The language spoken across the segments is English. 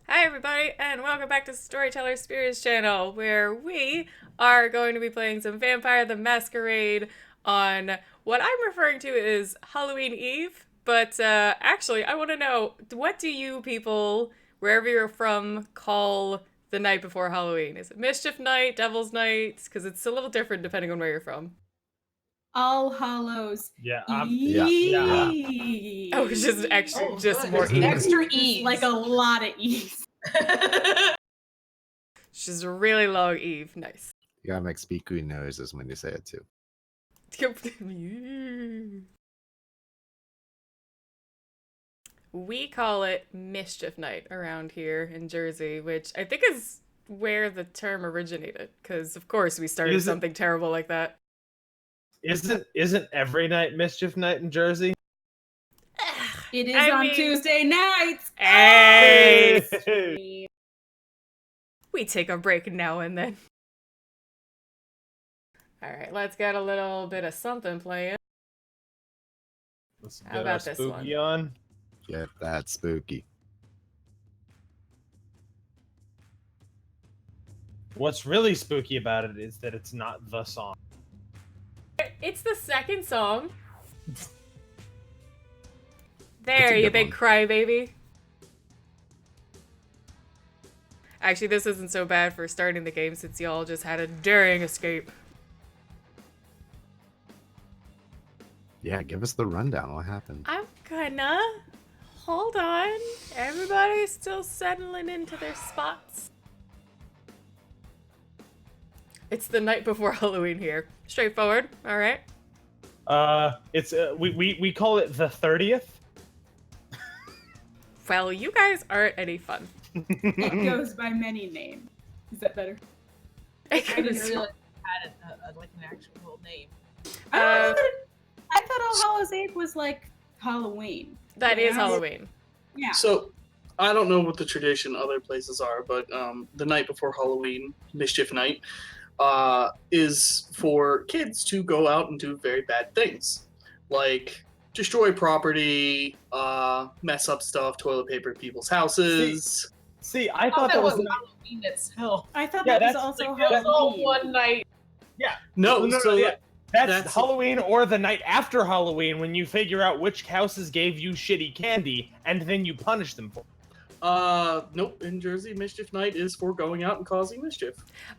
Hi everybody, and welcome back to StorytellerSpira's channel, where we are going to be playing some Vampire the Masquerade on what I'm referring to as Halloween Eve. But actually, I want to know, what do you people, wherever you're from, call the night before Halloween? Is it Mischief Night, Devil's Night? Because it's a little different depending on where you're from. All Hallows Yeah, Eve. Oh, it's just extra, just more There's Eves. extra Eves. Like a lot of Eves. She's a really long Eve. Nice. You gotta make speaky noises when you say it too. We call it Mischief Night around here in Jersey, which I think is where the term originated, because of course we started something terrible like that. Isn't every night Mischief Night in Jersey? It is on Tuesday nights. Hey! We take a break now and then. Alright, let's get a little bit of something playing. Let's How about this one? On. Get that spooky. What's really spooky about it is that it's not the song. It's the second song. There, you big crybaby. Actually, this isn't so bad for starting the game since y'all just had a daring escape. Yeah, give us the rundown. What happened? I'm gonna. Hold on. Everybody's still settling into their spots. It's the night before Halloween here. Straightforward, alright? It's we call it the 30th. Well, you guys aren't any fun. It goes by many names. Is that better? I didn't realize it had like an actual name. I thought All Hallows Eve was like Halloween. That is Halloween. Yeah. So, I don't know what the tradition other places are, but the night before Halloween, Mischief Night, is for kids to go out and do very bad things. Like destroy property, mess up stuff, toilet paper people's houses. See, I thought that was Halloween itself. I thought that was also Halloween. All one night. Yeah. No, so yeah. That's Halloween or the night after Halloween when you figure out which houses gave you shitty candy and then you punish them for it. Nope. In Jersey, Mischief Night is for going out and causing mischief.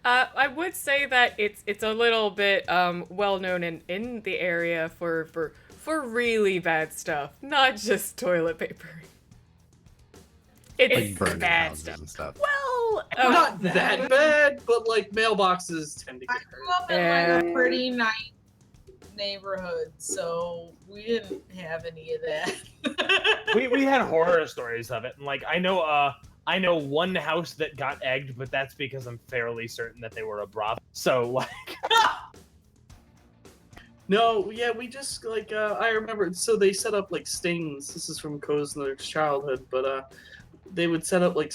I would say that it's a little bit well known in the area for really bad stuff, not just toilet paper. It's Like bad stuff. And stuff. Well, Not that bad, but like mailboxes tend to I get grew hurt. up in like a pretty nice neighborhood, so we didn't have any of that. we had horror stories of it, and like I know one house that got egged, but that's because I'm fairly certain that they were a brothel. So like No, yeah, we just like I remember. So they set up like stings. This is from Kozner's childhood, but they would set up like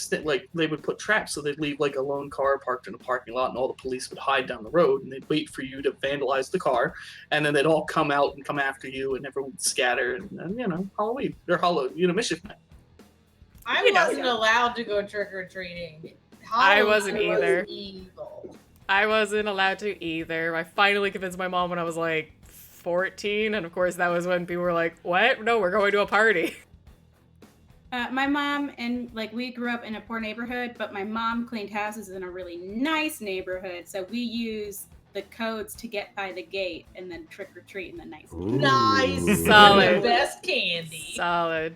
they would put traps. So they'd leave like a lone car parked in a parking lot, and all the police would hide down the road, and they'd wait for you to vandalize the car, and then they'd all come out and come after you, and everyone would scatter, and Halloween or Mischief Night. I wasn't allowed to go trick or treating. I wasn't either. Evil. I wasn't allowed to either. I finally convinced my mom when I was like 14, and of course that was when people were like, "What? No, we're going to a party." My mom and we grew up in a poor neighborhood, but my mom cleaned houses in a really nice neighborhood, so we used the codes to get by the gate and then trick or treat in the nice. Ooh. Nice. Solid. Best candy. Solid.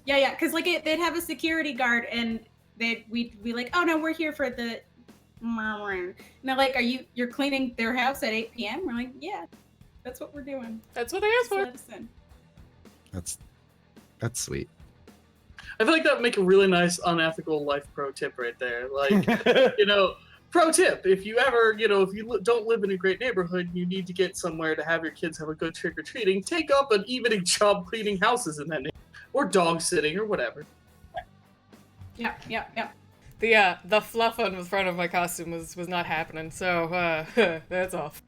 Yeah, because they'd have a security guard, and we'd be like, "Oh no, we're here for the," and they're like, "You're cleaning their house at 8 p.m.?" We're like, "Yeah, that's what we're doing. That's what they asked for." Let us in." That's sweet. I feel like that would make a really nice unethical life pro tip right there. Like, pro tip: if you ever, if you don't live in a great neighborhood, you need to get somewhere to have your kids have a good trick or treating. Take up an evening job cleaning houses in that neighborhood, or dog sitting, or whatever. Yeah. The fluff on the front of my costume was not happening, so that's off.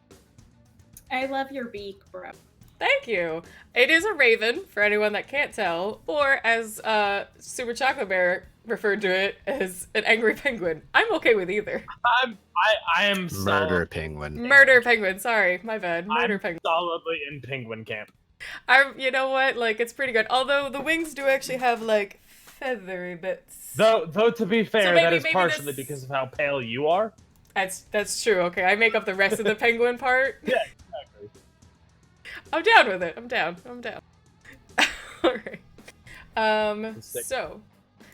I love your beak, bro. Thank you. It is a raven, for anyone that can't tell, or as Super Chocolate Bear referred to it, as an angry penguin. I'm okay with either. I am Murder penguin. Murder penguin, sorry, my bad. Murder I'm penguin. solidly in penguin camp. You know what? Like, it's pretty good. Although the wings do actually have, like, feathery bits. Though to be fair, that is maybe partially this- because of how pale you are. That's true. Okay, I make up the rest of the penguin part. Yeah, exactly. I'm down with it. I'm down. All right. Sick. So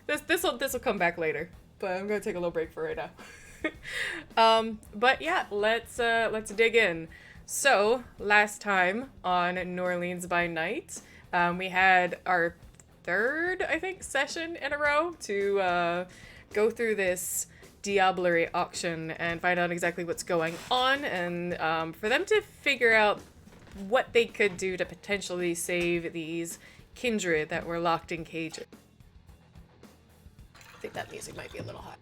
this will come back later, but I'm gonna take a little break for right now. But yeah, let's dig in. So last time on New Orleans by Night, we had our third, I think, session in a row to go through this Diablerie auction and find out exactly what's going on, and for them to figure out what they could do to potentially save these kindred that were locked in cages. I think that music might be a little hot.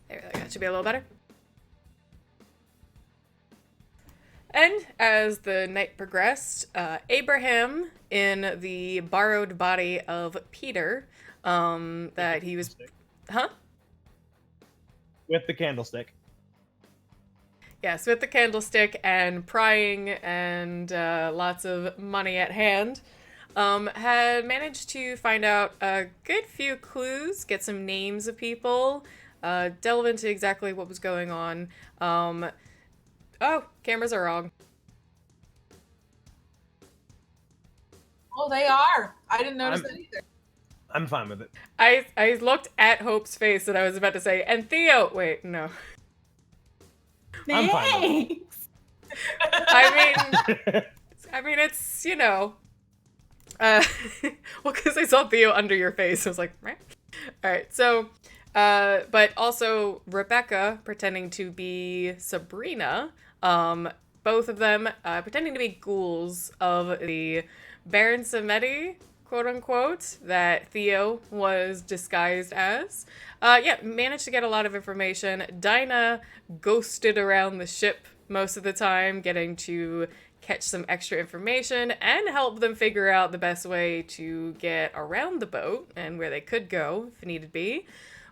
There, that should be a little better. And as the night progressed, Abraham, in the borrowed body of Peter, that he was... Huh? With the candlestick. Yes, with the candlestick and prying and lots of money at hand, had managed to find out a good few clues, get some names of people, delve into exactly what was going on. Oh, cameras are wrong. Oh, they are. I didn't notice that either. I'm fine with it. I looked at Hope's face and I was about to say, and Theo, wait, no. I'm fine with it. I mean, it's, you know, well, because I saw Theo under your face, I was like, right. All right, so, but also Rebecca pretending to be Sabrina, both of them pretending to be ghouls of the Baron Samedi, quote unquote, that Theo was disguised as. Yeah, managed to get a lot of information. Dinah ghosted around the ship most of the time, getting to catch some extra information and help them figure out the best way to get around the boat and where they could go if needed be.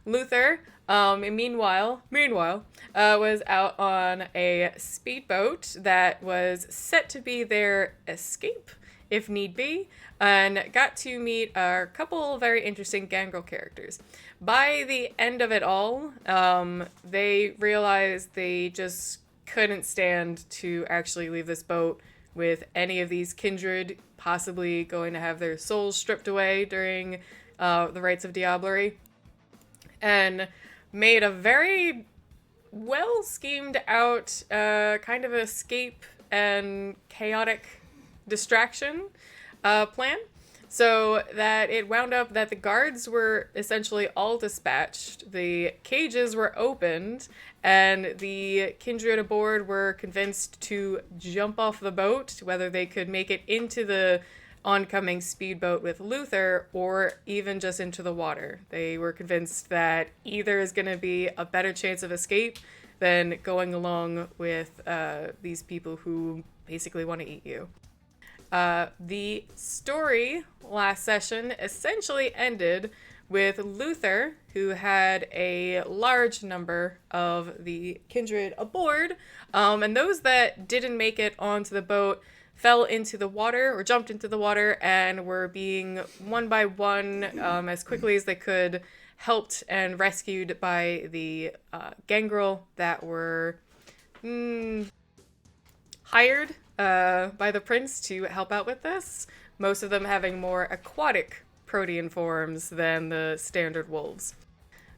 Luther, meanwhile, was out on a speedboat that was set to be their escape, if need be, and got to meet a couple very interesting Gangrel characters. By the end of it all, they realized they just couldn't stand to actually leave this boat with any of these kindred possibly going to have their souls stripped away during the rites of Diablerie, and made a very well schemed out kind of escape and chaotic distraction plan, so that it wound up that the guards were essentially all dispatched, the cages were opened, and the kindred aboard were convinced to jump off the boat, whether they could make it into the oncoming speedboat with Luther or even just into the water. They were convinced that either is going to be a better chance of escape than going along with these people who basically want to eat you. The story last session essentially ended with Luther, who had a large number of the kindred aboard, and those that didn't make it onto the boat fell into the water or jumped into the water and were being one by one, as quickly as they could, helped and rescued by the gangrel that were hired by the prince to help out with this, most of them having more aquatic protean forms than the standard wolves.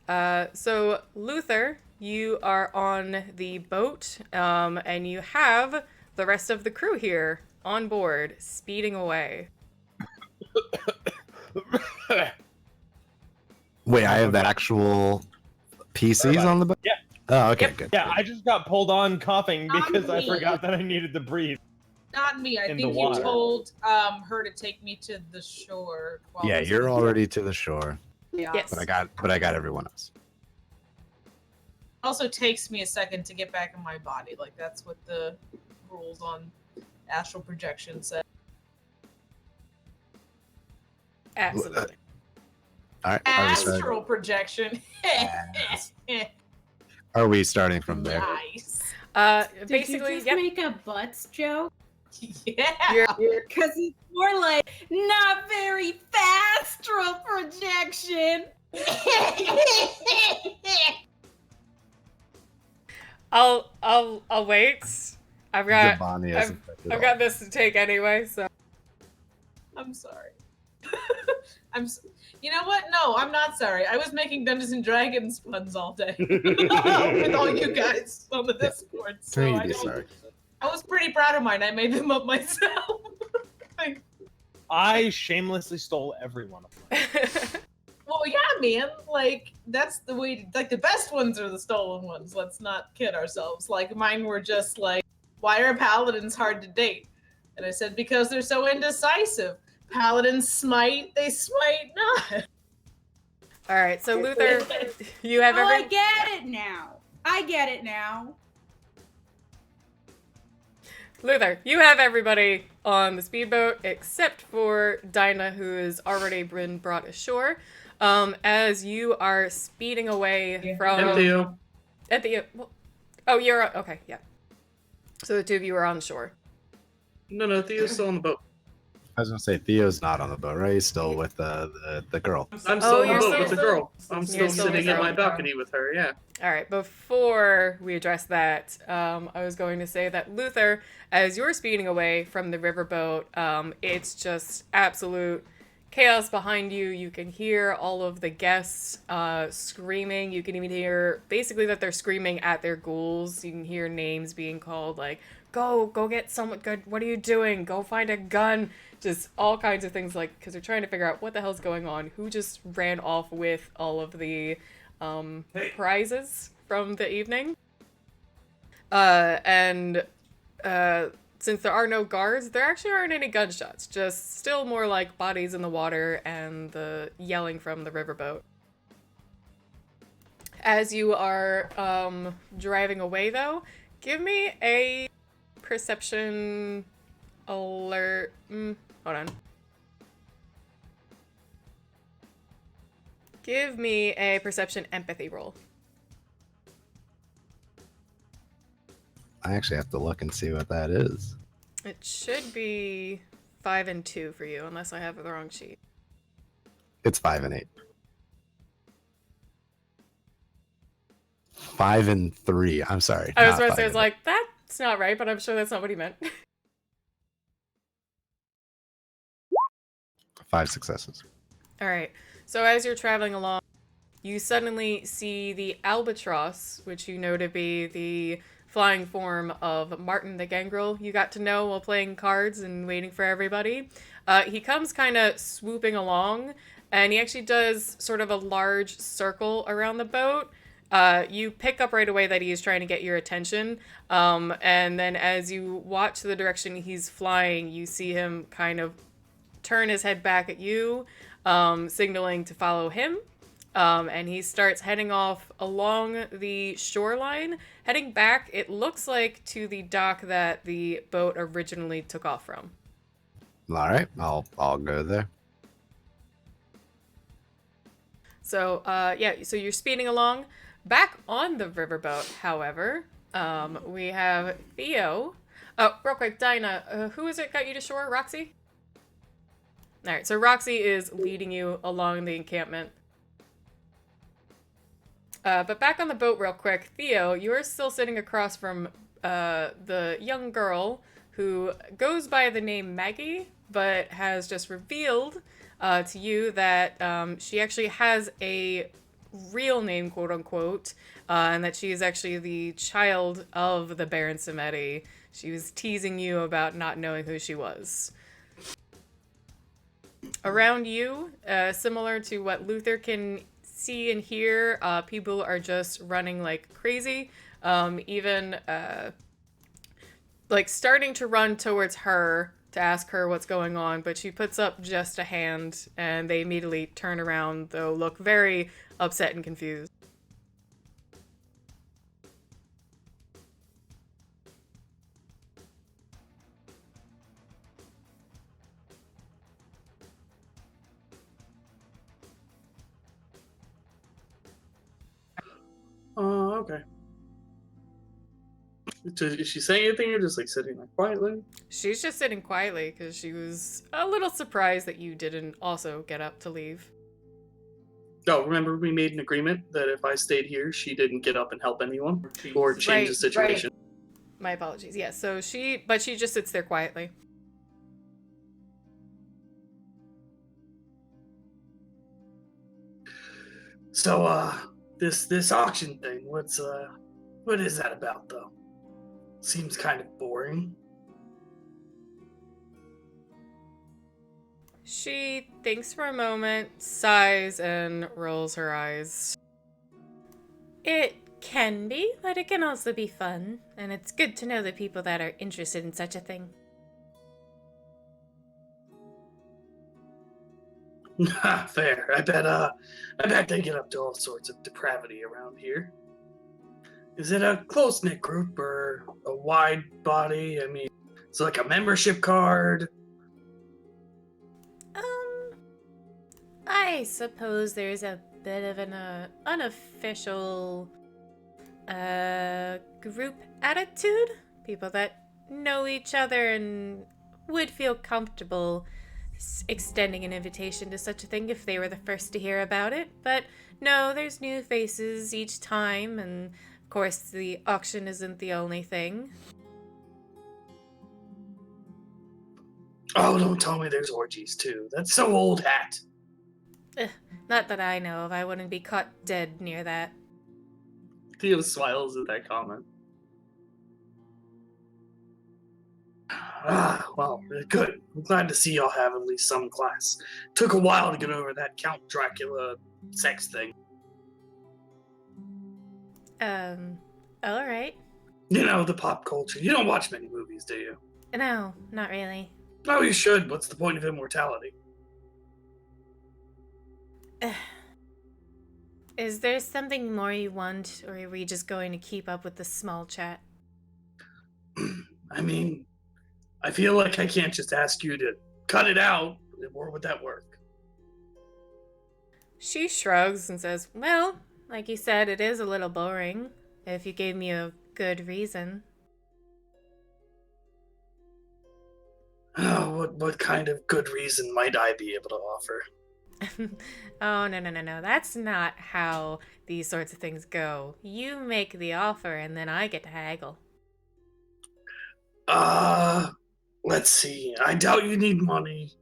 So Luther, you are on the boat, and you have the rest of the crew here on board, speeding away. Wait, I have the actual PCs on the boat? Yeah. Oh, okay, Yep. good. Yeah, I just got pulled on coughing because I me. forgot that I needed to breathe. Not me. I In the think you water. told her to take me to the shore. while I Yeah, was you're in- already to the shore, Yeah. Yes. but I got everyone else. Also takes me a second to get back in my body. Like, that's what the rules on astral projection said. Absolutely. All right. Are we starting? Astral projection. Are we starting from there? Nice. Did Basically, you just yep. make a butts joke? Yeah. Because it's more like not very fast astral projection. I'll wait. I've got Giovanni hasn't picked it I've all. got this to take anyway, so I'm sorry. You know what? No, I'm not sorry. I was making Dungeons and Dragons puns all day with all you guys on the Discord. So Can you I, be don't- sorry? I was pretty proud of mine. I made them up myself. I shamelessly stole every one of them. Well, yeah, man. Like, that's the way. Like, the best ones are the stolen ones. Let's not kid ourselves. Like, mine were just like, why are paladins hard to date? And I said, because they're so indecisive. Paladins smite, they smite not. all right. So Luther, you have Oh, I every get it now. I get it now. Luther, you have everybody on the speedboat except for Dinah, who has already been brought ashore. As you are speeding away from And Theo. at the oh, you're okay, yeah. So the two of you are on shore. No, Theo's still on the boat. I was gonna say Theo's not on the boat, right? He's still with the girl. I'm still on you're the boat still- with the girl. I'm you're still still sitting with at my her. balcony with her, yeah. All right, before we address that, I was going to say that Luther, as you're speeding away from the riverboat, it's just absolute chaos behind you. You can hear all of the guests screaming. You can even hear basically that they're screaming at their ghouls. You can hear names being called like, go get someone good. What are you doing? Go find a gun. Just all kinds of things, like, because they're trying to figure out what the hell's going on. Who just ran off with all of the prizes from the evening? And since there are no guards, there actually aren't any gunshots. Just still more like bodies in the water and the yelling from the riverboat. As you are driving away, though, give me a perception alert. Hold on. Give me a perception empathy roll. I actually have to look and see what that is. It should be 5 and 2 for you, unless I have the wrong sheet. It's 5 and 8. 5 and 3. I'm sorry. I was not about to 5 say, I and was like, that's not right, but I'm sure that's not what he meant. 5 successes. All right. So as you're traveling along, you suddenly see the albatross, which you know to be the flying form of Martin the Gangrel you got to know while playing cards and waiting for everybody. He comes kind of swooping along, and he actually does sort of a large circle around the boat. You pick up right away that he is trying to get your attention, and then as you watch the direction he's flying, you see him kind of turn his head back at you, signaling to follow him. And he starts heading off along the shoreline, heading back, it looks like, to the dock that the boat originally took off from. All right, I'll go there. So, so you're speeding along. Back on the riverboat, however, we have Theo. Oh, real quick, Dinah, who is it got you to shore? Roxy? All right, so Roxy is leading you along the encampment. But back on the boat real quick, Theo, you're still sitting across from the young girl who goes by the name Maggie, but has just revealed to you that she actually has a real name, quote unquote, and that she is actually the child of the Baron Samedi. She was teasing you about not knowing who she was. Around you, similar to what Luther can see and hear, people are just running like crazy, even like starting to run towards her to ask her what's going on, but she puts up just a hand and they immediately turn around, though look very upset and confused. Okay. Is she saying anything or just like sitting there quietly? She's just sitting quietly because she was a little surprised that you didn't also get up to leave. Oh, remember we made an agreement that if I stayed here, she didn't get up and help anyone or change Right, the situation. My apologies. Yeah, so she just sits there quietly. So, this auction thing, what is that about though? Seems kind of boring. She thinks for a moment, sighs, and rolls her eyes. It can be, but it can also be fun, and it's good to know the people that are interested in such a thing. Fair. I bet they get up to all sorts of depravity around here. Is it a close-knit group or a wide body? I mean, it's like a membership card. I suppose there's a bit of an unofficial group attitude. People that know each other and would feel comfortable extending an invitation to such a thing if they were the first to hear about it. But no, there's new faces each time, and of course the auction isn't the only thing. Oh, don't tell me there's orgies too. That's so old hat. Not that I know of. I wouldn't be caught dead near that. Theo smiles at that comment. Well, good. I'm glad to see y'all have at least some class. Took a while to get over that Count Dracula sex thing. Alright. You know, the pop culture. You don't watch many movies, do you? No, not really. Oh, you should. What's the point of immortality? Is there something more you want, or are we just going to keep up with the small chat? I mean, I feel like I can't just ask you to cut it out, or would that work? She shrugs and says, well, like you said, it is a little boring, if you gave me a good reason. Oh, what kind of good reason might I be able to offer? Oh, no. That's not how these sorts of things go. You make the offer, and then I get to haggle. Let's see. I doubt you need money.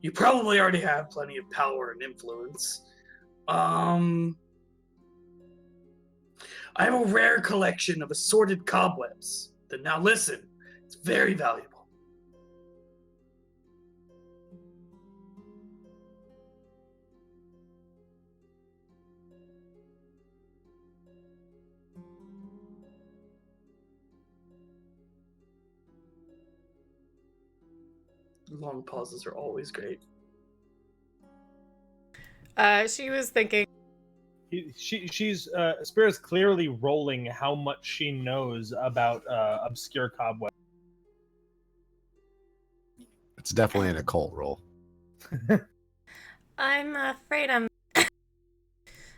You probably already have plenty of power and influence. I have a rare collection of assorted cobwebs. Now listen, it's very valuable. Long pauses are always great. She was thinking. She's Spira's clearly rolling how much she knows about obscure cobweb. It's definitely an occult roll. I'm afraid I'm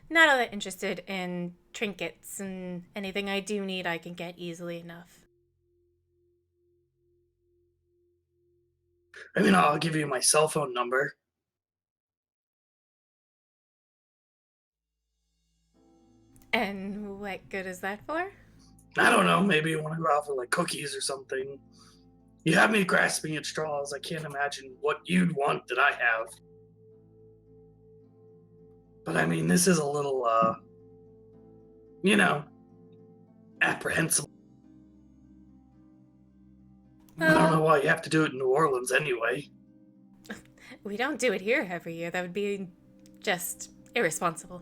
not all that interested in trinkets, and anything I do need I can get easily enough. I mean, I'll give you my cell phone number. And what good is that for? I don't know, maybe you want to go out for like cookies or something. You have me grasping at straws. I can't imagine what you'd want that I have. But I mean, this is a little, apprehensive. I don't know why you have to do it in New Orleans anyway. We don't do it here every year. That would be just irresponsible.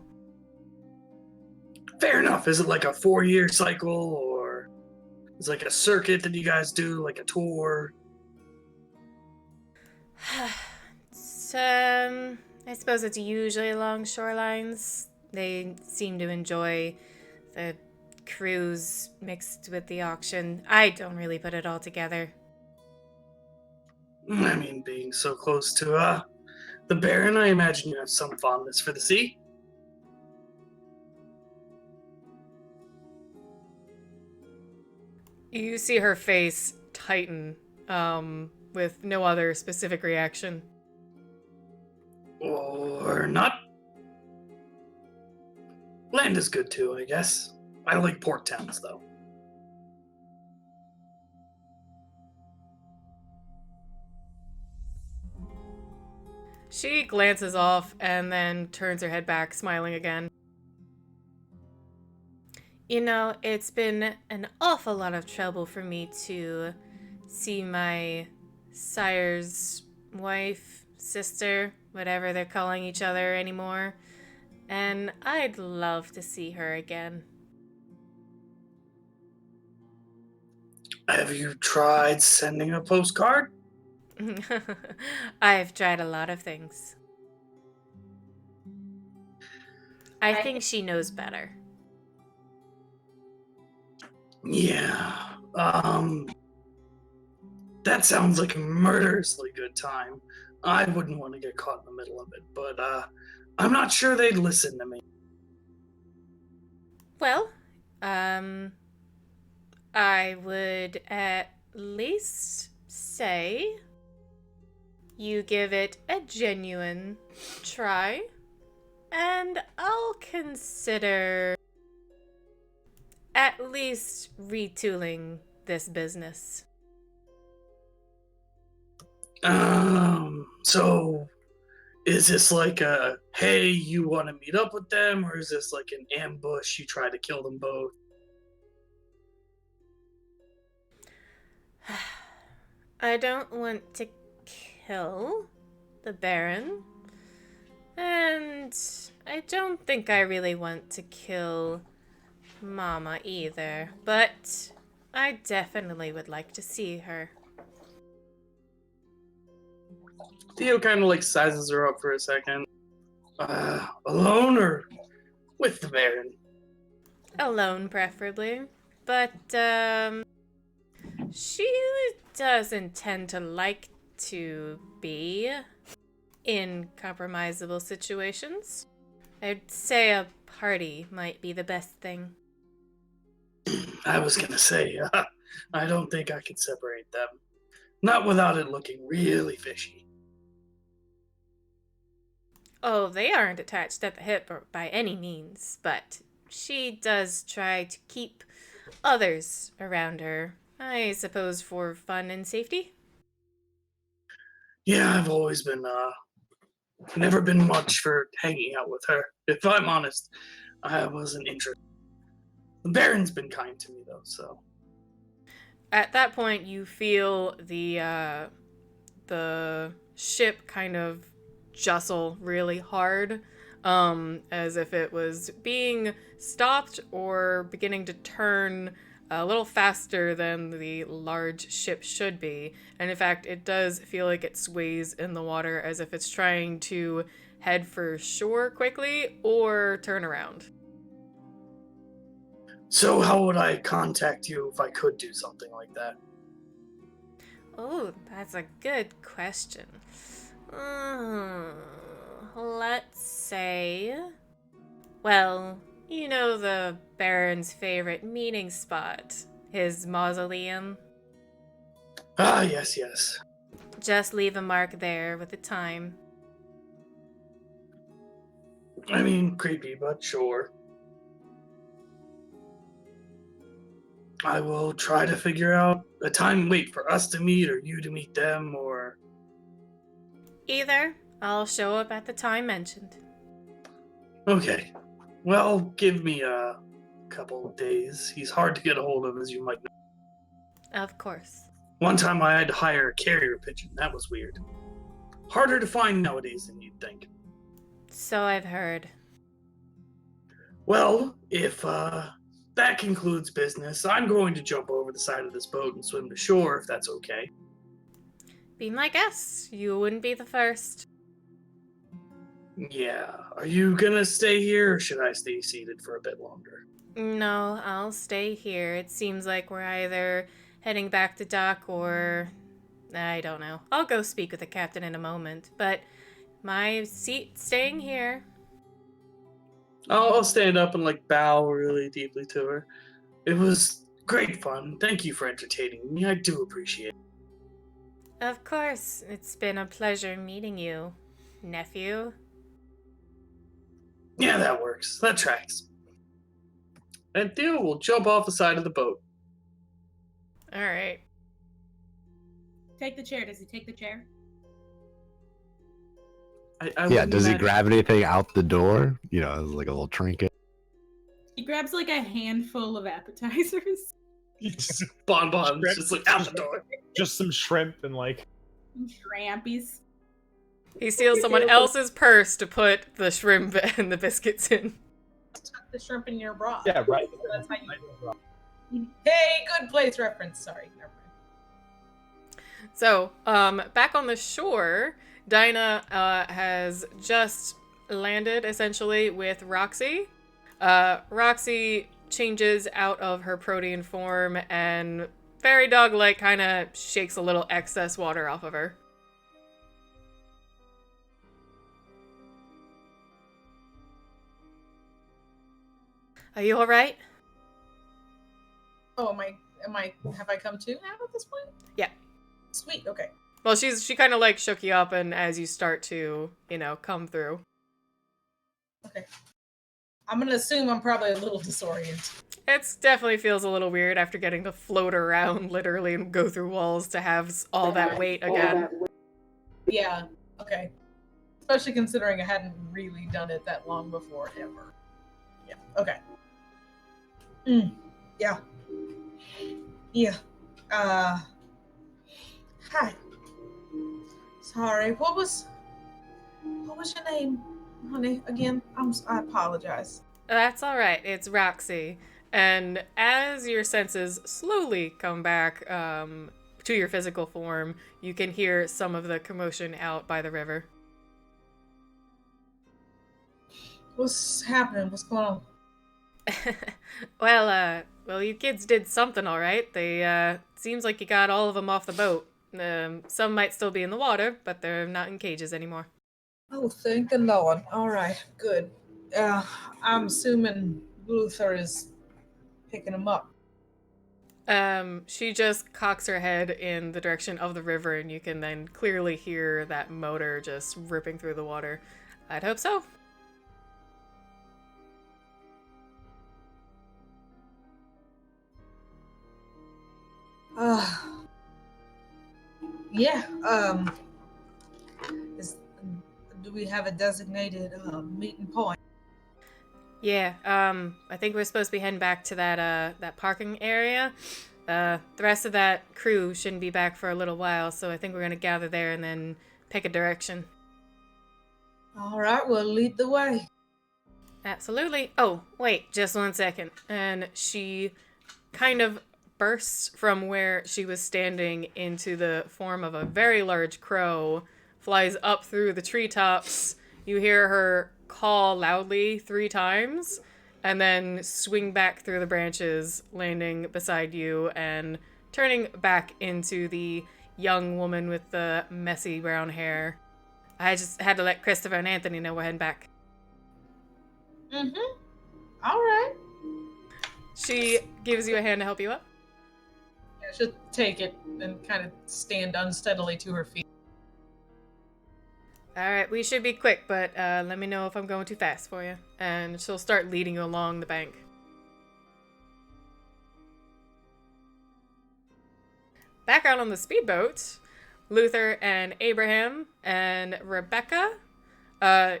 Fair enough. Is it like a 4-year cycle, or is it like a circuit that you guys do, like a tour? I suppose it's usually along shorelines. They seem to enjoy the cruise mixed with the auction. I don't really put it all together. I mean, being so close to the Baron, I imagine you have some fondness for the sea. You see her face tighten, with no other specific reaction. Or not. Land is good too, I guess. I like port towns, though. She glances off and then turns her head back, smiling again. You know, it's been an awful lot of trouble for me to see my sire's wife, sister, whatever they're calling each other anymore, and I'd love to see her again. Have you tried sending a postcard? I've tried a lot of things. I think she knows better. Yeah. That sounds like a murderously good time. I wouldn't want to get caught in the middle of it, but I'm not sure they'd listen to me. Well, I would at least say you give it a genuine try, and I'll consider at least retooling this business. So is this like a, hey, you want to meet up with them, or is this like an ambush, you try to kill them both? I don't want to kill the Baron, and I don't think I really want to kill Mama either, but I definitely would like to see her. Theo kind of like sizes her up for a second. Alone or with the Baron? Alone, preferably. But, she doesn't tend to like to be in compromisable situations. I'd say a party might be the best thing. I was gonna say, I don't think I could separate them. Not without it looking really fishy. Oh, they aren't attached at the hip by any means, but she does try to keep others around her. I suppose for fun and safety? Yeah, I've always been, never been much for hanging out with her. If I'm honest, I wasn't interested. The Baron's been kind to me, though, so. At that point, you feel the ship kind of jostle really hard, as if it was being stopped or beginning to turn a little faster than the large ship should be. And in fact, it does feel like it sways in the water as if it's trying to head for shore quickly or turn around. So how would I contact you if I could do something like that? Oh, that's a good question. Let's say... Well, you know the Baron's favorite meeting spot, his mausoleum? Ah, yes, yes. Just leave a mark there with the time. I mean, creepy, but sure. I will try to figure out a time, wait, for us to meet or you to meet them, or... Either. I'll show up at the time mentioned. Okay. Well, give me a couple of days. He's hard to get a hold of, as you might know. Of course. One time I had to hire a carrier pigeon. That was weird. Harder to find nowadays than you'd think. So I've heard. Well, if that concludes business, I'm going to jump over the side of this boat and swim to shore, if that's okay. Be my guest. You wouldn't be the first. Yeah. Are you gonna stay here, or should I stay seated for a bit longer? No, I'll stay here. It seems like we're either heading back to dock or... I don't know. I'll go speak with the captain in a moment, but my seat staying here. I'll stand up and like bow really deeply to her. It was Great fun. Thank you for entertaining me. I do appreciate it. Of course, it's been a pleasure meeting you, nephew. Yeah, that works. That tracks. And Theo will jump off the side of the boat. All right. Take the chair. Does he take the chair? I Yeah, wouldn't does he imagine- grab anything out the door? You know, as like a little trinket? He grabs like a handful of appetizers. bonbons just like out the door? Just some shrimp and like. Shrampies. He steals someone else's purse to put the shrimp and the biscuits in. Tuck the shrimp in your bra. Yeah, right. That's how you. Hey, good place reference. Sorry, never mind. So, back on the shore, Dinah has just landed essentially with Roxy. Roxy changes out of her protean form and fairy dog-like kind of shakes a little excess water off of her. Are you all right? Oh, have I come to now at this point? Yeah. Sweet, okay. Well, she kind of like shook you up, and as you start to, come through. Okay. I'm gonna assume I'm probably a little disoriented. It definitely feels a little weird after getting to float around literally and go through walls to have all that weight again. Yeah, okay. Especially considering I hadn't really done it that long before, ever. Yeah, okay. Yeah. Yeah. Hi. Sorry, what was your name, honey? Again, I apologize. That's all right. It's Roxy. And as your senses slowly come back to your physical form, you can hear some of the commotion out by the river. What's happening? What's going on? Well, you kids did something all right. They, seems like you got all of them off the boat. Some might still be in the water, but they're not in cages anymore. Oh, thank the Lord. All right, good. I'm assuming Luther is picking them up. She just cocks her head in the direction of the river, and you can then clearly hear that motor just ripping through the water. I'd hope so. Yeah, do we have a designated meeting point? Yeah, I think we're supposed to be heading back to that parking area. The rest of that crew shouldn't be back for a little while, so I think we're gonna gather there and then pick a direction. All right, we'll lead the way. Absolutely. Oh, wait, just 1 second. And she kind of bursts from where she was standing into the form of a very large crow, flies up through the treetops. You hear her call loudly 3 times, and then swing back through the branches, landing beside you and turning back into the young woman with the messy brown hair. I just had to let Christopher and Anthony know we're heading back. Mm-hmm. All right. She gives you a hand to help you up. Yeah, she'll take it and kind of stand unsteadily to her feet. All right, we should be quick, but let me know if I'm going too fast for you. And she'll start leading you along the bank. Back out on the speedboat, Luther and Abraham and Rebecca,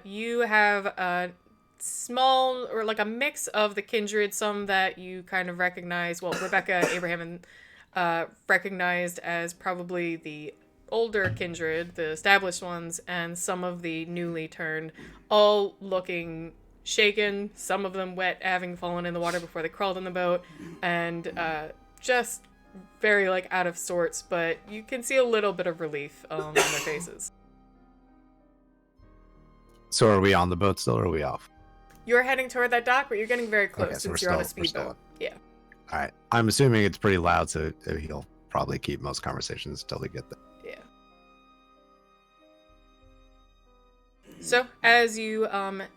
you have a small, or like a mix of the kindred, some that you kind of recognize. Well, Rebecca, Abraham, and recognized as probably the older kindred, the established ones, and some of the newly turned, all looking shaken, some of them wet, having fallen in the water before they crawled in the boat, and just very like out of sorts, but you can see a little bit of relief on their faces. So are we on the boat still, or are we off? You're heading toward that dock, but you're getting very close Okay, so since we're you're on a still- we're still speedboat. Yeah. All right. I'm assuming it's pretty loud, so he'll probably keep most conversations till they get there. Yeah. So as you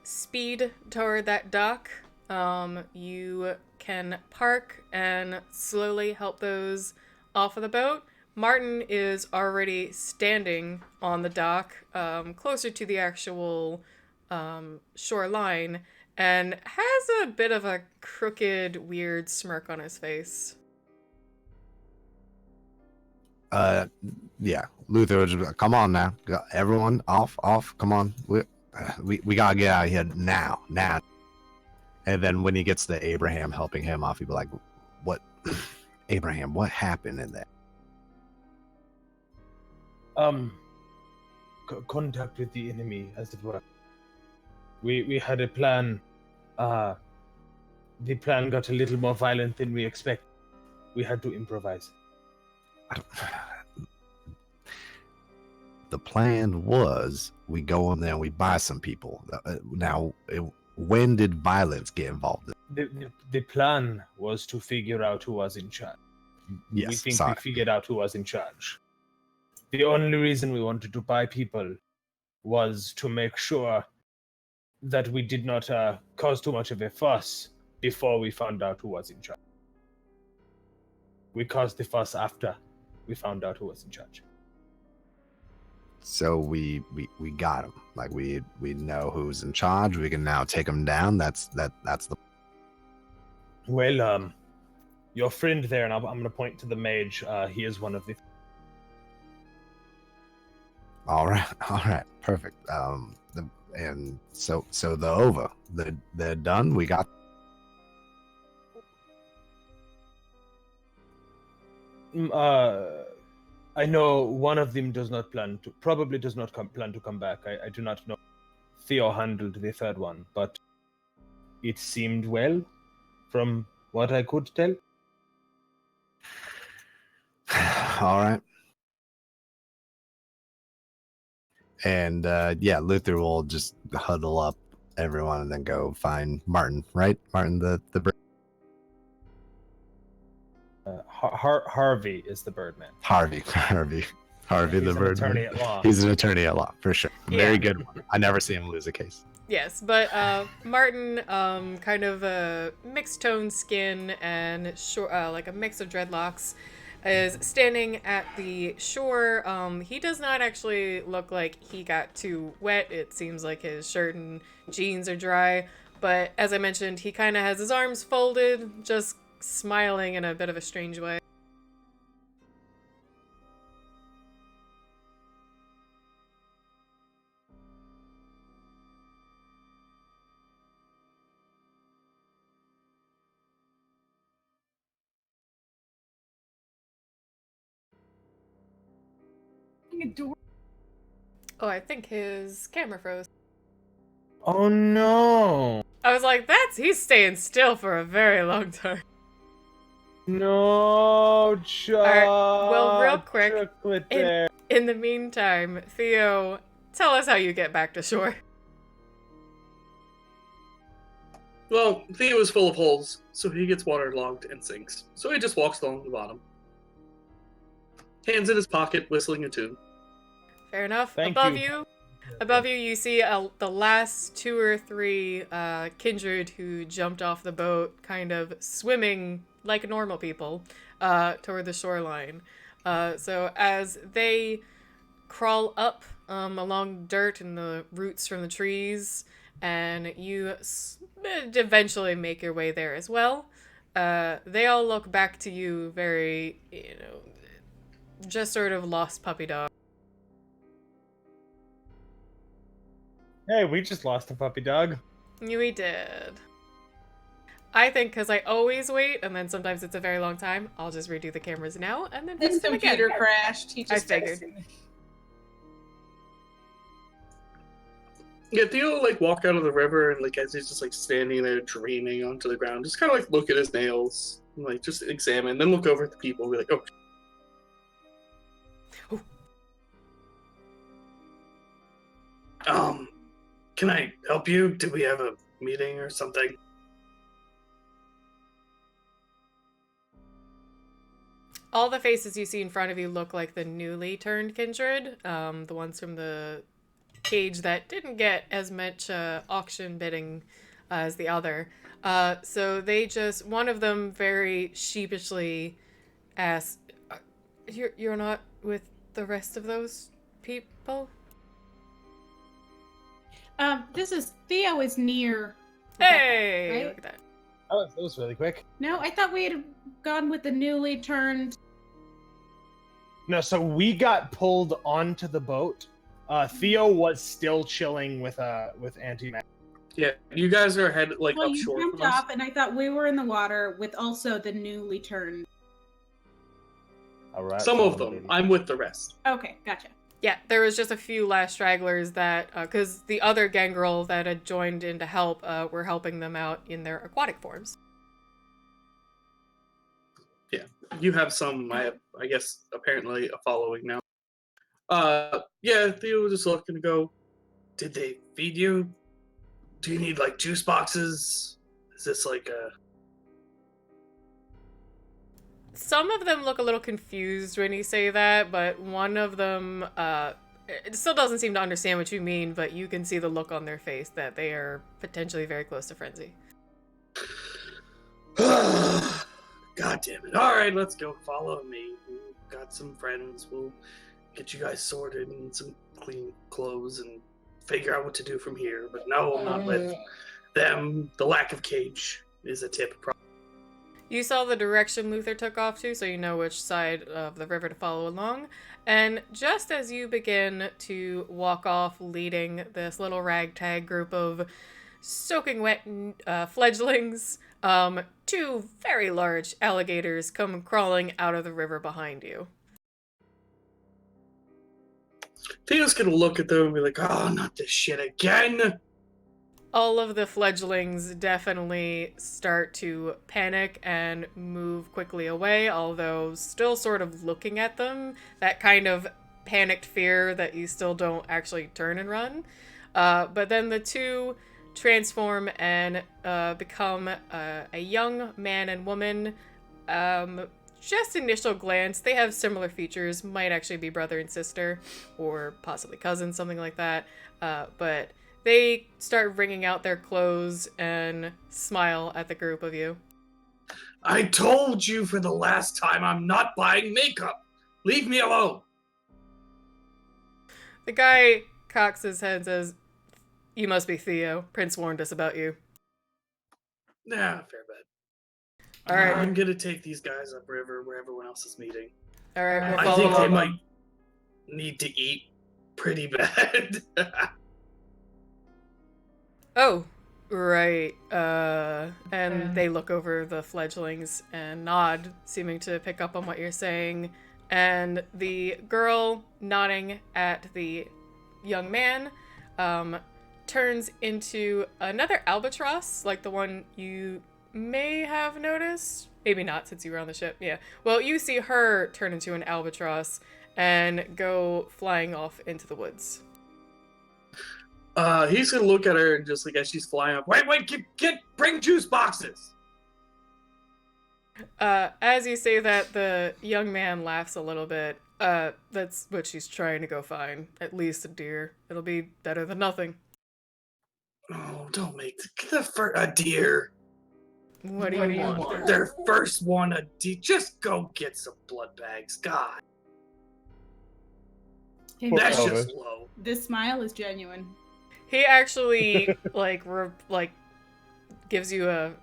speed toward that dock, You can park and slowly help those off of the boat. Martin is already standing on the dock, closer to the actual shoreline, and has a bit of a crooked, weird smirk on his face. Yeah, Luther was just like, come on now, everyone off, come on, we gotta get out of here now. And then when he gets to Abraham helping him off, he'd be like, what, Abraham, what happened in there? Contact with the enemy, as it were. We had a plan. The plan got a little more violent than we expected. We had to improvise. The plan was we go in there and we buy some people. Now, when did violence get involved? The plan was to figure out who was in charge. Yes, we think sorry. we figured out who was in charge. The only reason we wanted to buy people was to make sure that we did not cause too much of a fuss before we found out who was in charge. We caused the fuss after we found out who was in charge. So we got him. Like we know who's in charge. We can now take him down. That's the. Well, your friend there, and I'm going to point to the mage. He is one of the. All right, perfect. And so they're over. They're done. We got. I know one of them probably does not plan to come back. I do not know. Theo handled the third one, but it seemed well, from what I could tell. All right. And yeah, Luther will just huddle up everyone and then go find Martin. Right, Martin, the Harvey is the Birdman. Harvey, He's the an bird. attorney at law. He's an attorney at law for sure. Yeah. Very good one. I never see him lose a case. Yes, but Martin, kind of mixed tone skin and like a mix of dreadlocks, is standing at the shore. He does not actually look like he got too wet. It seems like his shirt and jeans are dry. But as I mentioned, he kind of has his arms folded, just smiling in a bit of a strange way. Oh, I think his camera froze. Oh no! I was like, he's staying still for a very long time. No, Alright, well, real quick, chocolate there. In the meantime, Theo, tell us how you get back to shore. Well, Theo is full of holes, so he gets waterlogged and sinks. So he just walks along the bottom. Hands in his pocket, whistling a tune. Fair enough. Thank Above you. you see the last 2 or 3 kindred who jumped off the boat, kind of swimming like normal people toward the shoreline. So as they crawl up along dirt and the roots from the trees, and you eventually make your way there as well, they all look back to you very, just sort of lost puppy dog. Hey, we just lost a puppy dog. We did. I think because I always wait, and then sometimes it's a very long time, I'll just redo the cameras now, and then His fix them computer again. crashed. He just I figured. texted me. Yeah, Theo walk out of the river and as he's just standing there dreaming onto the ground, just kind of look at his nails, and, just examine, then look over at the people and be like, oh. Can I help you? Do we have a meeting or something? All the faces you see in front of you look like the newly turned kindred, the ones from the cage that didn't get as much auction bidding as the other. So they just, one of them very sheepishly asks, you're not with the rest of those people? This is Theo is near. Hey, right? look at that. Oh, that was really quick. No, I thought we had gone with the newly turned. No, so we got pulled onto the boat. Theo was still chilling with Auntie Matt. Yeah, you guys are headed Well, up you shore jumped from us. off, and I thought we were in the water with also the newly turned. All right. Some of them. I'm with the rest. Okay, gotcha. Yeah, there was just a few last stragglers that, because the other gangrel that had joined in to help were helping them out in their aquatic forms. Yeah, you have some. I guess, apparently a following now. Yeah, Theo was just looking to go. Did they feed you? Do you need like juice boxes? Is this like a? Some of them look a little confused when you say that, but one of them it still doesn't seem to understand what you mean, but you can see the look on their face that they are potentially very close to frenzy. God damn it. All right, let's go. Follow me. We've got some friends. We'll get you guys sorted and some clean clothes and figure out what to do from here. But no, I'm not with them. The lack of cage is a tip. You saw the direction Luther took off to, so you know which side of the river to follow along. And just as you begin to walk off leading this little ragtag group of soaking wet fledglings, two very large alligators come crawling out of the river behind you. Theo's gonna look at them and be like, oh, not this shit again. All of the fledglings definitely start to panic and move quickly away, although still sort of looking at them. That kind of panicked fear that you still don't actually turn and run. But then the two transform and become a young man and woman. Just initial glance, they have similar features, might actually be brother and sister, or possibly cousins, something like that. But they start wringing out their clothes and smile at the group of you. I told you for the last time I'm not buying makeup. Leave me alone. The guy cocks his head and says, "You must be Theo. Prince warned us about you." Nah, fair bet. All right. I'm gonna take these guys upriver where everyone else is meeting. All right, we'll I follow think they along. might need to eat pretty bad. Oh, right. And they look over the fledglings and nod, seeming to pick up on what you're saying. And the girl, nodding at the young man, turns into another albatross, like the one you may have noticed. Maybe not, since you were on the ship. Yeah. Well, you see her turn into an albatross and go flying off into the woods. He's gonna look at her and just like as she's flying up. Wait, bring juice boxes. As you say that, the young man laughs a little bit. That's what she's trying to go find. At least a deer. It'll be better than nothing. Oh, don't make a deer. What do you want? Their first one a deer. Just go get some blood bags. God, Hey, that's Over. just low. this smile is genuine. He actually gives you a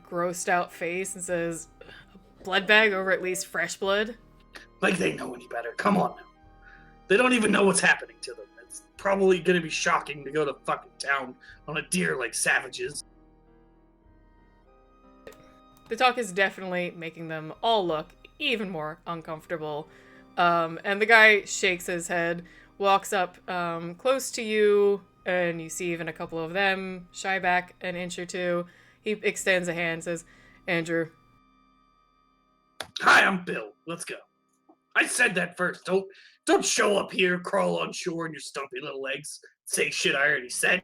grossed out face and says, "A blood bag over at least fresh blood." Like they know any better. Come on now. They don't even know what's happening to them. It's probably gonna be shocking to go to fucking town on a deer like savages. The talk is definitely making them all look even more uncomfortable. And the guy shakes his head, walks up close to you, and you see even a couple of them shy back an inch or two. He extends a hand and says, "Andrew." Hi, I'm Bill. Let's go. I said that first. Don't show up here, crawl on shore in your stumpy little legs, say shit I already said.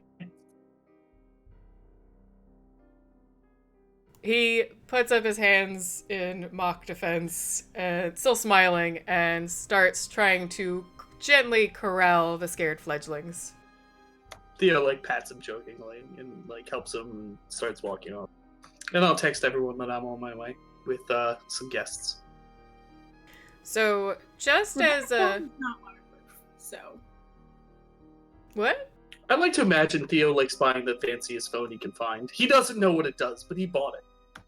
He puts up his hands in mock defense, and still smiling, and starts trying to gently corral the scared fledglings. Theo like pats him jokingly and like helps him and starts walking off. And I'll text everyone that I'm on my way with some guests. So, just as a... It's not waterproof, so. What? I'd like to imagine Theo like buying the fanciest phone he can find. He doesn't know what it does, but he bought it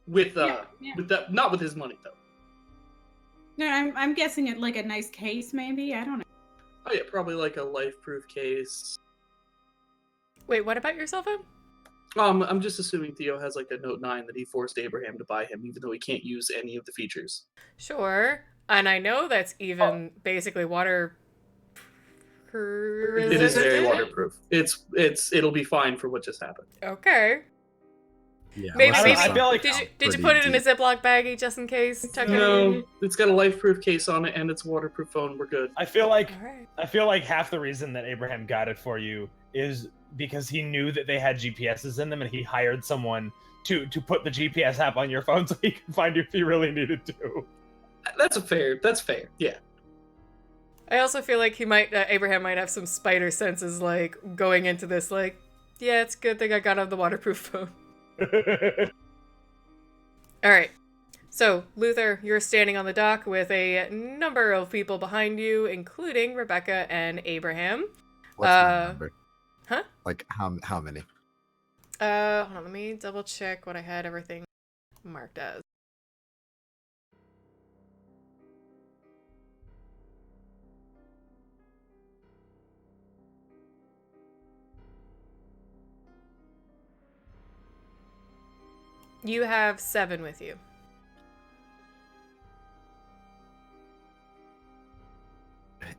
with Yeah. with that, not with his money though. No, I'm guessing it like a nice case, maybe. I don't know. Oh yeah, probably like a life-proof case. Wait, what about your cell phone? I'm just assuming Theo has like a Note 9 that he forced Abraham to buy him, even though he can't use any of the features. Sure. And I know that's even basically water It is resistant. very waterproof. It'll be fine for what just happened. Okay. Yeah, Maybe, unless maybe. it's I feel like Did you pretty put it in a deep. Ziploc baggie just in case? Tuck it in? No, it's got a life-proof case on it and it's a waterproof phone. We're good. I feel like Alright. half the reason that Abraham got it for you is because he knew that they had GPSs in them, and he hired someone to put the GPS app on your phone so he could find you if he really needed to. That's fair. Yeah. I also feel like Abraham might have some spider senses, like, going into this, like, yeah, it's a good thing I got on the waterproof phone. Alright. So, Luther, you're standing on the dock with a number of people behind you, including Rebecca and Abraham. What's my number? Huh? Like how many? Hold on, let me double check what I had everything marked as. You have 7 with you.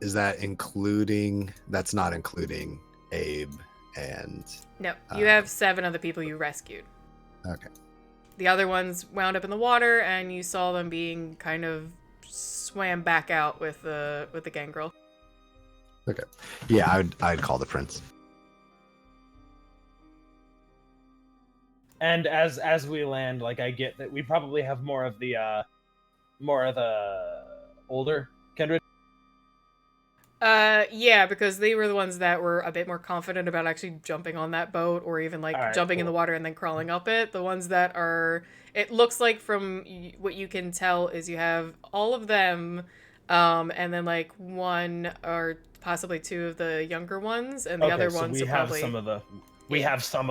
Is that including? That's not including Abe and. No, you have 7 of the people you rescued. Okay. The other ones wound up in the water, and you saw them being kind of swam back out with the gangrel. Okay. Yeah, I'd call the prince. And as we land, like, I get that we probably have more of the older kindred. Yeah, because they were the ones that were a bit more confident about actually jumping on that boat, or even like Alright, jumping in the cool. water and then crawling up it. The ones that are, it looks like from what you can tell is you have all of them, and then like 1 or possibly 2 of the younger ones, and the Okay, other so ones we are have probably. some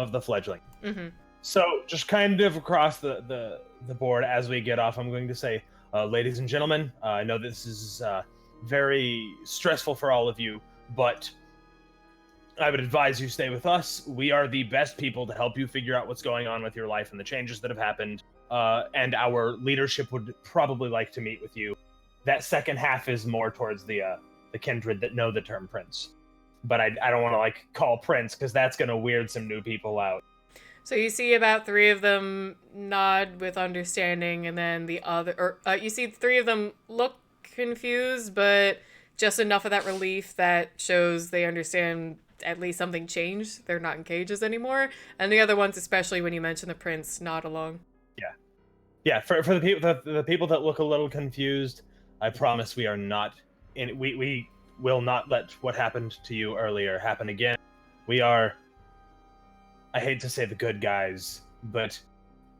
of the fledgling. Mm-hmm. So just kind of across the board as we get off, I'm going to say, ladies and gentlemen, I know this is very stressful for all of you, but I would advise you stay with us. We are the best people to help you figure out what's going on with your life and the changes that have happened. And our leadership would probably like to meet with you. That second half is more towards the kindred that know the term prince. But I don't want to like call prince because that's going to weird some new people out. So you see about 3 of them nod with understanding, and then you see 3 of them look confused, but just enough of that relief that shows they understand at least something changed. They're not in cages anymore. And the other ones, especially when you mention the prince, nod along. Yeah. For the people that look a little confused, I promise we are not in. We will not let what happened to you earlier happen again. We are. I hate to say the good guys, but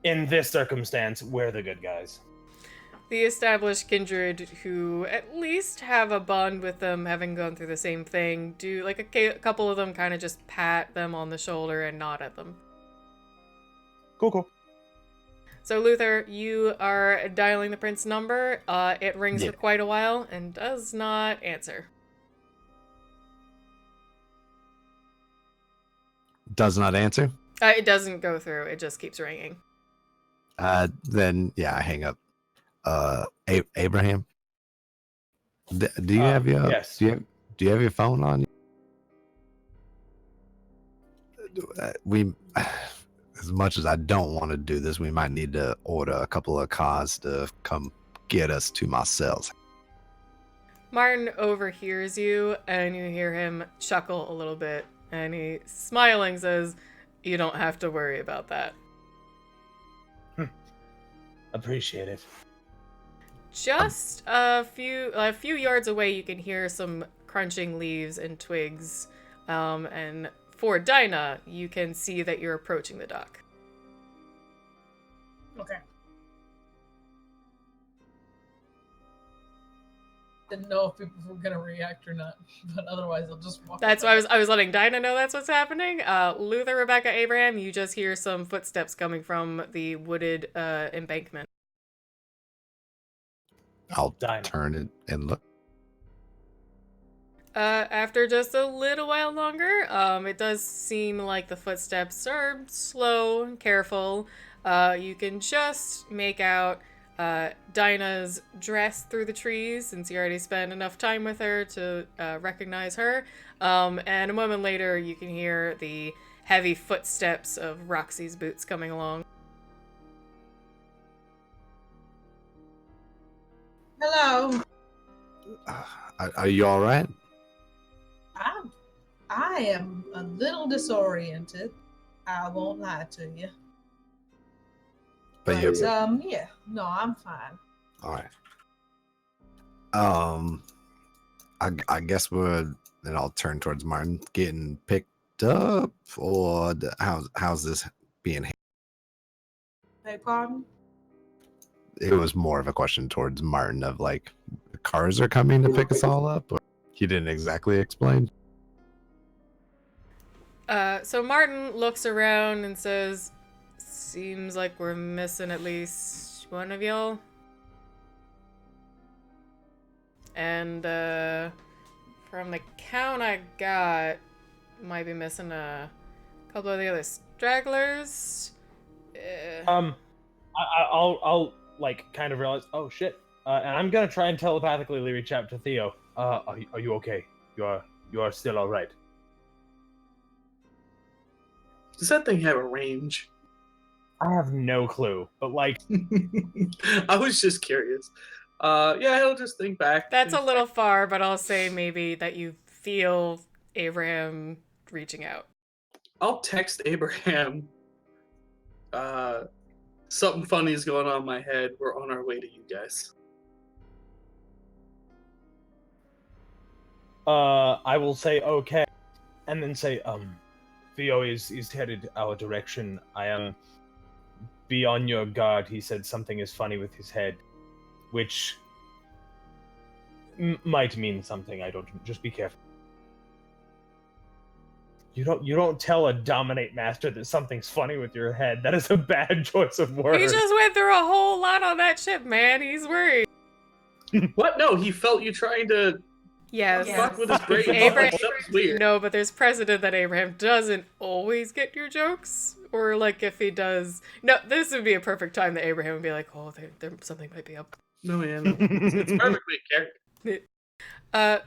in this circumstance, we're the good guys. The established kindred who at least have a bond with them, having gone through the same thing, do like a couple of them kind of just pat them on the shoulder and nod at them. Cool. So Luther, you are dialing the prince number. It rings Yeah. for quite a while and does not answer. Does not answer. It doesn't go through. It just keeps ringing. Then yeah, I hang up. Abraham, do you have your yes. do you have your phone on you? We, as much as I don't want to do this, we might need to order a couple of cars to come get us to my cells. Martin overhears you, and you hear him chuckle a little bit, and he, smiling, says, "You don't have to worry about that." Appreciate it. Just a few yards away, you can hear some crunching leaves and twigs, and for Dinah, you can see that you're approaching the dock. Okay. Didn't know if people were gonna react or not, but otherwise I'll just walk. That's away. why I was letting Dinah know that's what's happening. Luther, Rebecca, Abraham, you just hear some footsteps coming from the wooded embankment. I'll Dinah. turn it and look. After just a little while longer, it does seem like the footsteps are slow and careful. You can just make out Dinah's dress through the trees, since you already spent enough time with her to recognize her. And a moment later, you can hear the heavy footsteps of Roxy's boots coming along. Hello. Are you all right? I am a little disoriented. I won't lie to you. But you. Yeah. No, I'm fine. All right. I guess we're. And I'll turn towards Martin. Getting picked up, or how's this being? Beg pardon? It was more of a question towards Martin of like, the cars are coming to pick us all up, or he didn't exactly explain. So Martin looks around and says, "Seems like we're missing at least one of y'all." And from the count I got, might be missing a couple of the other stragglers. I'll like kind of realize. Oh shit! And I'm gonna try and telepathically reach out to Theo. Are you okay? You are still all right. Does that thing have a range? I have no clue, but like, I was just curious. Yeah, he'll just think back. That's a little far, but I'll say maybe that you feel Abraham reaching out. I'll text Abraham. Something funny is going on in my head. We're on our way to you guys. I will say okay, and then say, Theo is headed our direction. I am. Be on your guard. He said something is funny with his head, which might mean something. I don't. Just be careful. You don't tell a dominate master that something's funny with your head. That is a bad choice of words. He just went through a whole lot on that ship, man. He's worried. What? No, he felt you trying to Yes. fuck with his brain. Abraham- That was weird. No, but there's precedent that Abraham doesn't always get your jokes. Or, like, if he does... No, this would be a perfect time that Abraham would be like, oh, there something might be up. No, yeah, no. It's perfectly character.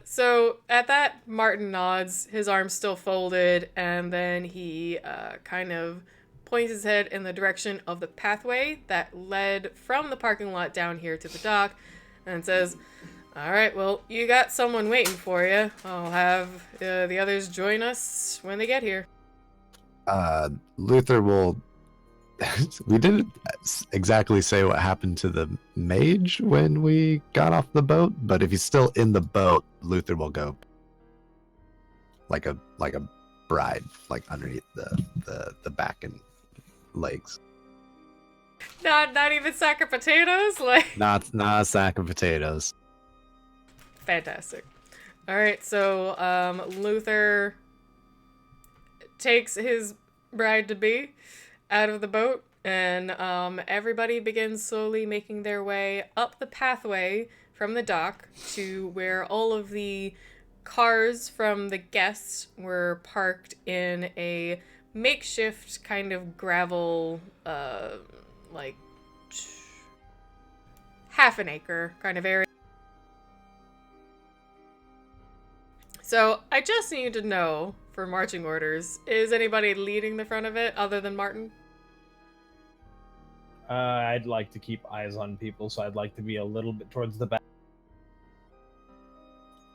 So, at that, Martin nods, his arms still folded, and then he kind of points his head in the direction of the pathway that led from the parking lot down here to the dock, and says... Alright, well, you got someone waiting for you. I'll have the others join us when they get here. Luther will. We didn't exactly say what happened to the mage when we got off the boat, but if he's still in the boat, Luther will go like a bride, like underneath the back and legs. Not even sack of potatoes? Like, Not a sack of potatoes. fantastic. Alright, so Luther takes his bride-to-be out of the boat, and everybody begins slowly making their way up the pathway from the dock to where all of the cars from the guests were parked in a makeshift kind of gravel, like half an acre kind of area. So, I just need to know, for marching orders, is anybody leading the front of it other than Martin? I'd like to keep eyes on people, so I'd like to be a little bit towards the back.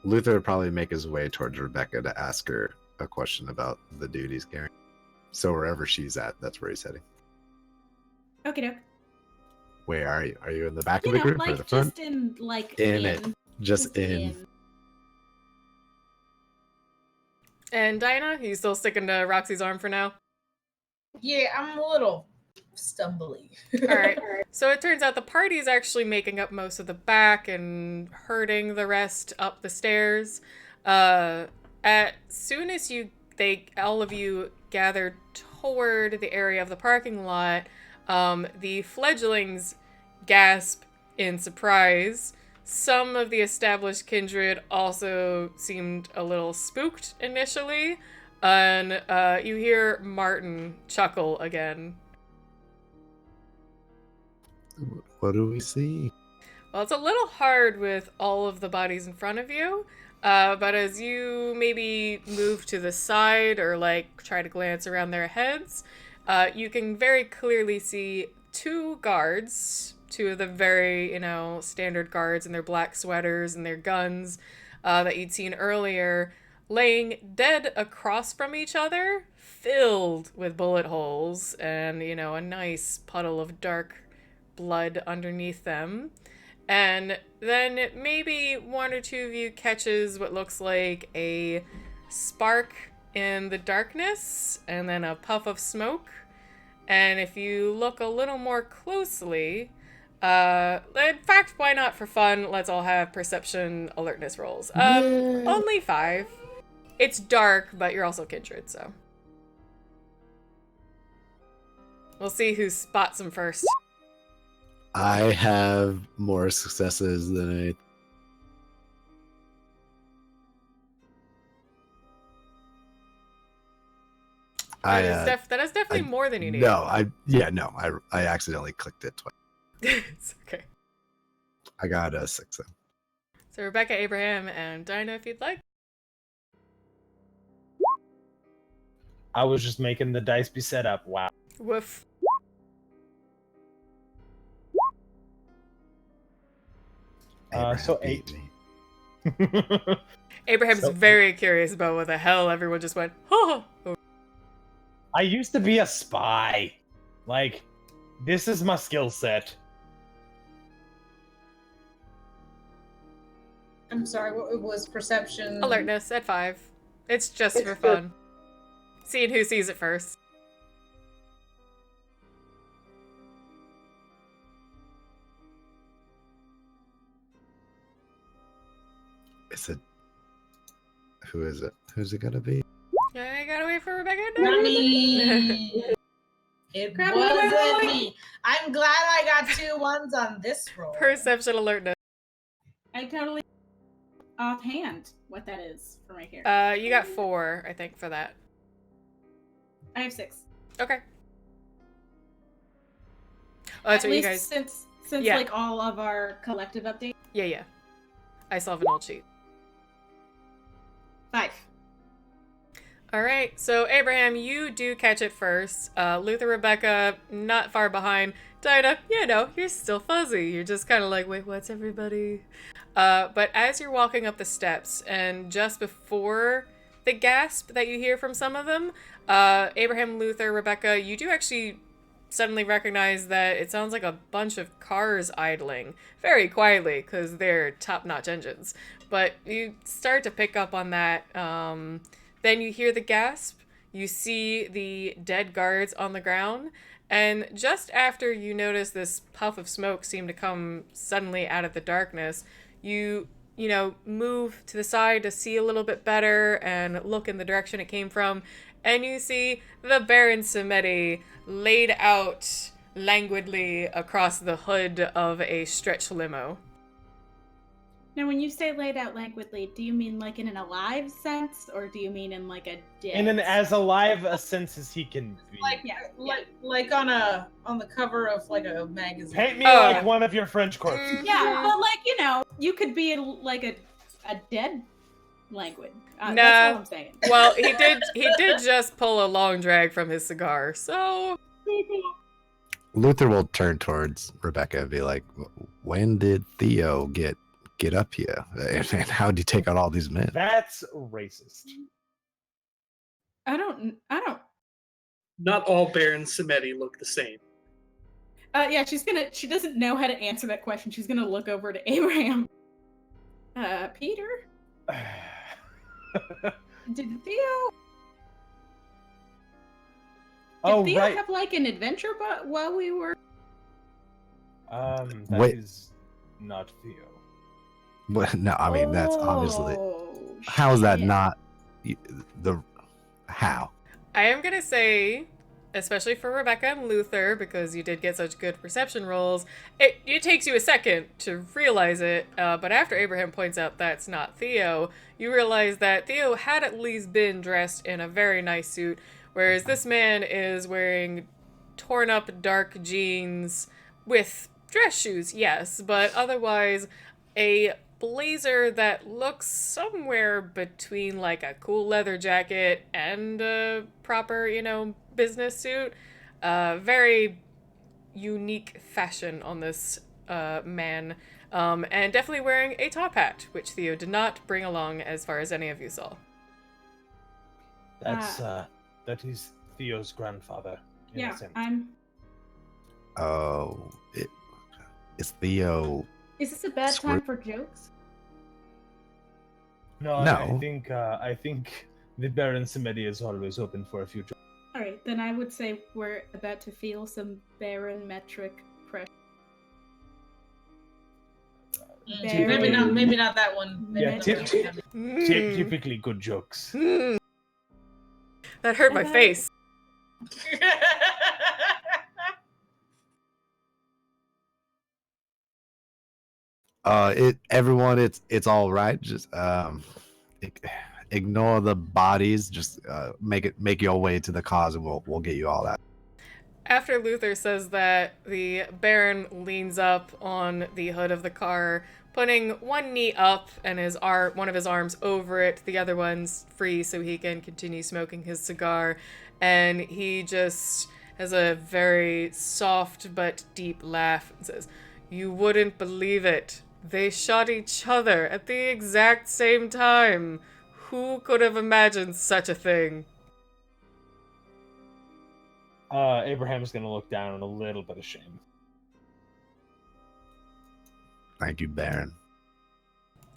Luther would probably make his way towards Rebecca to ask her a question about the dude he's carrying. So wherever she's at, that's where he's heading. Okie doke. Where are you? Are you in the back You of the know, group or like the front? just in, like In it. Just in. And Dinah, you still sticking to Roxy's arm for now? Yeah, I'm a little stumbly. All right. So it turns out the party's actually making up most of the back and herding the rest up the stairs. As soon as all of you gather toward the area of the parking lot, the fledglings gasp in surprise. Some of the established kindred also seemed a little spooked initially, and you hear Martin chuckle again. What do we see? Well, it's a little hard with all of the bodies in front of you, but as you maybe move to the side or like try to glance around their heads, you can very clearly see two guards, two of the very, standard guards in their black sweaters and their guns that you'd seen earlier, laying dead across from each other, filled with bullet holes and, a nice puddle of dark blood underneath them. And then maybe one or two of you catches what looks like a spark in the darkness and then a puff of smoke. And if you look a little more closely, in fact, why not for fun? Let's all have perception alertness rolls. Only 5. It's dark, but you're also kindred, so. We'll see who spots them first. I have more successes than That is definitely more than you need. I accidentally clicked it twice. It's okay. I got a 6. So Rebecca, Abraham, and Dinah, if you'd like. I was just making the dice be set up. Wow. Woof. So beat 8. me. Abraham's So- very curious about what the hell everyone just went, oh. I used to be a spy. Like, this is my skill set. I'm sorry, what was perception? Alertness at 5. It's just for fun. Seeing who sees it first. Who is it? Who's it gonna be? I gotta wait for Rebecca. Not me. It Crap, wasn't wait. me. I'm glad I got 2 1s on this roll. Perception alertness. I totally offhand what that is for my character. You got 4, I think, for that. I have 6. Okay. Oh, that's At what you least guys. since Yeah. like all of our collective updates. Yeah. I still have an old sheet. 5. All right, so Abraham, you do catch it first. Luther, Rebecca, not far behind. Dinah, you're still fuzzy. You're just kind of like, wait, what's everybody? But as you're walking up the steps, and just before the gasp that you hear from some of them, Abraham, Luther, Rebecca, you do actually suddenly recognize that it sounds like a bunch of cars idling very quietly because they're top-notch engines. But you start to pick up on that. Then you hear the gasp, you see the dead guards on the ground, and just after you notice this puff of smoke seem to come suddenly out of the darkness, you move to the side to see a little bit better and look in the direction it came from, and you see the Baron Samedi laid out languidly across the hood of a stretch limo. Now, when you say laid out languidly, do you mean like in an alive sense, or do you mean in like a dead? In an as alive a sense as he can be. Like on the cover of like a magazine. Paint me Oh. like one of your French corpses. Yeah, but like you could be like a dead languid. Nah. That's all I'm saying. Well, he did just pull a long drag from his cigar, so Luther will turn towards Rebecca and be like, when did Theo get up here? And how did he take out all these men? That's racist. I don't. Not all Baron Samedi look the same. Yeah, she doesn't know how to answer that question. She's gonna look over to Abraham. Peter? Did Theo Oh, Theo right. have like an adventure while we were? That Wait. is not Theo. But no, I mean that's obviously. Oh, How is that shit. not the how? I am gonna say, especially for Rebecca and Luther, because you did get such good perception rolls, it takes you a second to realize it, but after Abraham points out that's not Theo, you realize that Theo had at least been dressed in a very nice suit, whereas this man is wearing torn up dark jeans with dress shoes, yes, but otherwise a blazer that looks somewhere between like a cool leather jacket and a proper, business suit. Very unique fashion on this man. And definitely wearing a top hat, which Theo did not bring along as far as any of you saw. That is Theo's grandfather. In Yeah, a sense. Oh, it's Theo. Is this a bad time for jokes? No, No. I think the Baron Samedi is always open for a future. All right, then I would say we're about to feel some barometric pressure. Maybe not that one. Yeah, Barometric. typically good jokes. That hurt my face. Everyone, it's all right. Just ignore the bodies. Just make your way to the cars, and we'll get you all that. After Luther says that, the Baron leans up on the hood of the car, putting one knee up and one of his arms over it, the other one's free so he can continue smoking his cigar, and he just has a very soft but deep laugh and says, "You wouldn't believe it. They shot each other at the exact same time. Who could have imagined such a thing?" Abraham's gonna look down in a little bit of shame. Thank you, Baron.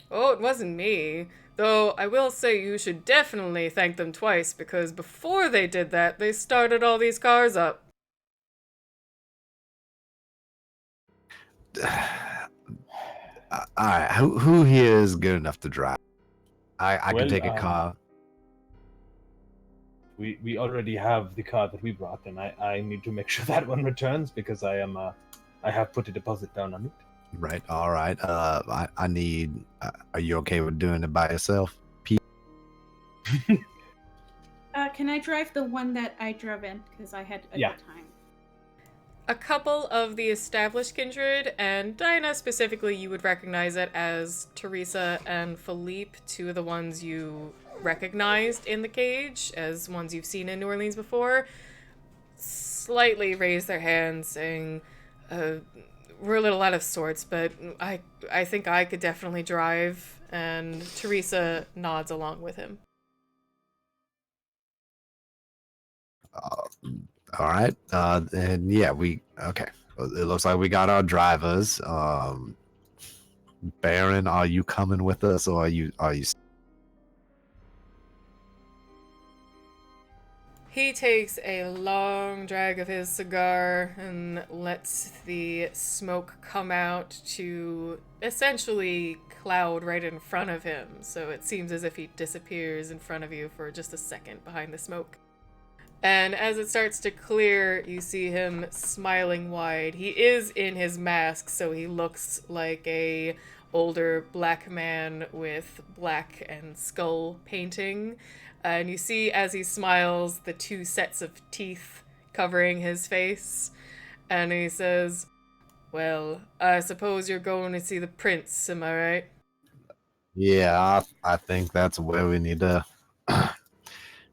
Oh, it wasn't me. Though I will say you should definitely thank them twice, because before they did that, they started all these cars up. All right, who here is good enough to drive? I Well, can take a car. We already have the car that we brought, and I need to make sure that one returns because I have put a deposit down on it. Right. All right. I need. Are you okay with doing it by yourself, Pete? Can I drive the one that I drove in? Because I had a Yeah. good time. A couple of the established kindred, and Dinah specifically, you would recognize it as Teresa and Philippe, two of the ones you recognized in the cage as ones you've seen in New Orleans before, slightly raise their hands, saying, "We're a little out of sorts, but I think I could definitely drive." And Teresa nods along with him. All right. And yeah, okay. It looks like we got our drivers. Baron, are you coming with us, or are you? He takes a long drag of his cigar and lets the smoke come out to essentially cloud right in front of him. So it seems as if he disappears in front of you for just a second behind the smoke. And as it starts to clear, you see him smiling wide. He is in his mask, so he looks like a older black man with black and skull painting. And you see, as he smiles, the two sets of teeth covering his face. And he says, "Well, I suppose you're going to see the prince, am I right?" Yeah, I think that's where we need to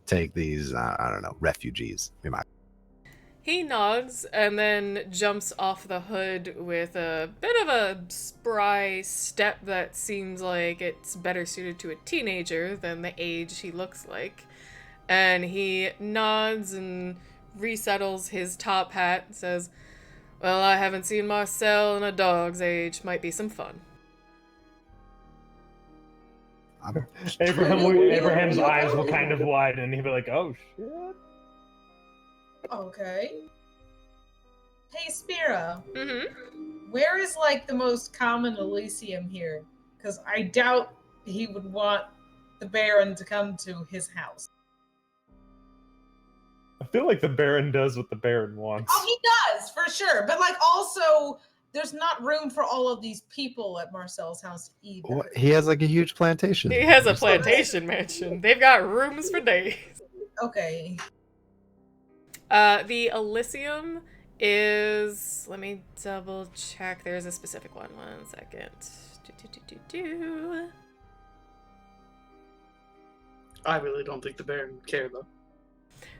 take these. I don't know, refugees. He nods and then jumps off the hood with a bit of a spry step that seems like it's better suited to a teenager than the age he looks like. And he nods and resettles his top hat and says, "Well, I haven't seen Marcel in a dog's age. Might be some fun." Abraham's eyes will kind of widen, and he'll be like, "Oh shit." Okay. Hey, Spira, Mm-hmm. where is like the most common Elysium here? Because I doubt he would want the Baron to come to his house. I feel like the Baron does what the Baron wants. Oh, he does, for sure. But like also, there's not room for all of these people at Marcel's house either. What? He has like a huge plantation. He has a plantation mansion. They've got rooms for days. Okay. The Elysium is... Let me double check. There's a specific one. 1 second. I really don't think the Baron would care though.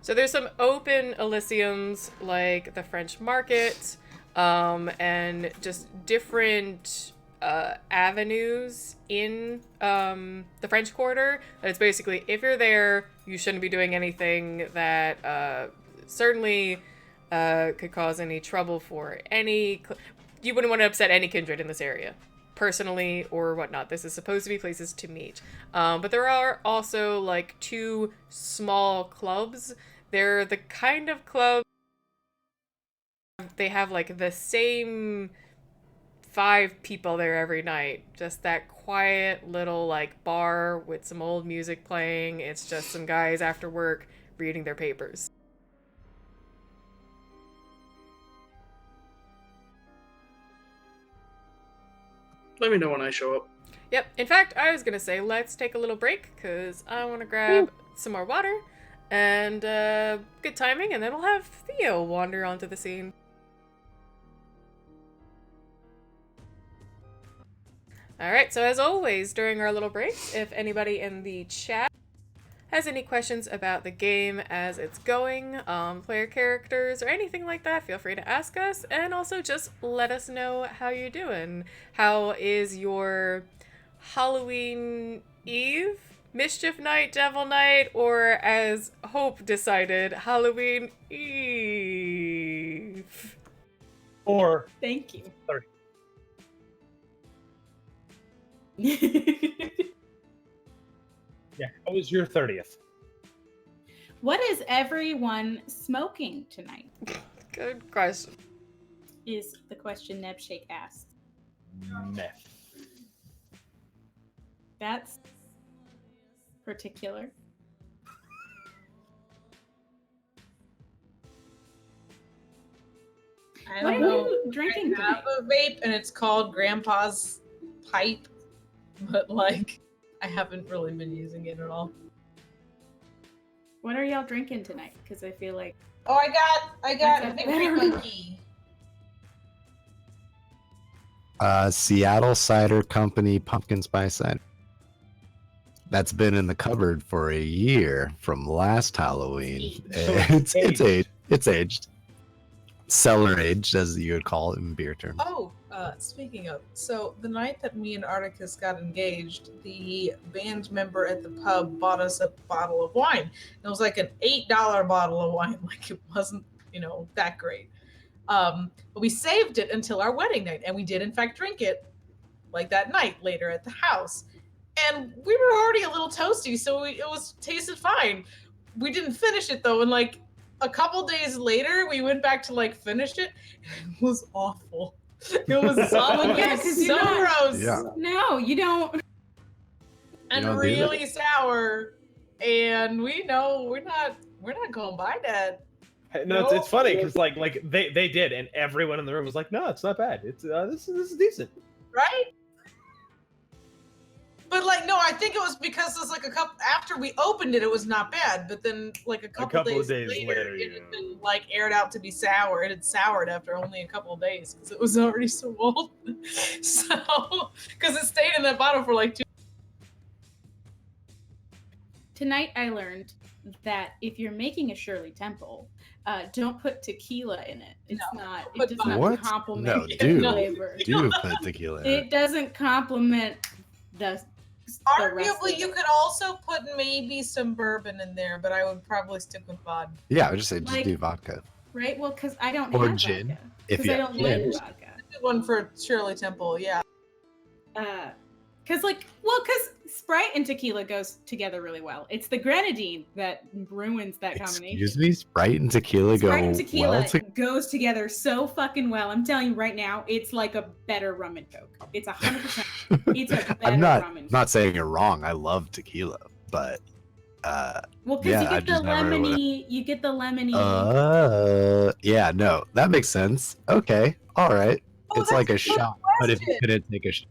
So there's some open Elysiums, like the French Market, and just different avenues in the French Quarter. It's basically, if you're there, you shouldn't be doing anything that certainly could cause any trouble for any... You wouldn't want to upset any kindred in this area, personally or whatnot. This is supposed to be places to meet. But there are also, like, 2 small clubs. They're the kind of club... They have, like, the same 5 people there every night. Just that quiet little, like, bar with some old music playing. It's just some guys after work reading their papers. Let me know when I show up. Yep. In fact, I was gonna say, let's take a little break, because I want to grab some more water, and good timing, and then we'll have Theo wander onto the scene. Alright, so as always, during our little breaks, if anybody in the chat has any questions about the game as it's going, player characters, or anything like that, feel free to ask us, and also just let us know how you're doing. How is your Halloween Eve, Mischief Night, Devil Night, or as Hope decided, Halloween Eve? Or Thank you. 30. Yeah, how was your 30th? What is everyone smoking tonight? Good question. Is the question Nebshake asked. Meth. That's particular. I What don't are know. you drinking I have tonight? a vape, and it's called Grandpa's Pipe, but like, I haven't really been using it at all. What are y'all drinking tonight? Because I feel like Oh, I got a That's Victory better. Monkey. Seattle Cider Company pumpkin spice cider. That's been in the cupboard for a year from last Halloween. It's aged. It's aged. Cellar aged, as you would call it in beer terms. Oh, speaking of, so the night that me and Articus got engaged, the band member at the pub bought us a bottle of wine. It was like an $8 bottle of wine. Like, it wasn't, that great. But we saved it until our wedding night, and we did in fact drink it like that night later at the house. And we were already a little toasty, so it tasted fine. We didn't finish it though, and like a couple days later, we went back to like finish it, and it was awful. It was so, Yeah, 'cause you're so not- gross. Yeah. no, you don't. And You don't do really sour. And we know we're not going by that. No, it's funny because like they did, and everyone in the room was like, "No, it's not bad. It's this is decent." Right? But like, no, I think it was because it was like a couple after we opened it, it was not bad. But then like a couple of days days later, later, it yeah. had been like aired out to be sour. It had soured after only a couple of days because it was already so old. So because it stayed in that bottle for like 2. Tonight I learned that if you're making a Shirley Temple, don't put tequila in it. It's not. It But does not What? complement No, the dude. flavor. Do put tequila in it. It doesn't complement the rest Arguably, of you it. could also put maybe some bourbon in there, but I would probably stick with vodka. Yeah, I would just say just Like- do vodka. Right? Well, because I don't Or have gin, vodka. if Because you I have don't like gin. vodka. Good one for Shirley Temple, yeah. Because Sprite and tequila goes together really well. It's the grenadine that ruins that combination. Excuse me, Sprite and tequila Sprite go and tequila well goes together so fucking well. I'm telling you right now, it's like a better rum and coke. It's 100%. It's a better I'm not rum and coke. not saying you're wrong. I love tequila, but Well, because yeah, you I get the just never would've- lemony, yeah, no, that makes sense. Okay, all right. Oh, It's like a that's a good shot, but if you question. couldn't take a shot.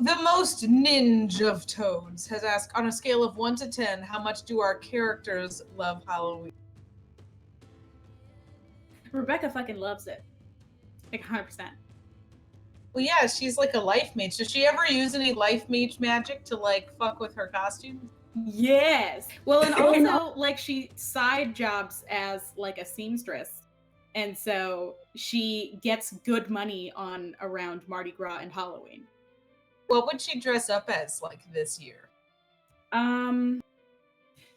The most ninja of toads has asked, on a scale of 1 to 10, how much do our characters love Halloween? Rebecca fucking loves it. Like 100%. Well, yeah, she's like a life mage. Does she ever use any life mage magic to like fuck with her costumes? Yes. Well, and also like she side jobs as like a seamstress. And so she gets good money on around Mardi Gras and Halloween. What would she dress up as like this year?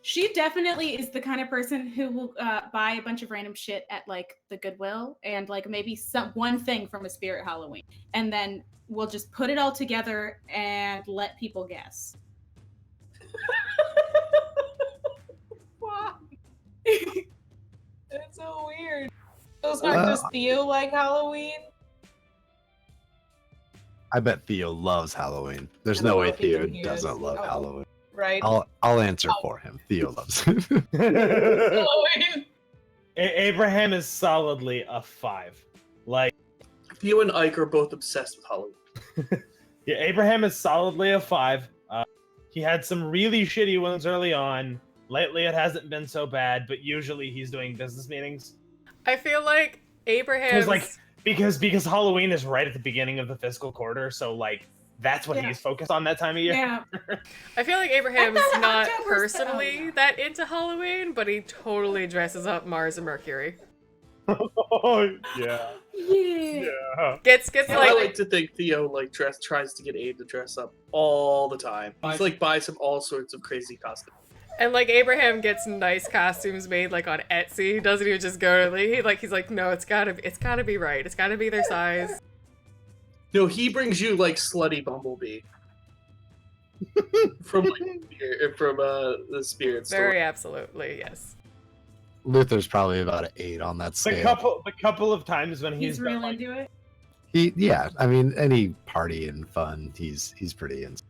She definitely is the kind of person who will buy a bunch of random shit at like the Goodwill and like maybe one thing from a Spirit Halloween, and then we'll just put it all together and let people guess. Why? That's so weird. Those aren't just Theo like Halloween. I bet Theo loves Halloween. There's I don't no know way if he Theo does. doesn't love Oh. Halloween. Right? I'll answer for him. Theo loves it. Halloween. Abraham is solidly a 5. Like, You and Ike are both obsessed with Halloween. yeah, Abraham is solidly a 5. He had some really shitty ones early on. Lately, it hasn't been so bad, but usually he's doing business meetings. I feel like Abraham's Because Halloween is right at the beginning of the fiscal quarter, so like that's what he's focused on that time of year. Yeah. I feel like Abraham's I thought not October's personally that into Halloween, but he totally dresses up Mars and Mercury. Oh yeah. Yeah. Gets I like like to think Theo like tries to get Abe to dress up all the time. He's like buys him all sorts of crazy costumes. and like Abraham gets nice costumes made like on Etsy. He doesn't even just go to he's like, no, it's gotta be right. It's gotta be their size. No, he brings you like slutty Bumblebee from the Spirit Store. Very absolutely, yes. Luther's probably about an 8 on that The scale. couple of times when He's been, really like, into it. Yeah, I mean, any party and fun, he's pretty into.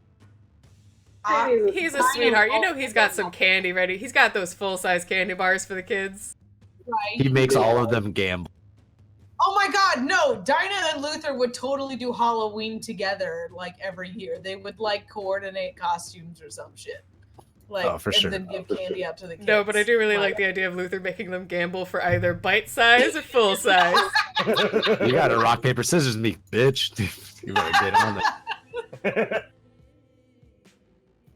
He's a sweetheart. You know he's got some candy ready. He's got those full-size candy bars for the kids. Right. He makes all of them gamble. Oh my god, no! Dinah and Luther would totally do Halloween together, like every year. They would like coordinate costumes or some shit. Like, Oh, for and sure. then give candy out to the kids. No, but I do really like the idea of Luther making them gamble for either bite size or full size. You gotta rock, paper, scissors me, bitch. You better get on it.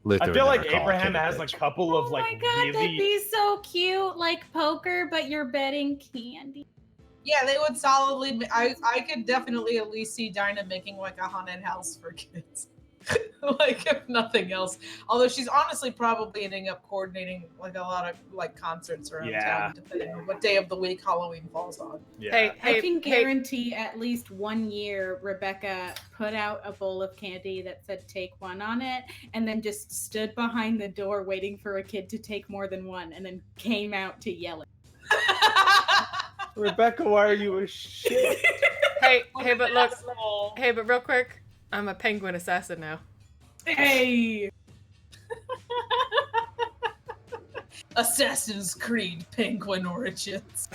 Luther I would feel like never call a Abraham kid a has bitch. a couple of Oh like my god, that'd really. be so cute. Like poker, but you're betting candy. Yeah, they would solidly. I could definitely at least see Dinah making like a haunted house for kids. Like if nothing else. Although she's honestly probably ending up coordinating like a lot of like concerts around town, depending on what day of the week Halloween falls on. Yeah. I can guarantee at least 1 year Rebecca put out a bowl of candy that said take one on it and then just stood behind the door waiting for a kid to take more than one and then came out to yell it. Rebecca, why are you a shit? Hey, but look. Hey, but real quick. I'm a penguin assassin now. Hey! Assassin's Creed Penguin Origins.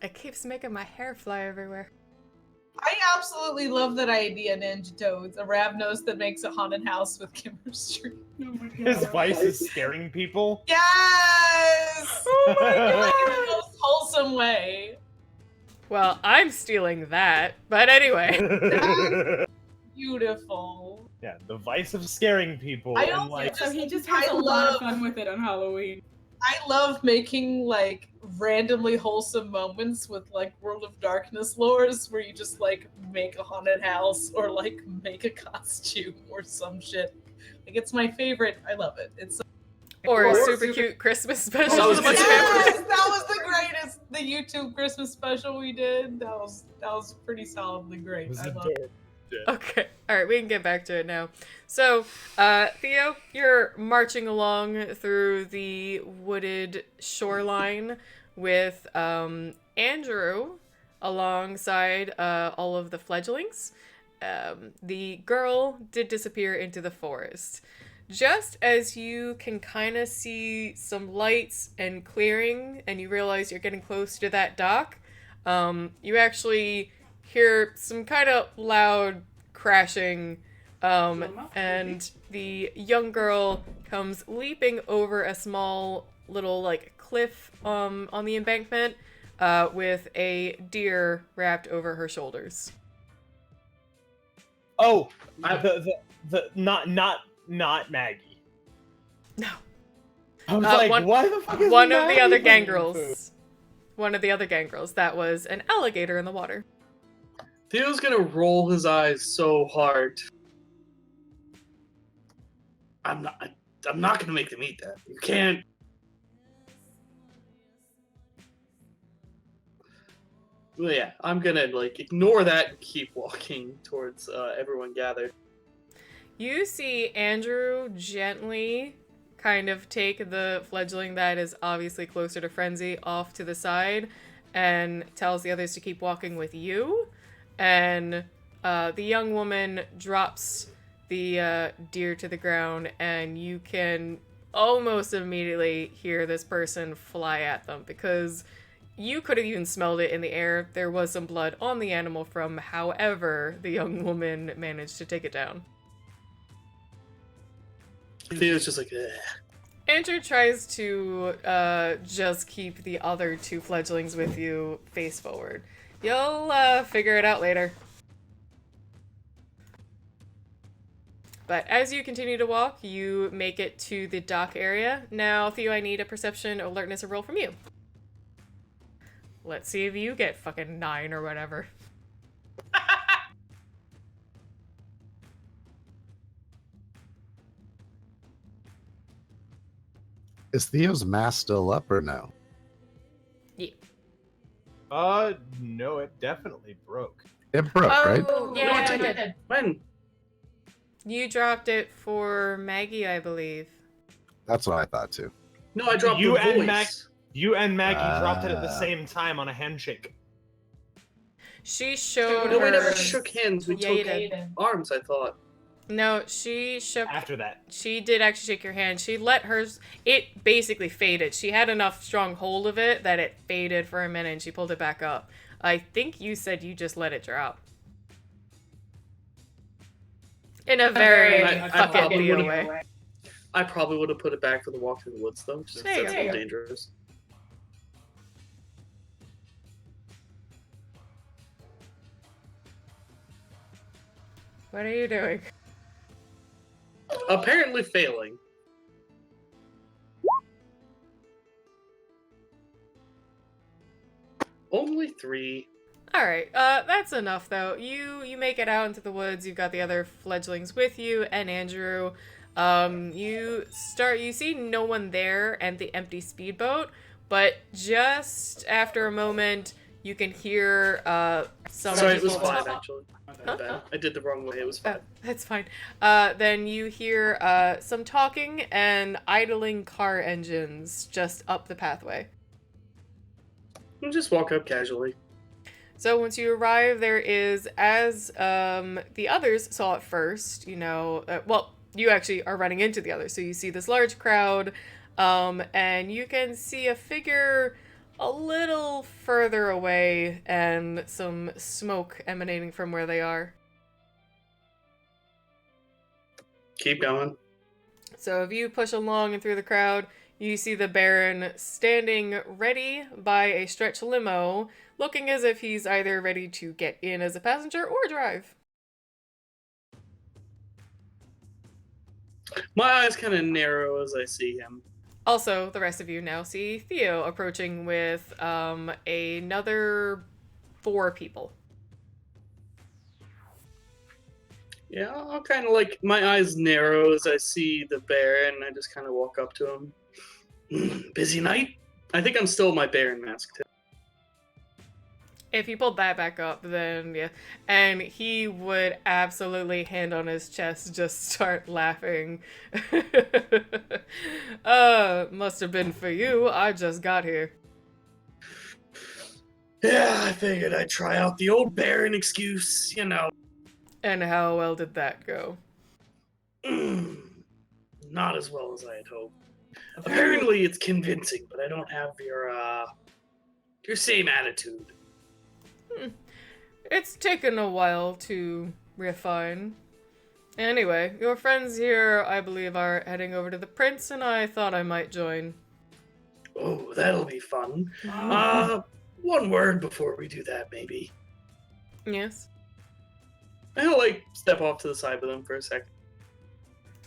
It keeps making my hair fly everywhere. I absolutely love that idea, Ninja Toads. A Ravnos that makes a haunted house with chemistry. Oh my His vice is scaring people. Yes! Oh Like in the most wholesome way. Well, I'm stealing that. But anyway. Beautiful. Yeah, the vice of scaring people. I And don't like, So he just has I a lot of love- fun with it on Halloween. I love making like randomly wholesome moments with like World of Darkness lores where you just like make a haunted house or like make a costume or some shit. Like it's my favorite. I love it. It's Or a Or super cute Christmas special. That was with a bunch of good. vampires. Yes, that was the greatest. The YouTube Christmas special we did. That was pretty solidly great. It was I love adorable. Okay. All right, we can get back to it now. So, Theo, you're marching along through the wooded shoreline with Andrew alongside all of the fledglings. The girl did disappear into the forest. Just as you can kind of see some lights and clearing, and you realize you're getting close to that dock, you actually hear some kind of loud crashing, and the young girl comes leaping over a small little like cliff on the embankment with a deer wrapped over her shoulders. Oh, I- the not Maggie. No. I was like, why the fuck is One of the Maggie other bringing gangrels. One of the other gangrels. That was an alligator in the water. Theo's gonna roll his eyes so hard. I'm not gonna make them eat that. You can't. Well, yeah, I'm gonna like ignore that and keep walking towards everyone gathered. You see Andrew gently kind of take the fledgling that is obviously closer to Frenzy off to the side and tells the others to keep walking with you. And the young woman drops the deer to the ground, and you can almost immediately hear this person fly at them because you could have even smelled it in the air. There was some blood on the animal from however the young woman managed to take it down. Theo's just like, ugh. Andrew tries to just keep the other two fledglings with you face forward. You'll figure it out later. But as you continue to walk, you make it to the dock area. Now, Theo, I need a perception, alertness, or roll from you. Let's see if you get fucking 9 or whatever. Is Theo's mask still up or no? Yeah. No, it definitely broke. It broke, right? Oh, No, yeah, it I didn't. did. When? You dropped it for Maggie, I believe. That's what I thought too. No, I dropped You the and voice. You and Maggie dropped it at the Ah. same time on a handshake. She showed No, we her... never shook hands. We Yeah, you took did. arms, I thought. No, she shook... After that, She did actually shake your hand. She let hers... It basically faded. She had enough strong hold of it that it faded for a minute and she pulled it back up. I think you said you just let it drop. In a very I fuck it probably Theo would've- way. I probably would have put it back for the walk through the woods, though. Just There you that's go. a little dangerous. What are you doing? Apparently failing. Only 3. Alright, that's enough though. You make it out into the woods, you've got the other fledglings with you, and Andrew. You see no one there and the empty speedboat, but just after a moment, you can hear, some Sorry, it was people 5, talk. actually. My bad. I did the wrong way. It was 5. That's fine. Then you hear, some talking and idling car engines just up the pathway. We'll just walk up casually. So once you arrive, there is, as the others saw it first, you actually are running into the others. So you see this large crowd, and you can see a figure a little further away and some smoke emanating from where they are. Keep going. So if you push along and through the crowd, you see the Baron standing ready by a stretch limo, looking as if he's either ready to get in as a passenger or drive. My eyes kind of narrow as I see him. Also, the rest of you now see Theo approaching with another 4 people. Yeah, I'll kind of like, my eyes narrow as I see the Baron, and I just kind of walk up to him. Busy night? I think I'm still in my Baron mask, too. If you pulled that back up, then yeah. And he would absolutely, hand on his chest, just start laughing. Must have been for you. I just got here. Yeah, I figured I'd try out the old Baron excuse, you know. And how well did that go? Not as well as I had hoped. Apparently it's convincing, but I don't have your same attitude. It's taken a while to refine. Anyway, your friends here, I believe, are heading over to the Prince, and I thought I might join. Oh, that'll be fun. One word before we do that, maybe. Yes? I'll, like, step off to the side with him for a second.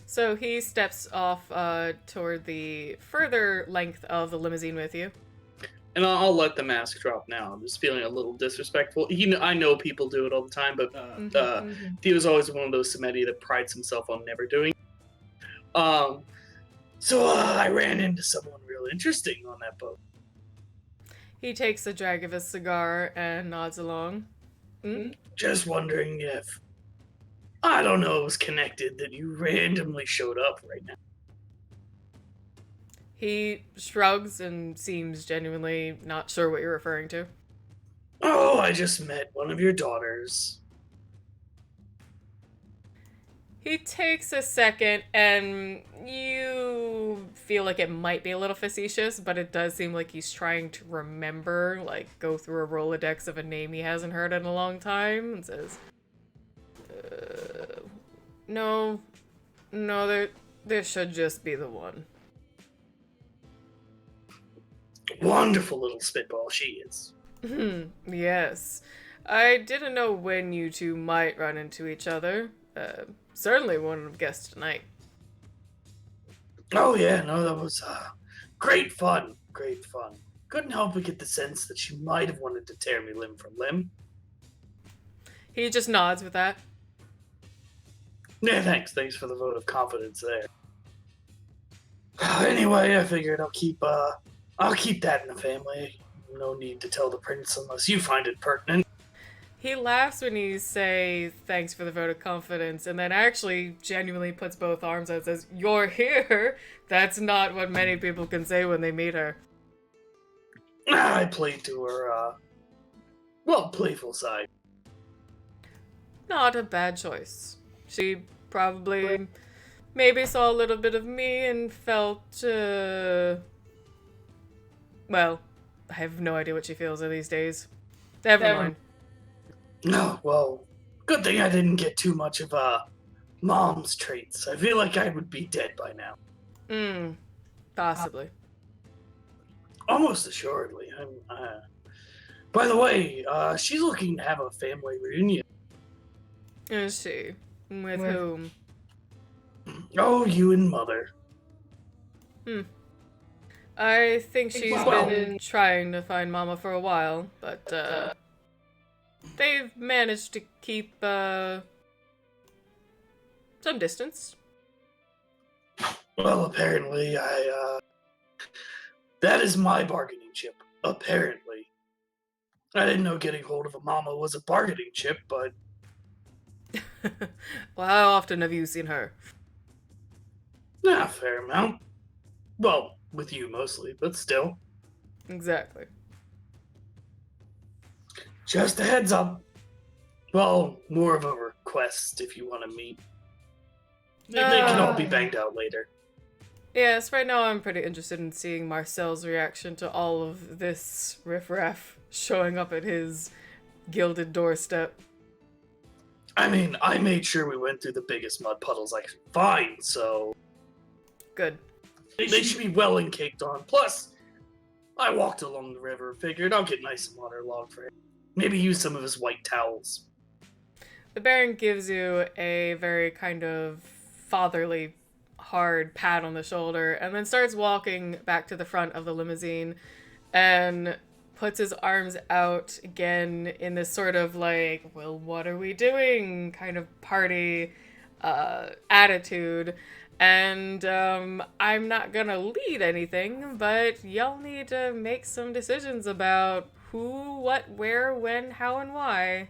So he steps off toward the further length of the limousine with you. And I'll let the mask drop now. I'm just feeling a little disrespectful. I know people do it all the time, but he was always one of those Samedi that prides himself on never doing. So I ran into someone real interesting on that boat. He takes a drag of his cigar and nods along. Just wondering if, I don't know, it was connected that you randomly showed up right now. He shrugs and seems genuinely not sure what you're referring to. Oh, I just met one of your daughters. He takes a second, and you feel like it might be a little facetious, but it does seem like he's trying to remember, like, go through a Rolodex of a name he hasn't heard in a long time, and says, no, there should just be the one. Wonderful little spitball she is. Yes. I didn't know when you two might run into each other. Certainly wouldn't have guessed tonight. Oh yeah, no, that was great fun. Great fun. Couldn't help but get the sense that she might have wanted to tear me limb from limb. He just nods with that. Yeah, thanks. Thanks for the vote of confidence there. Anyway, I figured I'll keep that in the family. No need to tell the prince unless you find it pertinent. He laughs when you say thanks for the vote of confidence, and then actually genuinely puts both arms out and says, "You're here." That's not what many people can say when they meet her. I played to her, playful side. Not a bad choice. She probably maybe saw a little bit of me and felt, well, I have no idea what she feels these days. Never mind. No, well, good thing I didn't get too much of, mom's traits. I feel like I would be dead by now. Possibly. Almost assuredly. By the way, she's looking to have a family reunion. Is she? With whom? Oh, you and Mother. I think she's been trying to find Mama for a while, but, they've managed to keep, some distance. Well, apparently, that is my bargaining chip. Apparently. I didn't know getting hold of a mama was a bargaining chip, but... Well, how often have you seen her? A fair amount. Well, with you mostly, but still. Exactly. Just a heads up. Well, more of a request if you want to meet. They can all be banged out later. Yes, right now I'm pretty interested in seeing Marcel's reaction to all of this riffraff showing up at his gilded doorstep. I mean, I made sure we went through the biggest mud puddles I could find, so... Good. They should be well and caked on. Plus, I walked along the river, figured I'll get nice and waterlogged for him. Maybe use some of his white towels. The Baron gives you a very kind of fatherly, hard pat on the shoulder, and then starts walking back to the front of the limousine and puts his arms out again in this sort of like, well, what are we doing kind of party attitude. And I'm not gonna lead anything, but y'all need to make some decisions about who, what, where, when, how, and why.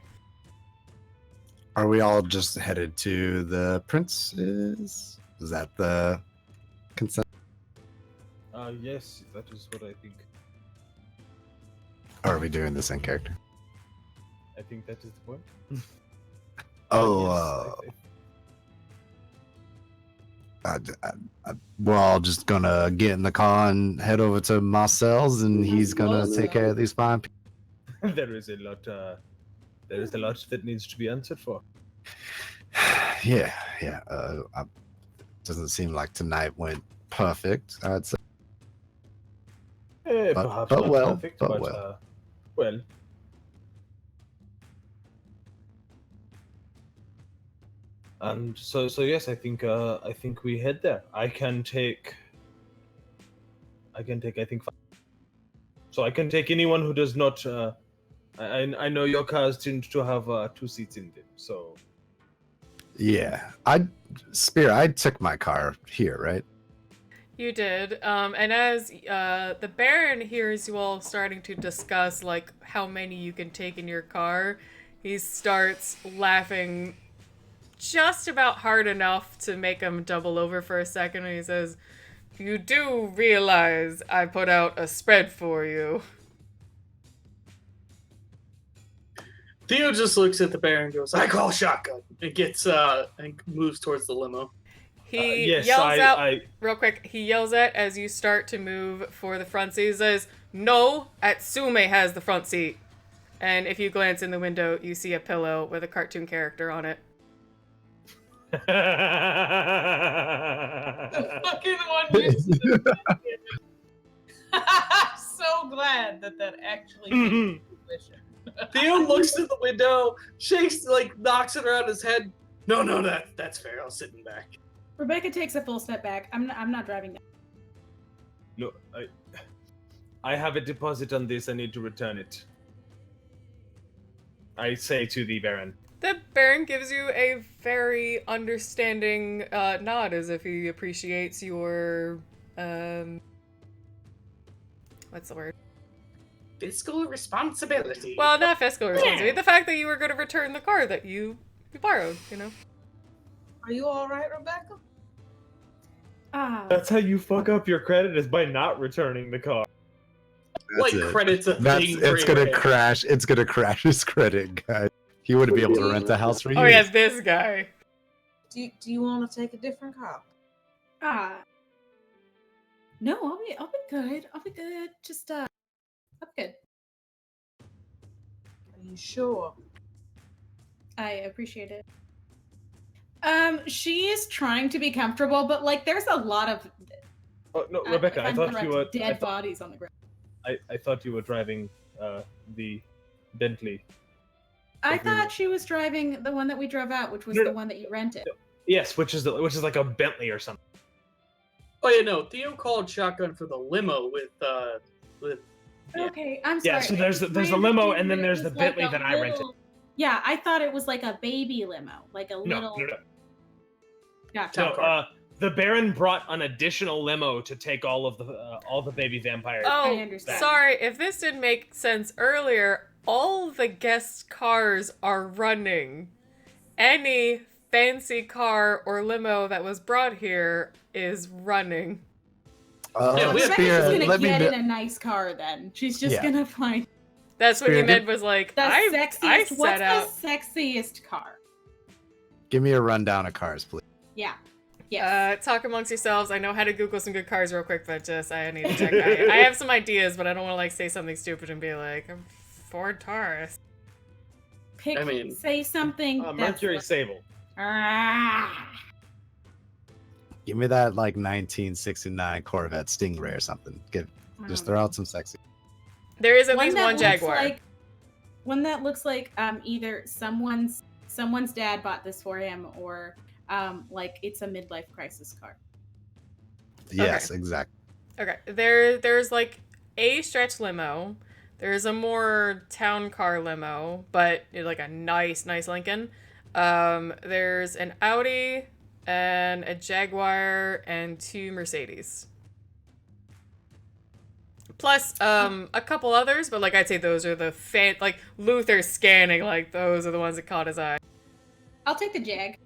Are we all just headed to the prince's? Is that the consent? Yes, that is what I think. Or are we doing this in character? I think that is the point. Oh, Yes, we're all just gonna get in the car and head over to Marcel's, and he's gonna take care of these fine people. there is a lot. There is a lot that needs to be answered for. Yeah. Doesn't seem like tonight went perfect. I'd say. Perhaps but not well, perfect, but but well. Well. And so yes, I think we head there. I think five. So I can take anyone who does not. I know your cars tend to have 2 seats in them. So Yeah, Spear, I took my car here, right? You did. And as the Baron hears you all starting to discuss like how many you can take in your car, he starts laughing just about hard enough to make him double over for a second, and he says, "You do realize I put out a spread for you." Theo just looks at the bear and goes, "I call shotgun." And gets and moves towards the limo. He yes, yells out real quick. He yells out as you start to move for the front seat. He says, "No, Atsume has the front seat." And if you glance in the window, you see a pillow with a cartoon character on it. The fucking one you said. I'm so glad that actually came to fruition. Theo looks through the window, shakes, like, knocks it around his head. No, that's fair. I'll sit in back. Rebecca takes a full step back. I'm not driving that. Look, I have a deposit on this. I need to return it. I say to the Baron. The Baron gives you a very understanding nod, as if he appreciates your, what's the word? Fiscal responsibility. Well, not fiscal responsibility. The fact that you were going to return the car that you borrowed, you know? Are you all right, Rebecca? That's how you fuck up your credit, is by not returning the car. Like, That's it. credits a thing. It's gonna crash. It's gonna crash his credit, guys. He wouldn't be able to rent a house for years. Oh yeah, this guy. Do you want to take a different car? No, I'll be good. I'll be good. Just I'm good. Are you sure? I appreciate it. She is trying to be comfortable, but like there's a lot of Oh no, Rebecca! I thought you were dead bodies on the ground. I thought you were driving the Bentley. I thought she was driving the one that we drove out, which was the one that you rented. Yes, which is like a Bentley or something. Oh yeah, no. Theo called shotgun for the limo with. Yeah. Okay, I'm sorry. Yeah, so there's the limo and then there's the Bentley that I rented. Yeah, I thought it was like a baby limo, like a little. No. Gotcha. No, the Baron brought an additional limo to take all the baby vampires. Oh, I understand. sorry. If this didn't make sense earlier, all the guest cars are running. Any fancy car or limo that was brought here is running. Yeah, we have Rebecca's just gonna let me get kn- in a nice car then. She's just Yeah. gonna find That's what he Spirit, meant was like, the I sexiest. set What's out. the sexiest car? Give me a rundown of cars, please. Yeah. Yes. Talk amongst yourselves. I know how to Google some good cars real quick, but I need to check. I have some ideas, but I don't want to like say something stupid and be like, Ford Taurus. Pick. I mean- say something. that's Mercury like- Sable. Ah. Give me that like 1969 Corvette Stingray or something. Just throw out some sexy. There is at least that one looks Jaguar. Like, one that looks like either someone's dad bought this for him or like it's a midlife crisis car. Yes, exactly. Okay, there's like a stretch limo. There's a more town car limo, but like a nice Lincoln. There's an Audi and a Jaguar and 2 Mercedes. Plus, a couple others, but like I'd say those are the like Luther scanning, like those are the ones that caught his eye. I'll take the Jag.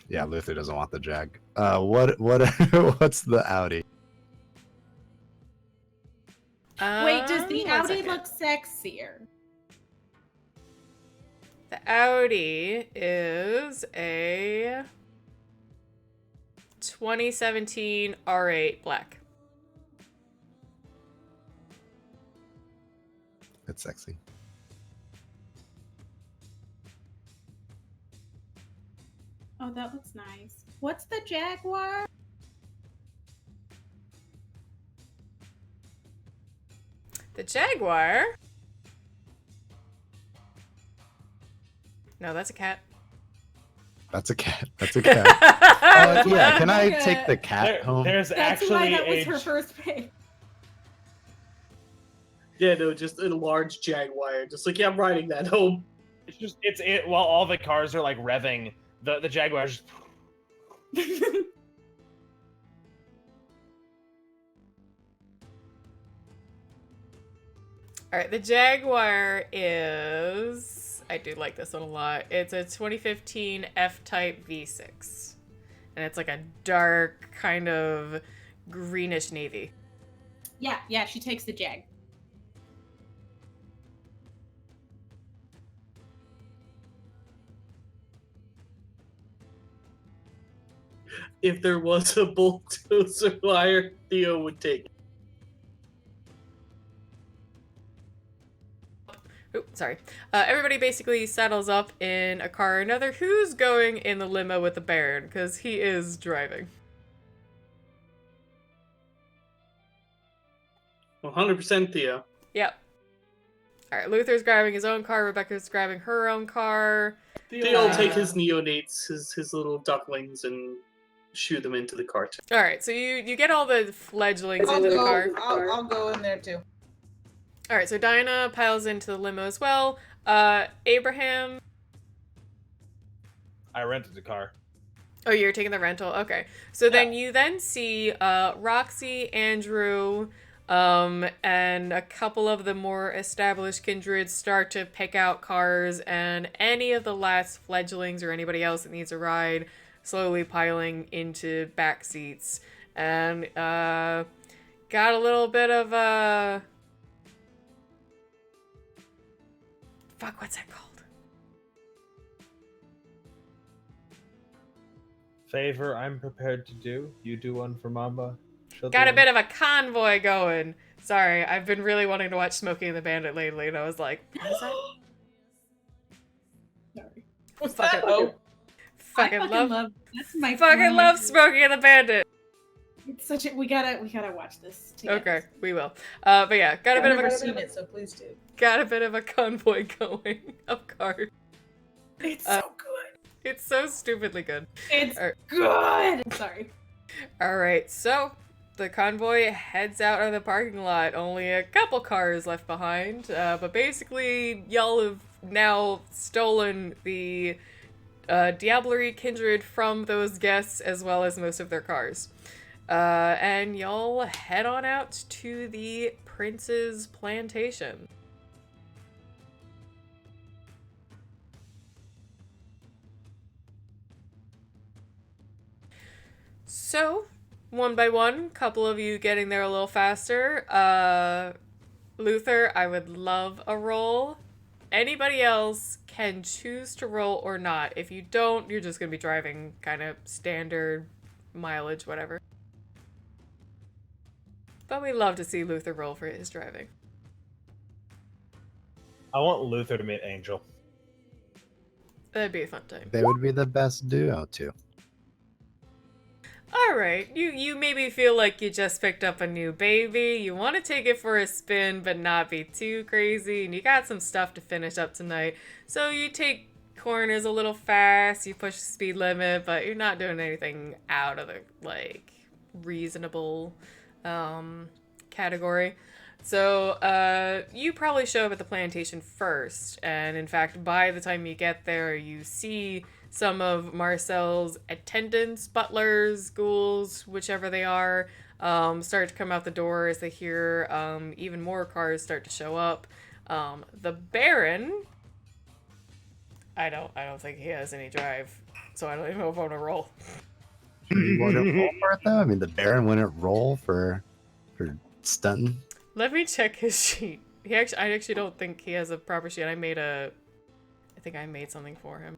Yeah, Luther doesn't want the Jag. What's the Audi? Wait, does the 1 Audi second. look sexier? The Audi is a 2017 R8 black. It's sexy. Oh, that looks nice. What's the Jaguar? The Jaguar? No, that's a cat. That's a cat. That's a cat. Yeah, can I take the cat home? There's That's actually why that was a her first pick. Yeah, no, just a large Jaguar. Just like, yeah, I'm riding that home. it's while all the cars are like revving, the Jaguar's just All right, the Jaguar is... I do like this one a lot. It's a 2015 F-Type V6. And it's like a dark, kind of greenish navy. Yeah, she takes the Jag. If there was a bulldozer wire, Theo would take it. Oop, sorry. Everybody basically settles up in a car or another. Who's going in the limo with the Baron? Because he is driving. 100% Theo. Yep. Alright, Luther's grabbing his own car. Rebecca's grabbing her own car. Theo will take his neonates, his little ducklings, and shoo them into the car. Alright, so you get all the fledglings I'll into the go, car. I'll go in there too. Alright, so Dinah piles into the limo as well. Abraham... I rented the car. Oh, you're taking the rental? Okay. So then you then see Roxy, Andrew, and a couple of the more established kindreds start to pick out cars, and any of the last fledglings or anybody else that needs a ride slowly piling into back seats. And got a little bit of fuck, what's that called? Favor I'm prepared to do. You do one for Mamba. She'll Got do a bit of a convoy going. Sorry, I've been really wanting to watch Smokey and the Bandit lately, and I was like, what is that? Sorry. What's Fucking- that? Oh, Fucking I love that's my fucking love Smokey and the Bandit. It's such a we gotta watch this together. Okay, we will. But yeah, got a I've bit of never a seen it, so please do. got a bit of a convoy going of cars. It's Uh, so good. It's so stupidly good. It's Alright. good. Sorry. All right, so the convoy heads out of the parking lot. Only a couple cars left behind, but basically, y'all have now stolen the Diablerie kindred from those guests as well as most of their cars. And y'all head on out to the prince's plantation. So, one by one, couple of you getting there a little faster. Luther, I would love a roll. Anybody else can choose to roll or not. If you don't, you're just going to be driving kind of standard mileage, whatever. But we love to see Luther roll for his driving. I want Luther to meet Angel. That'd be a fun time. They would be the best duo too. Alright, you maybe feel like you just picked up a new baby, you want to take it for a spin but not be too crazy, and you got some stuff to finish up tonight, so you take corners a little fast, you push the speed limit, but you're not doing anything out of the, like, reasonable. category. So you probably show up at the plantation first, and in fact, by the time you get there, you see some of Marcel's attendants, butlers, ghouls, whichever they are, start to come out the door as they hear even more cars start to show up. The Baron, I don't think he has any drive, so I don't even know if I want to roll. You want to roll for it though? I mean, the Baron wouldn't roll for stunting. Let me check his sheet. I actually don't think he has a proper sheet. I think I made something for him.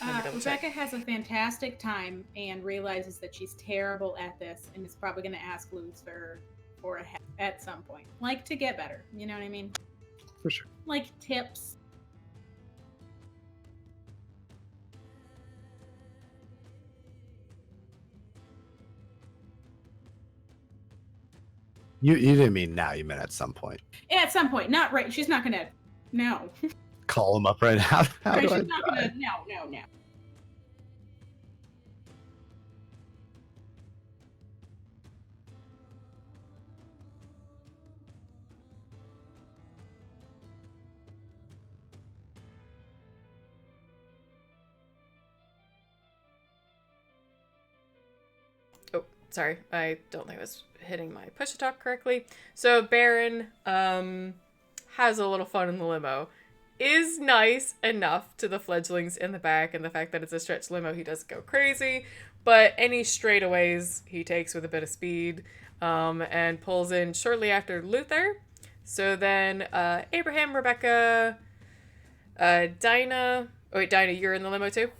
Let me double check. Rebecca has a fantastic time and realizes that she's terrible at this and is probably going to ask Luther for a help at some point. Like, to get better. You know what I mean? For sure. Like, tips. You didn't mean now, you meant at some point. At some point. Not right. She's not going to... No. Call him up right now. How Right, do I she's not try? going to... No. Oh, sorry. I don't think I was hitting my push to talk correctly. So Baron has a little fun in the limo. Is nice enough to the fledglings in the back, and the fact that it's a stretch limo, he doesn't go crazy. But any straightaways he takes with a bit of speed, and pulls in shortly after Luther. So then Abraham, Rebecca, Dinah. Oh wait, Dinah, you're in the limo too?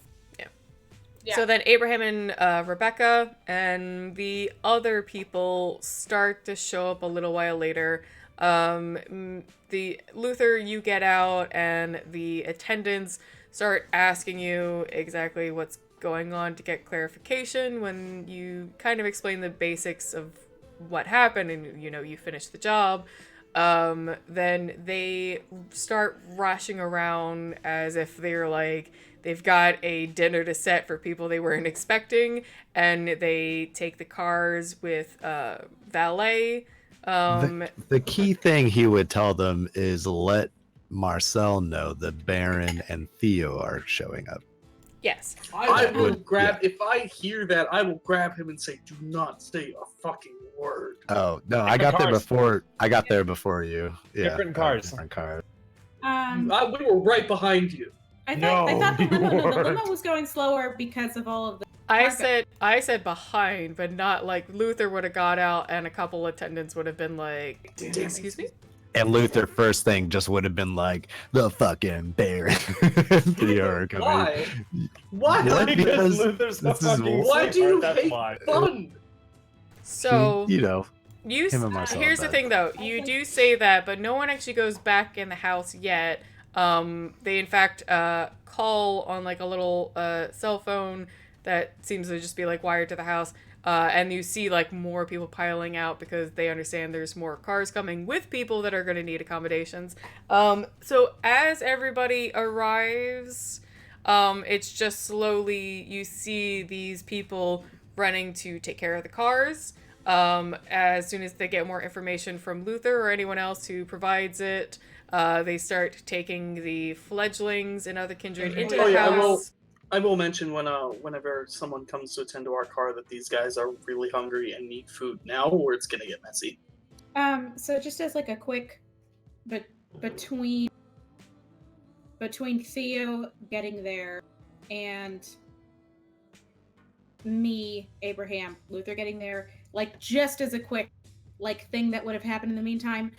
Yeah. So then Abraham and Rebecca and the other people start to show up a little while later. The Luther, you get out, and the attendants start asking you exactly what's going on to get clarification. When you kind of explain the basics of what happened and you finish the job, then they start rushing around as if they're like they've got a dinner to set for people they weren't expecting, and they take the cars with valet. The key thing he would tell them is let Marcel know the Baron and Theo are showing up. Yes. I will grab, if I hear that, I will grab him and say, do not say a fucking word. Oh, no, I got there before. I got there before you. Yeah, Different cars. Different cars. We were right behind you. I thought the you limo weren't. was going slower because of all of the... I said behind, but not like Luther would have got out and a couple attendants would have been like, excuse me? And Luther first thing just would have been like, the fucking Baron. Theo are coming. Why? Why? What? Because Because Luther's this is fucking Why do you that's hate why. fun? So You know, here's him and Marcel the are thing though, you do say that, but no one actually goes back in the house yet. They in fact call on like a little cell phone that seems to just be like wired to the house, and you see like more people piling out because they understand there's more cars coming with people that are going to need accommodations. So as everybody arrives, it's just slowly you see these people running to take care of the cars. As soon as they get more information from Luther or anyone else who provides it, they start taking the fledglings and other kindred into the house. I will mention whenever someone comes to attend to our car that these guys are really hungry and need food now, or it's gonna get messy. So just as like a quick, but between Theo getting there and me, Abraham, Luther getting there, like just as a quick like thing that would have happened in the meantime,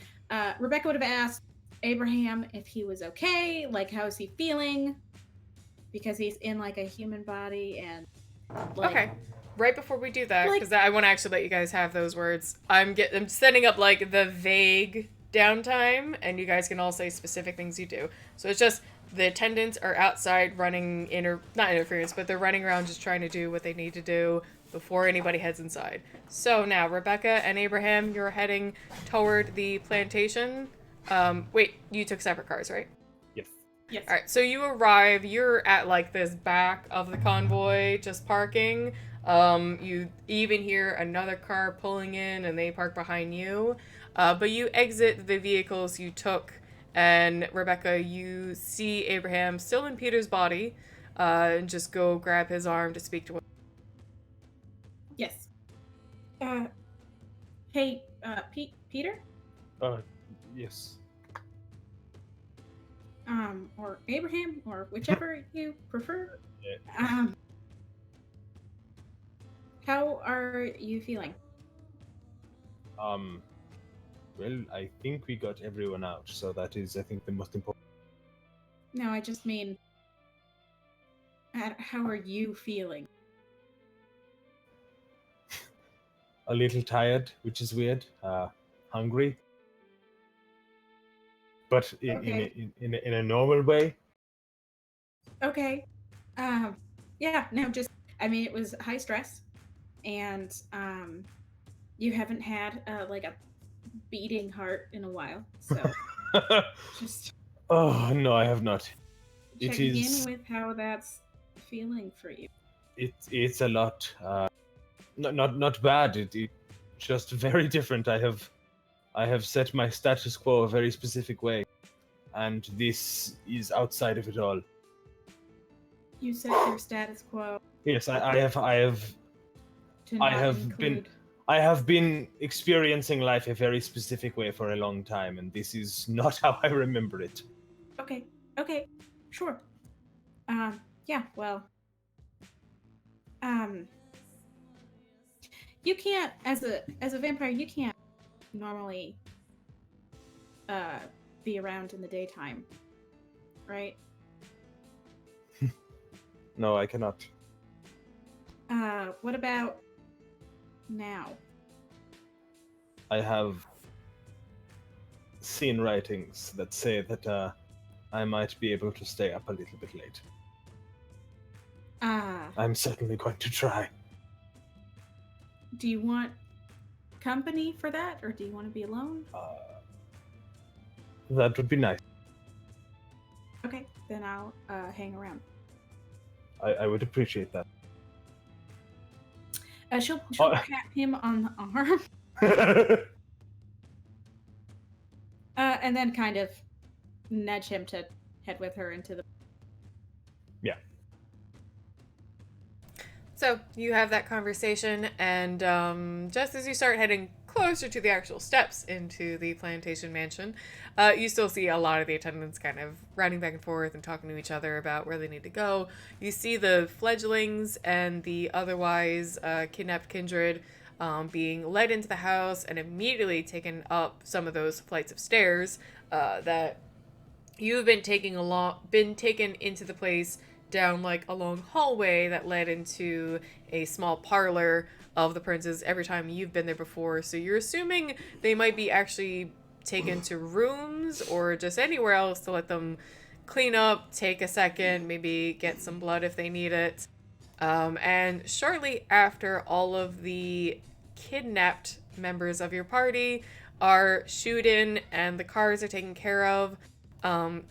Rebecca would have asked Abraham if he was okay, like how is he feeling, because he's in like a human body and like, Okay. Right before we do that, Like- because I want to actually let you guys have those words, I'm setting up like the vague downtime, and you guys can all say specific things you do. So it's just the attendants are outside running not interference, but they're running around just trying to do what they need to do before anybody heads inside. So now Rebecca and Abraham, you're heading toward the plantation. Wait, you took separate cars, right? Yes. Yes. All right, so you arrive. You're at like this back of the convoy, just parking. You even hear another car pulling in, and they park behind you. But you exit the vehicles you took, and Rebecca, you see Abraham still in Peter's body. And just go grab his arm to speak to him. Yes. Hey, Peter? Yes. Or Abraham, or whichever you prefer. Yeah. How are you feeling? Well, I think we got everyone out, so that is, I think, the most important. No, I just mean, how are you feeling? A little tired, which is weird. Hungry, but Okay. in a normal way. Okay. Yeah, no, just, I mean, it was high stress, and, you haven't had, like a beating heart in a while, so just Oh no, I have not. It checking in is. with how that's feeling for you. It's a lot. Not bad. It just very different. I have set my status quo a very specific way, and this is outside of it all. You set your status quo Yes, I have to I not have been include. I have been experiencing life a very specific way for a long time, and this is not how I remember it. Okay, sure. Yeah, well, um, you can't, as a vampire, you can't normally be around in the daytime, right? No, I cannot. What about now? I have seen writings that say that I might be able to stay up a little bit late. I'm certainly going to try. Do you want company for that, or do you want to be alone? That would be nice. Okay, then I'll hang around. I would appreciate that. She'll Oh. pat him on the arm, and then kind of nudge him to head with her into the. Yeah. So you have that conversation, and just as you start heading closer to the actual steps into the plantation mansion, you still see a lot of the attendants kind of running back and forth and talking to each other about where they need to go. You see the fledglings and the otherwise kidnapped kindred being led into the house and immediately taken up some of those flights of stairs that you've been taken into the place down like a long hallway that led into a small parlor of the princes every time you've been there before. So you're assuming they might be actually taken to rooms or just anywhere else to let them clean up, take a second, maybe get some blood if they need it. And shortly after, all of the kidnapped members of your party are shooed in and the cars are taken care of.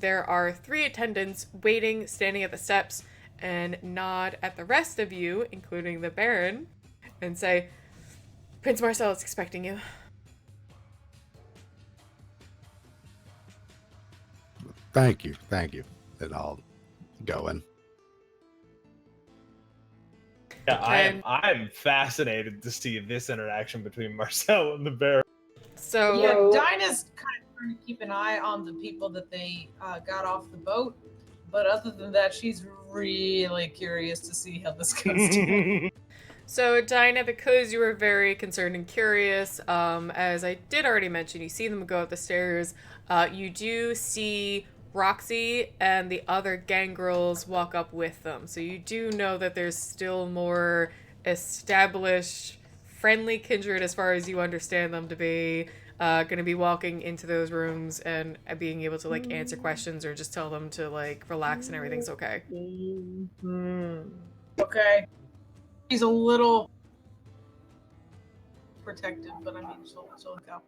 There are 3 attendants waiting, standing at the steps, and nod at the rest of you, including the Baron, and say, Prince Marcel is expecting you. Thank you. And I'll go in. Yeah, I'm fascinated to see this interaction between Marcel and the bear. So Yeah, Dinah's kind of trying to keep an eye on the people that they got off the boat. But other than that, she's really curious to see how this goes down. So, Dinah, because you were very concerned and curious, as I did already mention, you see them go up the stairs. You do see Roxy and the other gang girls walk up with them. So you do know that there's still more established, friendly kindred as far as you understand them to be. Going to be walking into those rooms and being able to like answer questions or just tell them to like relax and everything's okay. Okay. She's a little protective, but I mean, she'll go.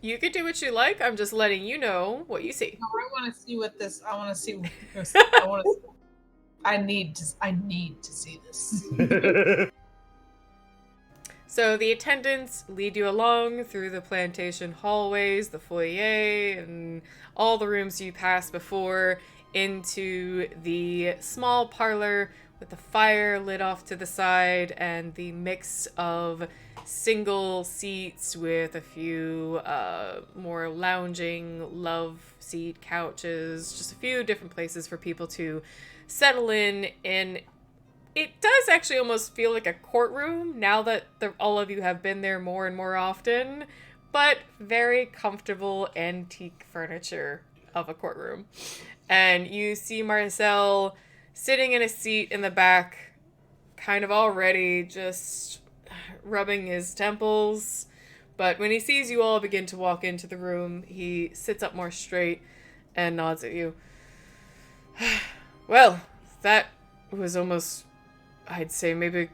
You could do what you like. I'm just letting you know what you see. No, I want to see what this. I want to see. I want to. I need to. I need to see this. So the attendants lead you along through the plantation hallways, the foyer, and all the rooms you passed before into the small parlor with the fire lit off to the side and the mix of single seats with a few more lounging love seat couches, just a few different places for people to settle in. And it does actually almost feel like a courtroom now that all of you have been there more and more often, but very comfortable antique furniture of a courtroom. And you see Marcel sitting in a seat in the back, kind of already just rubbing his temples. But when he sees you all begin to walk into the room, he sits up more straight and nods at you. Well, that was almost, I'd say, maybe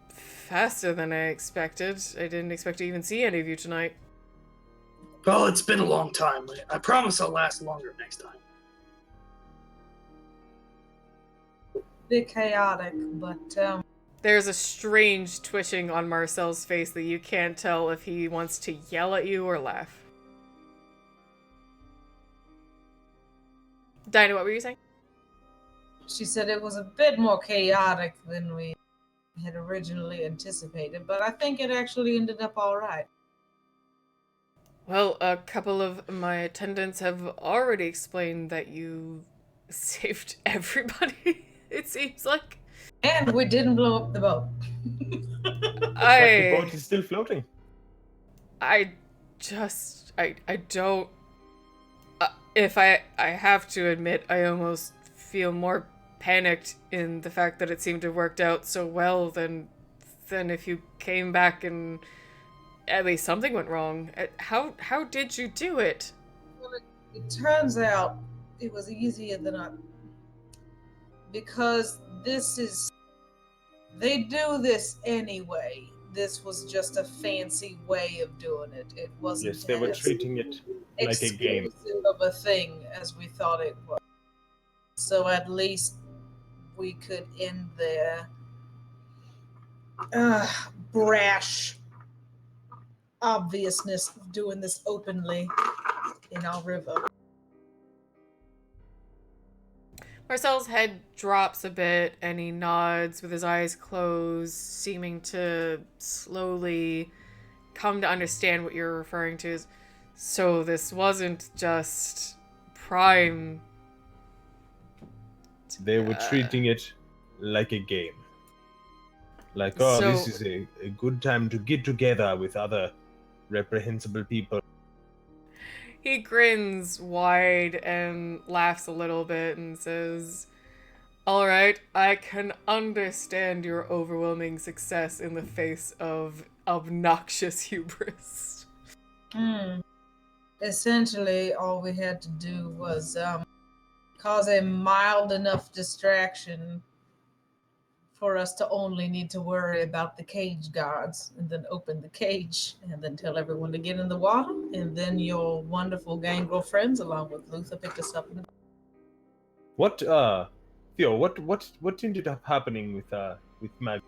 faster than I expected. I didn't expect to even see any of you tonight. Well, it's been a long time. I promise I'll last longer next time. Bit chaotic, but There's a strange twitching on Marcel's face that you can't tell if he wants to yell at you or laugh. Dinah, what were you saying? she said it was a bit more chaotic than we had originally anticipated. But I think it actually ended up all right. Well, a couple of my attendants have already explained that you saved everybody, it seems like. And we didn't blow up the boat. The I boat is still floating. I don't... if I have to admit, I almost feel more panicked in the fact that it seemed to have worked out so well than if you came back and at least something went wrong. How did you do it? Well, it turns out it was easier than I... Because this is... They do this anyway. This was just a fancy way of doing it. It wasn't Yes, they were as treating it like a game. exclusive of a thing as we thought it was. So at least we could end their brash obviousness of doing this openly in our river. Marcel's head drops a bit and he nods with his eyes closed, seeming to slowly come to understand what you're referring to. So this wasn't just prime. They were treating it like a game. Like, oh, So- this is a good time to get together with other reprehensible people. He grins wide and laughs a little bit and says, "All right, I can understand your overwhelming success in the face of obnoxious hubris." Essentially, all we had to do was cause a mild enough distraction for us to only need to worry about the cage guards, and then open the cage, and then tell everyone to get in the water, and then your wonderful gangrel friends, along with Luther, picked us up. What, Theo? What ended up happening with Mag?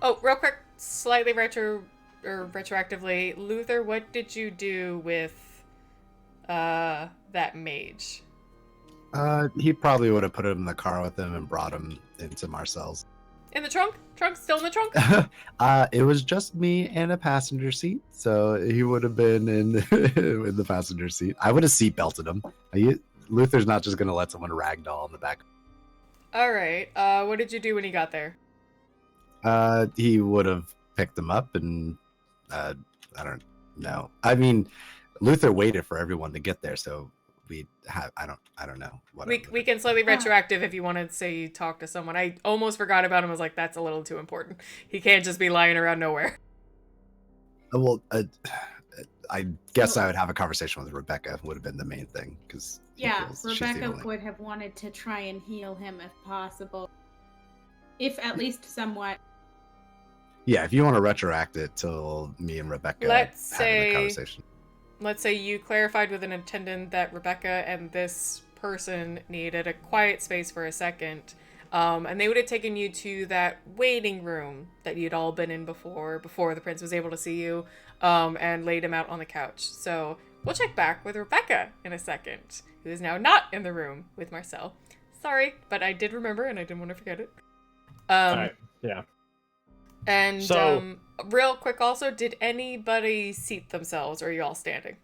Oh, real quick, slightly retroactively, Luther, what did you do with that mage? He probably would have put him in the car with him and brought him into Marcel's. In the trunk? Still in the trunk? It was just me and a passenger seat, so he would have been in the passenger seat. I would have seat belted him. Luther's not just gonna let someone ragdoll in the back. All right. What did you do when he got there? He would have picked him up, and I don't know. I mean, Luther waited for everyone to get there, so we have. I don't know. We can slightly retroactive if you want to say you talked to someone. I almost forgot about him. I was like, that's a little too important. He can't just be lying around nowhere. Well, I guess I would have a conversation with Rebecca. Would have been the main thing, because Yeah, Rebecca would have wanted to try and heal him if possible. If at least somewhat. Yeah, if you want to retroact it till me and Rebecca Let's having say- a conversation. let's say you clarified with an attendant that Rebecca and this person needed a quiet space for a second, and they would have taken you to that waiting room that you'd all been in before the prince was able to see you, and laid him out on the couch. So we'll check back with Rebecca in a second, who is now not in the room with Marcel. Sorry, but I did remember and I didn't want to forget it. Alright, yeah. And So- real quick also, did anybody seat themselves, or are you all standing?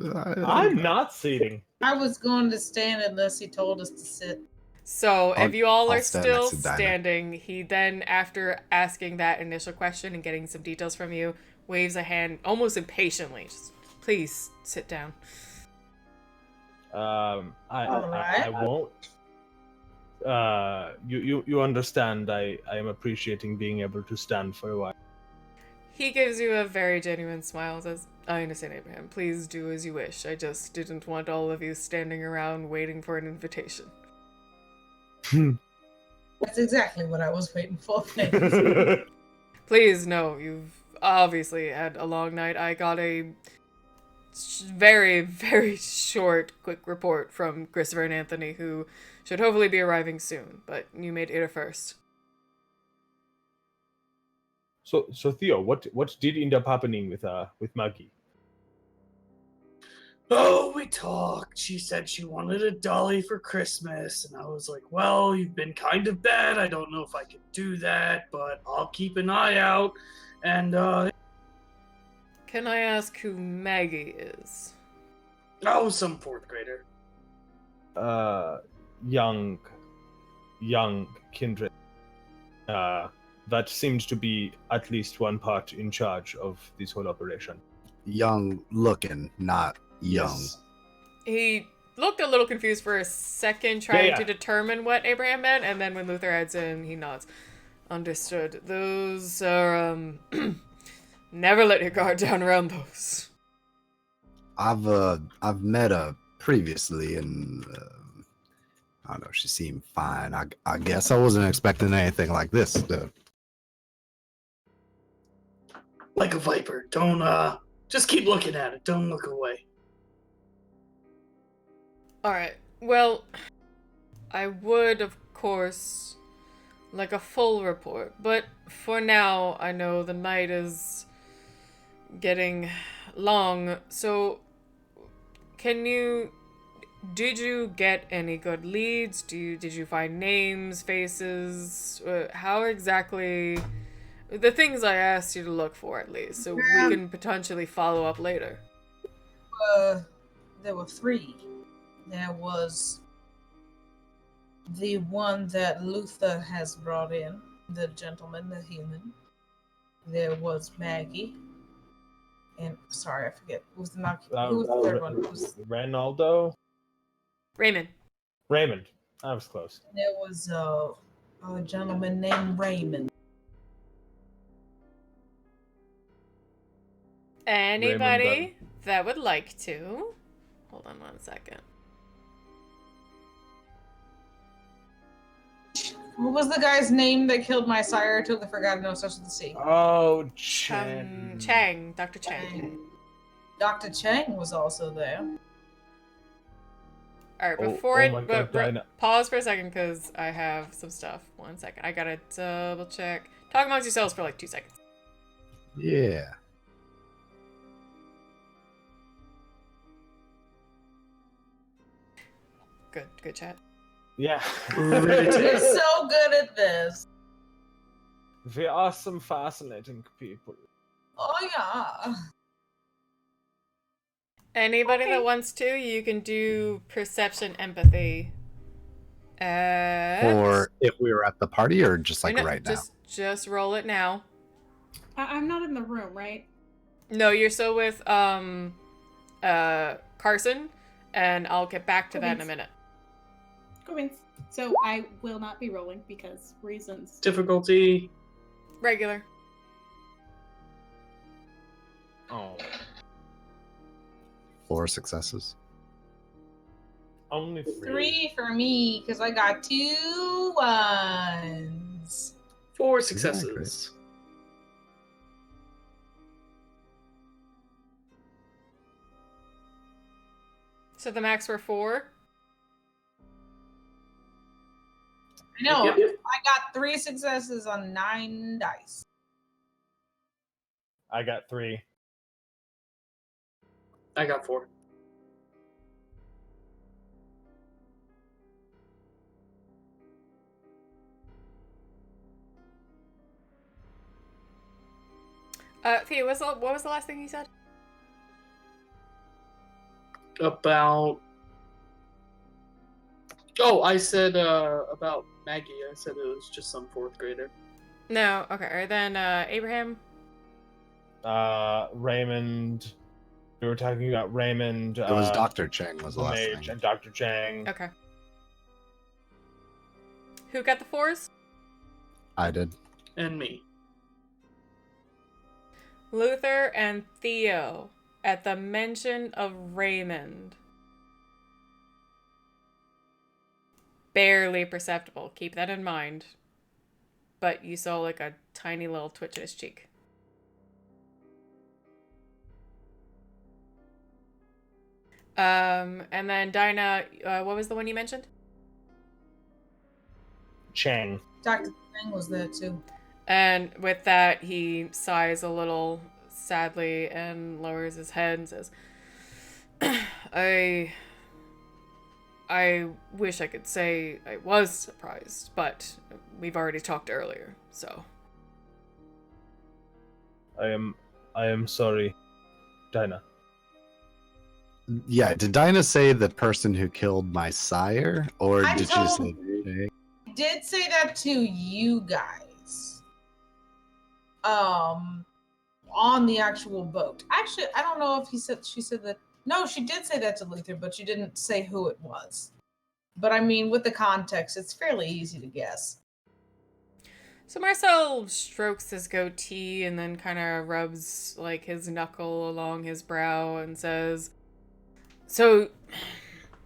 I'm not seating. I was going to stand unless he told us to sit. So if you all I'll are stand still next to Dinah. standing, he then, after asking that initial question and getting some details from you, waves a hand almost impatiently. Just, please sit down. I Alright. won't. You understand, I am appreciating being able to stand for a while. He gives you a very genuine smile and says, I understand, Abraham. Please do as you wish. I just didn't want all of you standing around waiting for an invitation. That's exactly what I was waiting for. Thanks. Please, no. You've obviously had a long night. I got a very, very short, quick report from Christopher and Anthony, who should hopefully be arriving soon, but you made it first. So Theo, what did end up happening with Maggie? Oh, we talked. She said she wanted a dolly for Christmas, and I was like, well, you've been kind of bad. I don't know if I can do that, but I'll keep an eye out. And, Can I ask who Maggie is? oh, some fourth grader. Young kindred. That seemed to be at least one part in charge of this whole operation. Young looking, not young. Yes. He looked a little confused for a second, trying Yeah. to determine what Abraham meant, and then when Luther adds in, he nods. Understood. Those are, never let your guard down around those. I've met her previously, and I don't know. She seemed fine. I guess I wasn't expecting anything like this. Like a viper. Don't, just keep looking at it. Don't look away. Alright, well, I would, of course, like a full report, but for now, I know the night is getting long, so did you get any good leads? Did you find names, faces? How exactly, the things I asked you to look for at least, so we can potentially follow up later. There were three. There was the one that Luther has brought in, the gentleman, the human. There was Maggie. And sorry, I forget. Who was the third one? It was, Ronaldo? Raymond. Raymond. I was close. there was a gentleman named Raymond. Anybody that would like to? Hold on 1 second. What was the guy's name that killed my sire? Totally forgot. No, starts with the C. Oh, Chen. Chang. Dr. Chang. Dr. Chang was also there. Alright, Oh, before oh my God, Dinah. pause for a second because I have some stuff. 1 second. I gotta double check. Talk amongst yourselves for like 2 seconds. Yeah. Good chat. Yeah. We're so good at this. We are some fascinating people. Oh yeah. Anybody Okay. that wants to, you can do perception empathy. Or if we were at the party, or just like no, right now. just roll it now. I'm not in the room, right? No, you're still with Carson, and I'll get back to that in a minute. Cool beans. So I will not be rolling because reasons. Difficulty. Regular. Oh. 4 successes. Only 3. 3 for me because I got 2 ones. 4 Isn't that successes. So the max were 4. I know. Yep, yep. I got 3 successes on 9 dice. I got 3. I got 4. Thea, what was the last thing you said? About. Oh, I said about Maggie. I said it was just some 4th grader. No, okay. Then Abraham. Raymond. We were talking about Raymond. It was Dr. Cheng was the the last mage, thing. and Dr. Chang. Okay. Who got the 4s? I did. And me. Luther and Theo at the mention of Raymond. Barely perceptible. Keep that in mind. But you saw like a tiny little twitch in his cheek. And then Dinah, what was the one you mentioned? Chang. Dr. Thing was there too. And with that, he sighs a little sadly and lowers his head and says, I wish I could say I was surprised, but we've already talked earlier, so. I am sorry, Dinah. Yeah, did Dinah say the person who killed my sire? Or I did she told- say Cheng? I did say that to you guys. On the actual boat. Actually, I don't know if she said that. No, she did say that to Luther, but she didn't say who it was. But I mean, with the context, it's fairly easy to guess. So Marcel strokes his goatee and then kind of rubs like his knuckle along his brow and says, so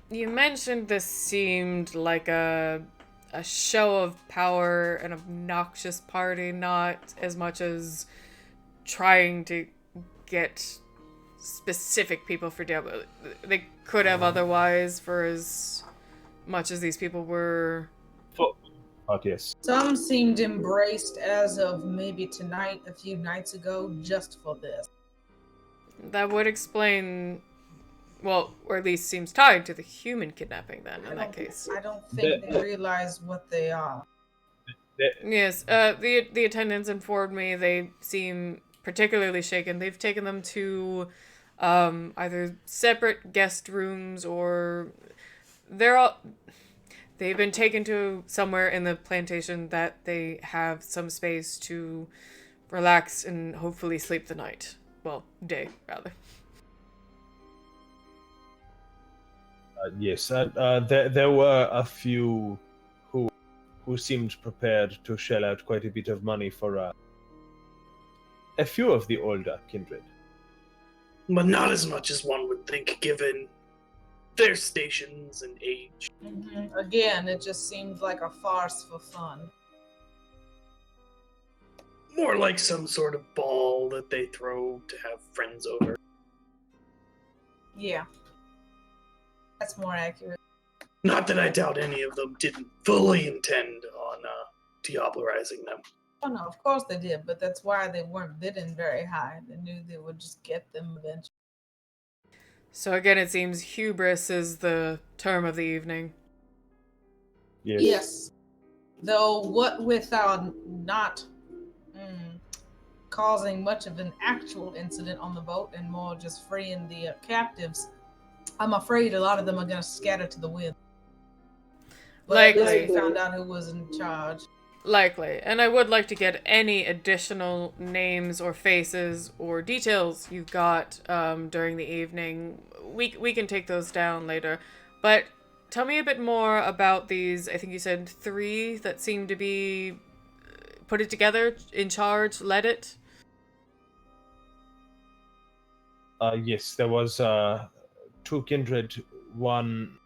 you mentioned this seemed like a show of power, an obnoxious party, not as much as trying to get specific people for Diablo. They could have otherwise, for as much as these people were. But yes. Some seemed embraced as of maybe tonight, a few nights ago, just for this. That would explain, well, or at least seems tied to the human kidnapping then, in that case. I don't think they realize what they are. Yes, the attendants informed me they seem particularly shaken. They've taken them to either separate guest rooms or they've been taken to somewhere in the plantation that they have some space to relax and hopefully sleep the night. Well, day, rather. Yes, there were a few who seemed prepared to shell out quite a bit of money for a few of the older kindred. But not as much as one would think, given their stations and age. Mm-hmm. Again, it just seemed like a farce for fun. More like some sort of ball that they throw to have friends over. Yeah. That's more accurate. Not that I doubt any of them didn't fully intend on diablerizing them. Oh no, of course they did, but that's why they weren't bidding very high. They knew they would just get them eventually. So again, it seems hubris is the term of the evening. Yes. Yes. Though what with our not causing much of an actual incident on the boat and more just freeing the captives, I'm afraid a lot of them are going to scatter to the wind. But at least Likely. we found out who was in charge. Likely. And I would like to get any additional names or faces or details you've got during the evening. We can take those down later. But tell me a bit more about these, I think you said 3 that seem to be put it together, in charge, led it. Yes, there was 2 kindred. One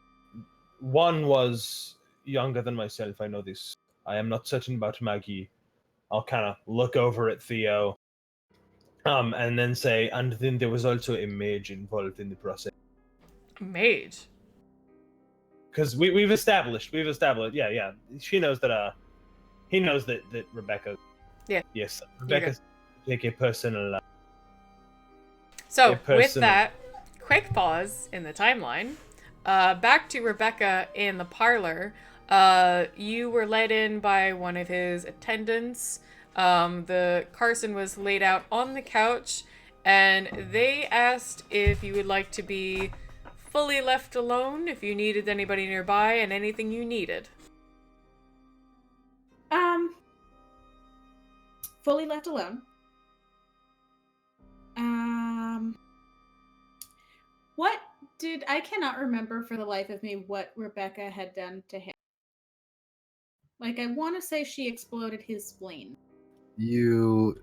was younger than myself. I know this. I am not certain about Maggie. I'll kind of look over at Theo, and then say, and then there was also a mage involved in the process. Mage. Because we've established, yeah. She knows that, he knows that Rebecca. Yeah. Yes, Rebecca take a personal. So, a personal. with that, quick pause in the timeline. Back to Rebecca in the parlor. You were led in by one of his attendants. The Carson was laid out on the couch, and they asked if you would like to be fully left alone, if you needed anybody nearby, and anything you needed. Fully left alone. What did I cannot remember for the life of me what Rebecca had done to him. Like, I want to say she exploded his spleen. You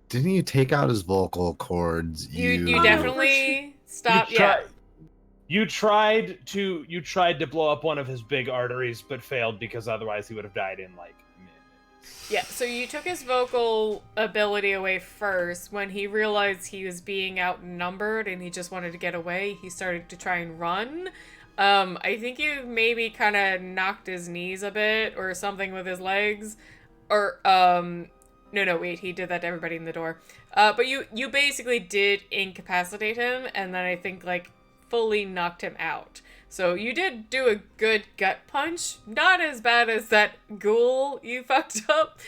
didn't you take out his vocal cords? You definitely stopped. You tried to blow up one of his big arteries, but failed because otherwise he would have died in like minutes. Yeah, so you took his vocal ability away first. When he realized he was being outnumbered and he just wanted to get away, he started to try and run. I think you maybe kind of knocked his knees a bit or something with his legs. Or, no, wait, he did that to everybody in the door. But you basically did incapacitate him, and then I think, like, fully knocked him out. So you did do a good gut punch. Not as bad as that ghoul you fucked up.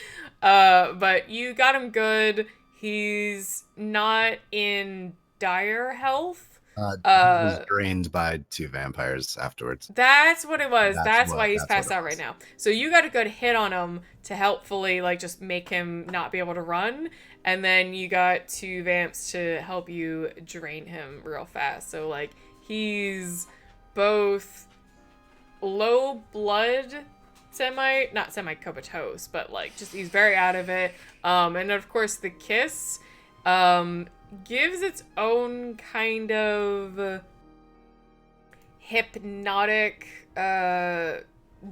But you got him good. He's not in dire health. He was drained by 2 vampires afterwards. That's what it was. That's why he's passed out right now. So you got a good hit on him to helpfully, like, just make him not be able to run. And then you got 2 vamps to help you drain him real fast. So, like, he's both low blood, not semi-comatose, but, like, just he's very out of it. And, of course, the kiss gives its own kind of hypnotic,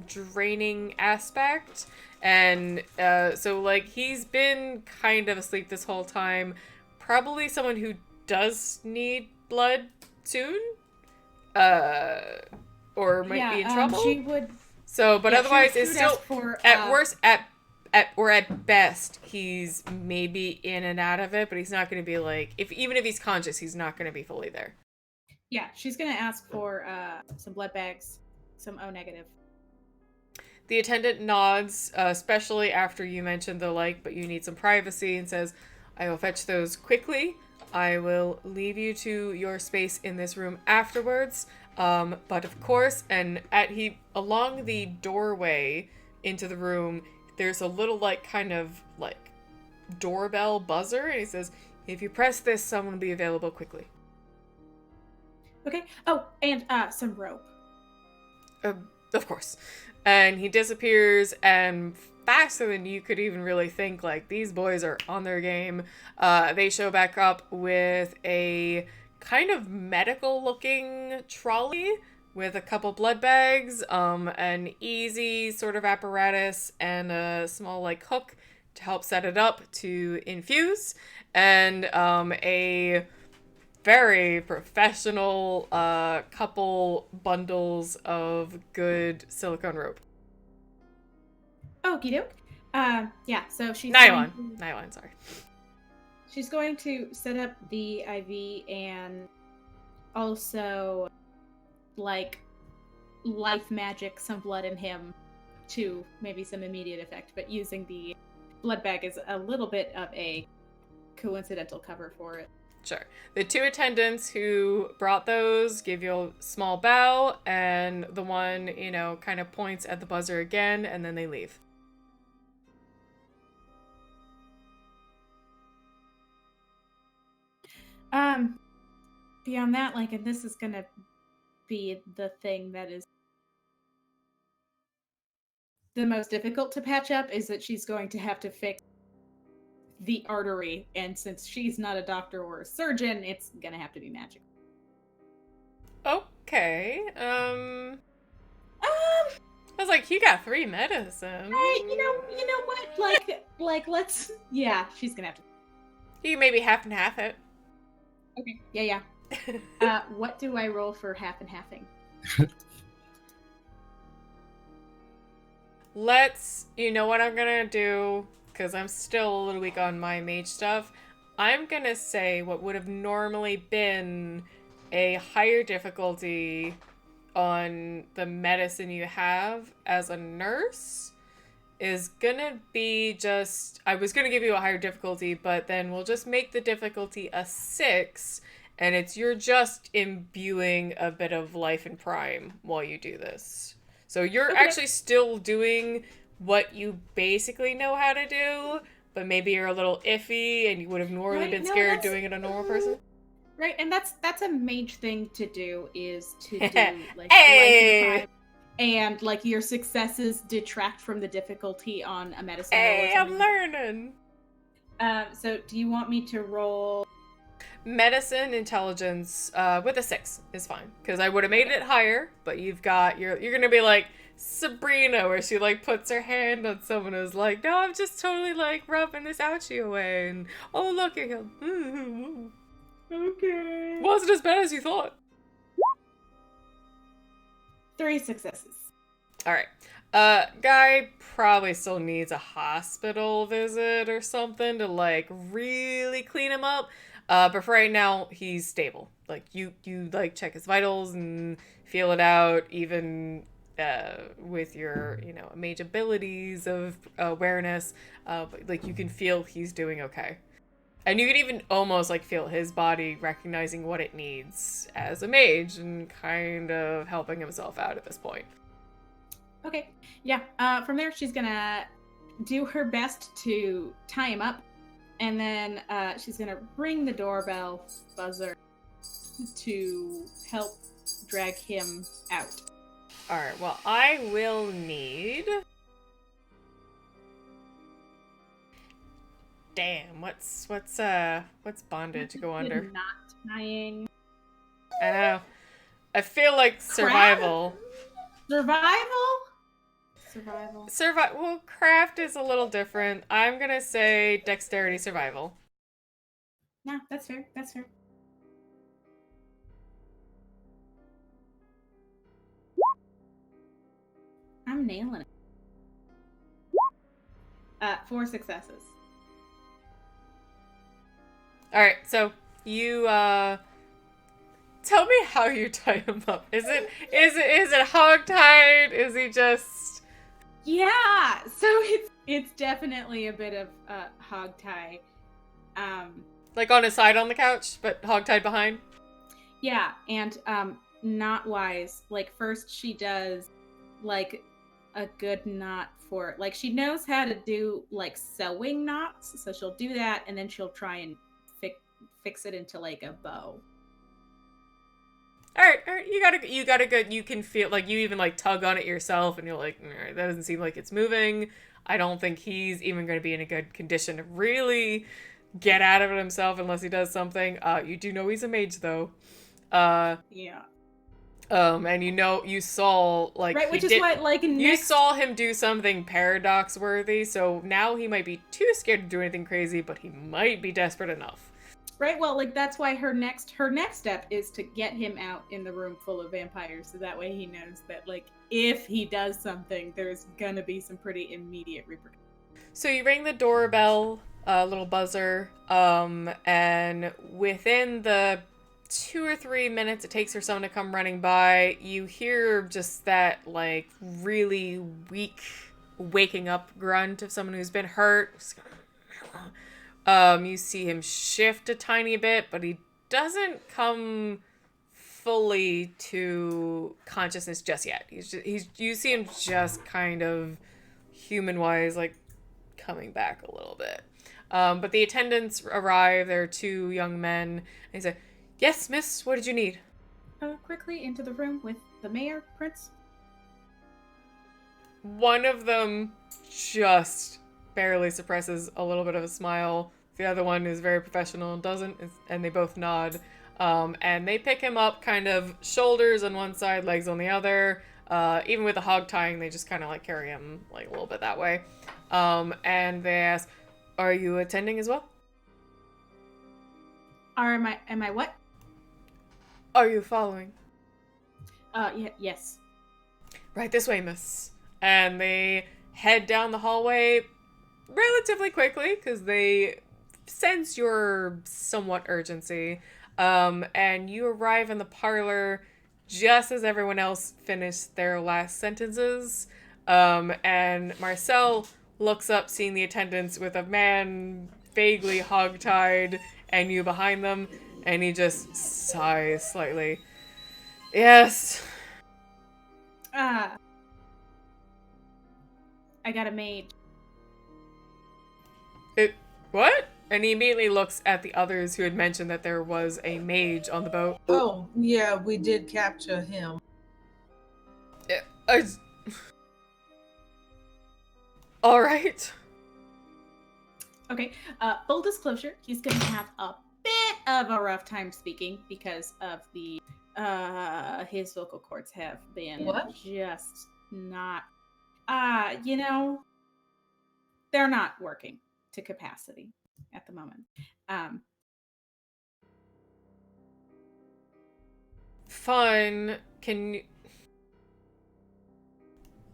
draining aspect. And so, like, he's been kind of asleep this whole time. Probably someone who does need blood soon. Or might be in trouble. She would. So, but otherwise, it's still for, at worst, at best, he's maybe in and out of it, but he's not going to be like, even if he's conscious, he's not going to be fully there. Yeah, she's going to ask for some blood bags, some O negative. The attendant nods, especially after you mentioned the but you need some privacy, and says, I will fetch those quickly. I will leave you to your space in this room afterwards. But of course, and along the doorway into the room, there's a little, kind of doorbell buzzer, and he says, if you press this, someone will be available quickly. Okay. Oh, and some rope. Of course. And he disappears, and faster than you could even really think, these boys are on their game. They show back up with a kind of medical-looking trolley with a couple blood bags, an easy sort of apparatus, and a small, hook to help set it up to infuse, and a very professional couple bundles of good silicone rope. Okie doke. Yeah, so she's Nylon, sorry. She's going to set up the IV and also, life magic some blood in him to maybe some immediate effect, but using the blood bag is a little bit of a coincidental cover for it. Sure. The 2 attendants who brought those give you a small bow, and the one, kind of points at the buzzer again, and then they leave. Beyond that, and this is gonna be the thing that is the most difficult to patch up, is that she's going to have to fix the artery, and since she's not a doctor or a surgeon, it's gonna have to be magic. Okay. I was like, you got 3 medicine. Hey, you know what? Let's. Yeah, she's gonna have to. You can maybe half and half it. Okay. Yeah. What do I roll for half and halving? You know what I'm gonna do? Because I'm still a little weak on my mage stuff. I'm gonna say what would have normally been a higher difficulty on the medicine you have as a nurse is gonna be just, I was gonna give you a higher difficulty, but then we'll just make the difficulty a 6, and you're just imbuing a bit of life and prime while you do this. So you're actually still doing what you basically know how to do, but maybe you're a little iffy and you would have normally been scared doing it a normal person. Right, and that's a mage thing to do, is to do like Hey! life and prime, and like your successes detract from the difficulty on a medicine roll or Hey, I'm something. learning! So do you want me to roll Medicine intelligence with a 6 is fine, because I would have made it higher, but you're gonna be like Sabrina, where she like puts her hand on someone who's like, no, I'm just totally like rubbing this ouchie away, and oh look at him. Okay. Wasn't as bad as you thought. 3 successes. All right. Guy probably still needs a hospital visit or something to like really clean him up. But for right now, he's stable. Like you like check his vitals and feel it out, even with your mage abilities of awareness. But like you can feel he's doing okay. And you can even almost like feel his body recognizing what it needs as a mage and kind of helping himself out at this point. Okay. Yeah. From there, she's gonna do her best to tie him up, and then she's gonna ring the doorbell buzzer to help drag him out. All right. Well, I will need. Damn. What's bondage go under? Not tying. I know. I feel like survival. Survival. Well, craft is a little different. I'm gonna say dexterity survival. No, that's fair. That's fair. I'm nailing it. 4 successes. All right. So you tell me how you tie him up. Is it hog-tied? Is he just? Yeah. So it's definitely a bit of hog tie. Like on his side on the couch, but hog-tied behind? Yeah, and knot wise, like first she does like a good knot for, like she knows how to do like sewing knots, so she'll do that, and then she'll try and fix it into like a bow. All right, you got a good. You can feel like you even like tug on it yourself, and you're like, all right, that doesn't seem like it's moving. I don't think he's even going to be in a good condition to really get out of it himself unless he does something. You do know he's a mage though. Yeah. And you saw like right, which is what like you saw him do something paradox worthy. So now he might be too scared to do anything crazy, but he might be desperate enough. Right, well, like that's why her next step is to get him out in the room full of vampires, so that way he knows that like if he does something, there's gonna be some pretty immediate repercussions. So you ring the doorbell, little buzzer, and within the 2 or 3 minutes it takes for someone to come running by, you hear just that like really weak waking up grunt of someone who's been hurt. You see him shift a tiny bit, but he doesn't come fully to consciousness just yet. You see him just kind of human-wise, like coming back a little bit. But the attendants arrive. There are 2 young men. And he said, "Yes, miss. What did you need?" Quickly into the room with the mayor, Prince. One of them just barely suppresses a little bit of a smile. The other one is very professional and doesn't, and they both nod. And they pick him up kind of shoulders on one side, legs on the other. Even with the hog tying, they just kind of like carry him like a little bit that way. And they ask, "Are you attending as well?" Am I what? Are you following? Yes. Right this way, miss. And they head down the hallway relatively quickly because they sense your somewhat urgency. And you arrive in the parlor just as everyone else finished their last sentences. And Marcel looks up, seeing the attendants with a man vaguely hogtied and you behind them, and he just sighs slightly. Yes. I got a maid. What? And he immediately looks at the others who had mentioned that there was a mage on the boat. Oh, yeah, we did capture him. I... All right. Okay. Full disclosure, he's going to have a bit of a rough time speaking because of the his vocal cords have been just not they're not working to capacity at the moment. Fine. Can you...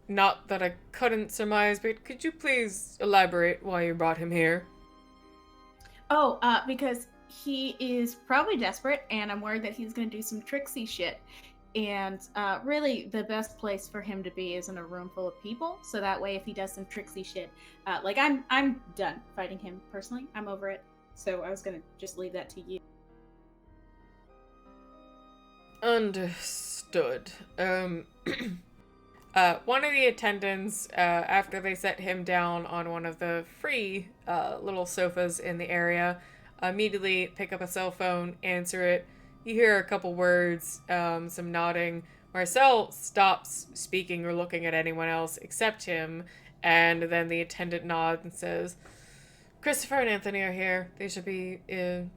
Not that I couldn't surmise, but could you please elaborate why you brought him here? Because he is probably desperate, and I'm worried that he's going to do some tricksy shit. And really, the best place for him to be is in a room full of people. So that way, if he does some tricksy shit, I'm done fighting him personally. I'm over it. So I was going to just leave that to you. Understood. One of the attendants, after they set him down on one of the free little sofas in the area, immediately pick up a cell phone, answer it. You hear a couple words, some nodding. Marcel stops speaking or looking at anyone else except him, and then the attendant nods and says, Christopher and Anthony are here. They should be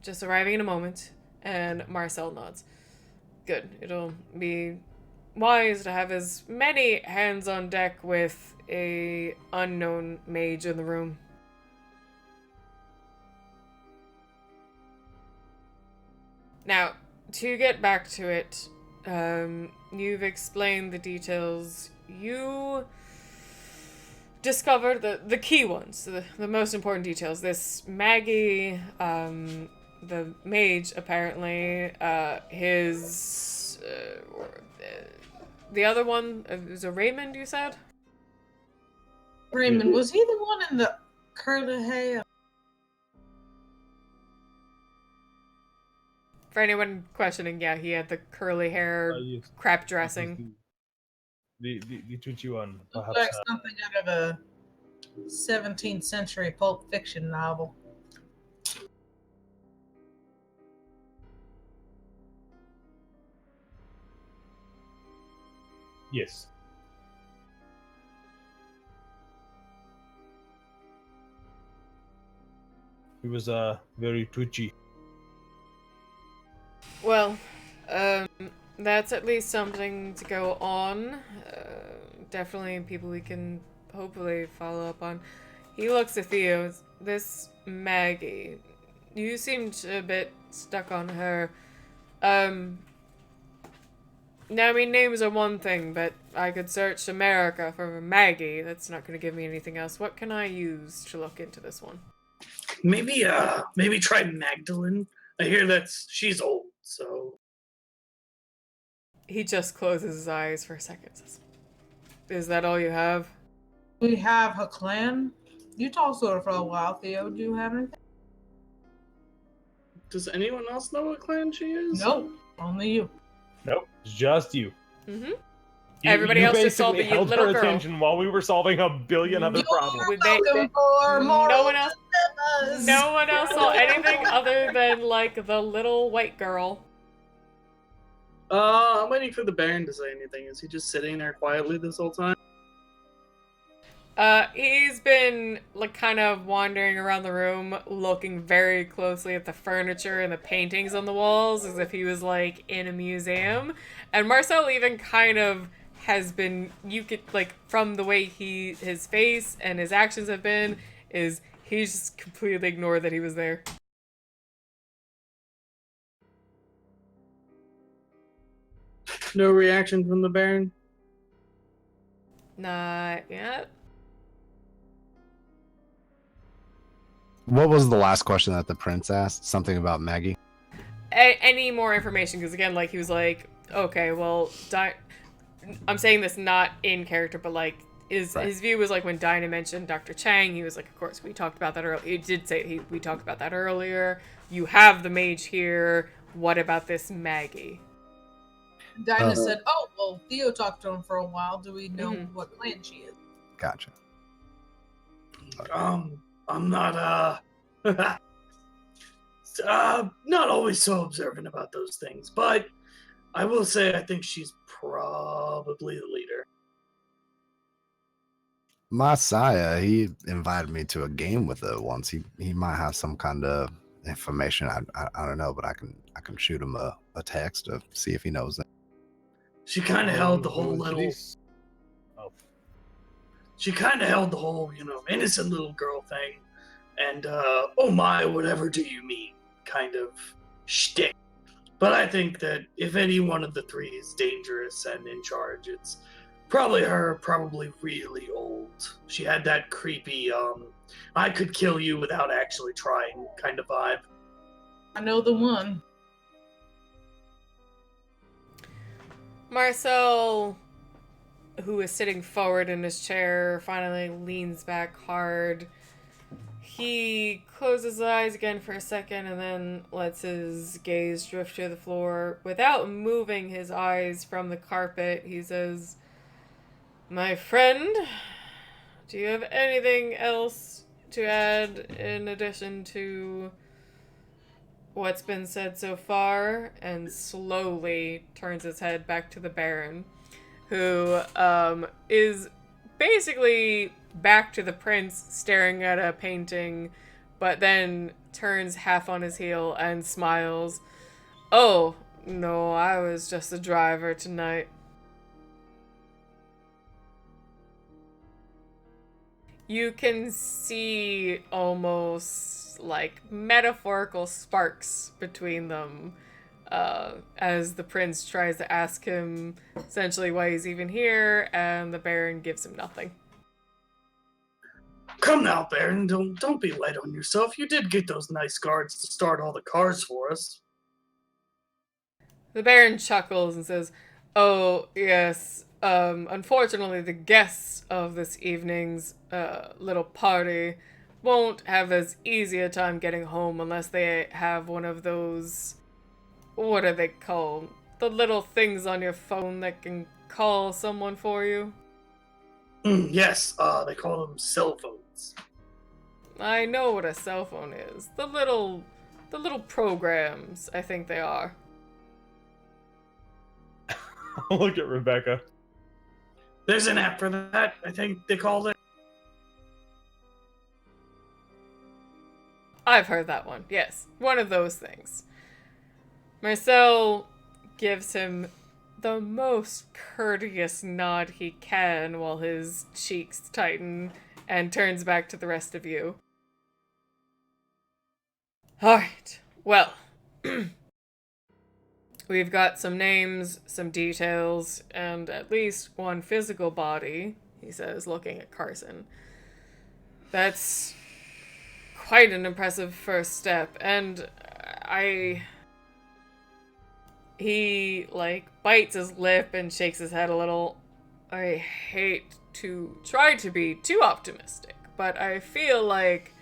just arriving in a moment. And Marcel nods. Good. It'll be wise to have as many hands on deck with a unknown mage in the room. Now, to get back to it, you've explained the details. You discovered the key ones, the most important details. This Maggie, the mage, apparently, the other one, was a Raymond, you said? Raymond, was he the one in the curly hair? For anyone questioning, yeah, he had the curly hair, Yes. crap dressing. The twitchy one, perhaps. Like something out of a 17th century Pulp Fiction novel. Yes. He was very twitchy. Well, that's at least something to go on. Definitely people we can hopefully follow up on. He looks at Theo. This Maggie, you seemed a bit stuck on her. Now, I mean, names are one thing, but I could search America for Maggie. That's not going to give me anything else. What can I use to look into this one? Maybe try Magdalene. I hear she's old, so. He just closes his eyes for a second. Is that all you have? We have her clan. You talked to her for a while, Theo. Do you have anything? Does anyone else know what clan she is? Nope. Only you. Nope, it's just you. Mm-hmm. Everybody else just saw the held little her girl. attention while we were solving a billion other problems. No one else saw anything other than like the little white girl. I'm waiting for the Baron to say anything. Is he just sitting there quietly this whole time? He's been like kind of wandering around the room, looking very closely at the furniture and the paintings on the walls, as if he was like in a museum. And Marcel even kind of has been, you could like from the way his face and his actions have been, is he's just completely ignored that he was there. No reaction from the Baron? Not yet. What was the last question that the prince asked? Something about Maggie? Any more information? Because again, like, he was like, okay, well, I'm saying this not in character, but like, his view was like when Dinah mentioned Dr. Chang, he was like, of course, we talked about that earlier. He did say we talked about that earlier. You have the mage here. What about this Maggie? Dinah said, oh, well, Theo talked to him for a while. Do we know what clan she is? Gotcha. I'm not, not always so observant about those things, but I will say I think she's probably the leader. Messiah, he invited me to a game with her once. He might have some kind of information. I don't know, but I can shoot him a text to see if he knows it. She kind of held the whole little. She kind of held the whole, innocent little girl thing, and oh my, whatever do you mean, kind of shtick. But I think that if any one of the three is dangerous and in charge, it's probably her, probably really old. She had that creepy, I could kill you without actually trying kind of vibe. I know the one. Marcel, who is sitting forward in his chair, finally leans back hard. He closes his eyes again for a second and then lets his gaze drift to the floor. Without moving his eyes from the carpet, he says, "My friend, do you have anything else to add in addition to what's been said so far?" And slowly turns his head back to the Baron, who is basically back to the prince staring at a painting, but then turns half on his heel and smiles. "Oh, no, I was just a driver tonight." You can see almost like metaphorical sparks between them as the prince tries to ask him essentially why he's even here, and the Baron gives him nothing. Come now, Baron, don't be light on yourself. You did get those nice guards to start all the cars for us. The Baron chuckles and says, "Oh, yes, unfortunately the guests of this evening's little party won't have as easy a time getting home unless they have one of those, what are they called? The little things on your phone that can call someone for you?" Yes, they call them cell phones. I know what a cell phone is. The little programs, I think they are. I'll look at Rebecca. There's an app for that, I think they called it. I've heard that one, yes. One of those things. Marcel gives him the most courteous nod he can while his cheeks tighten and turns back to the rest of you. Alright, well. We've got some names, some details, and at least one physical body, he says, looking at Carson. That's quite an impressive first step, and he, bites his lip and shakes his head a little. I hate to try to be too optimistic, but I feel like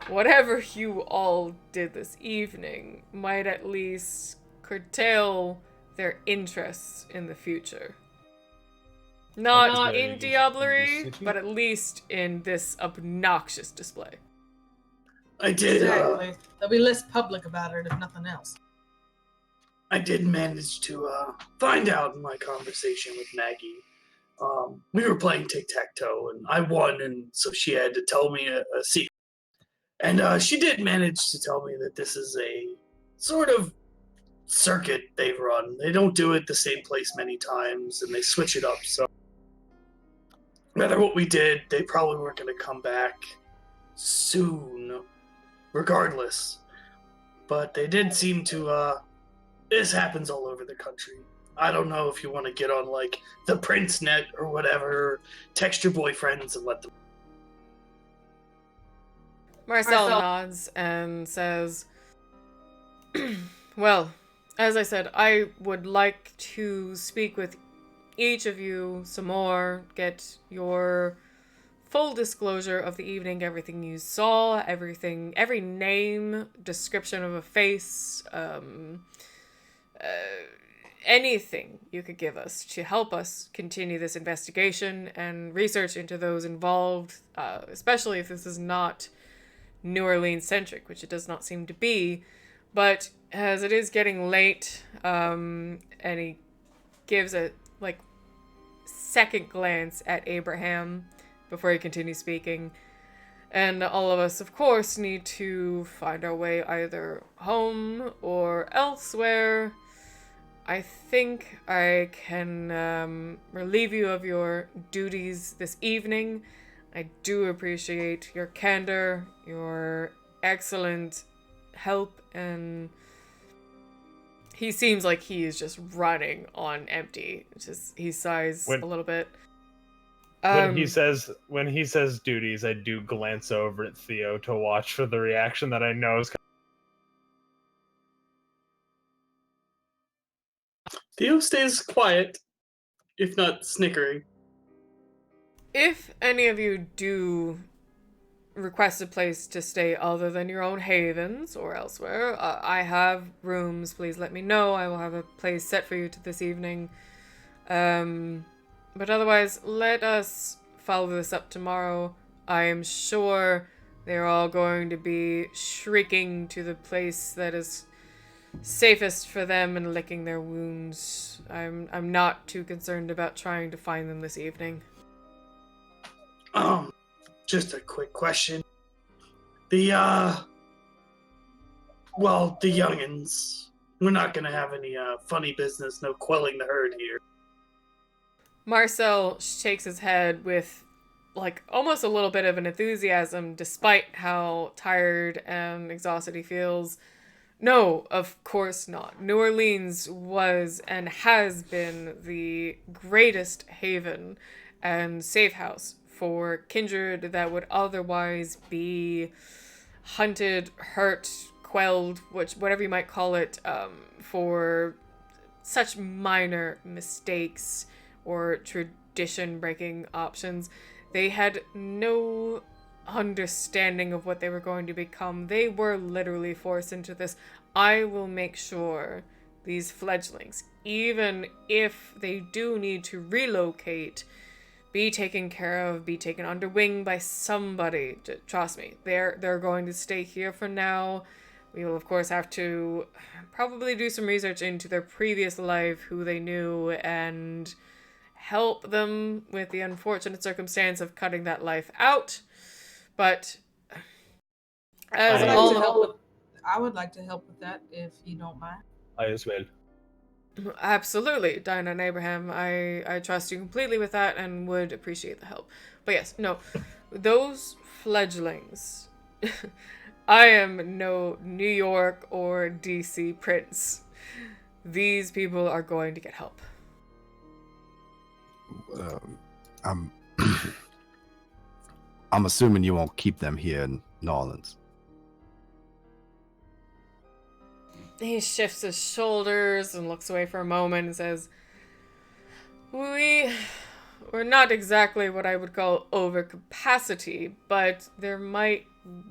whatever you all did this evening might at least curtail their interests in the future. Not in diablerie, but at least in this obnoxious display. I did, Exactly. They'll be less public about it if nothing else. I did manage to find out in my conversation with Maggie. We were playing tic-tac-toe, and I won, and so she had to tell me a secret. And she did manage to tell me that this is a sort of circuit they run. They don't do it the same place many times, and they switch it up. So no matter what we did, they probably weren't going to come back soon, regardless. But they did seem to. This happens all over the country. I don't know if you want to get on like the Prince Net or whatever, or text your boyfriends and let them. Marcel nods and says, well, as I said, I would like to speak with each of you some more, get your full disclosure of the evening, everything you saw, everything, every name, description of a face, anything you could give us to help us continue this investigation and research into those involved, especially if this is not New Orleans centric, which it does not seem to be. But as it is getting late, and he gives a second glance at Abraham before he continues speaking, and all of us, of course, need to find our way either home or elsewhere. I think I can relieve you of your duties this evening. I do appreciate your candor, your excellent help, and he seems like he is just running on empty. He sighs a little bit. When he says duties, I do glance over at Theo to watch for the reaction that I know is. Theo stays quiet, if not snickering. If any of you do request a place to stay other than your own havens or elsewhere, I have rooms. Please let me know. I will have a place set for you this evening. But otherwise, let us follow this up tomorrow. I am sure they're all going to be shrieking to the place that is safest for them and licking their wounds. I'm not too concerned about trying to find them this evening. Just a quick question. The youngins. We're not gonna have any funny business, no quelling the herd here. Marcel shakes his head with almost a little bit of an enthusiasm, despite how tired and exhausted he feels. No, of course not. New Orleans was and has been the greatest haven and safe house for kindred that would otherwise be hunted, hurt, quelled, whatever you might call it, for such minor mistakes or tradition-breaking options. They had no understanding of what they were going to become. They were literally forced into this. I will make sure these fledglings, even if they do need to relocate, be taken care of, be taken under wing by somebody. Trust me, they're going to stay here for now. We will, of course, have to probably do some research into their previous life, who they knew, and help them with the unfortunate circumstance of cutting that life out. But as I would like to help with that, if you don't mind. I as well. Absolutely, Dinah and Abraham. I trust you completely with that and would appreciate the help. But yes, no, those fledglings. I am no New York or DC prince. These people are going to get help. I'm assuming you won't keep them here in New Orleans. He shifts his shoulders and looks away for a moment and says, We're not exactly what I would call overcapacity, but there might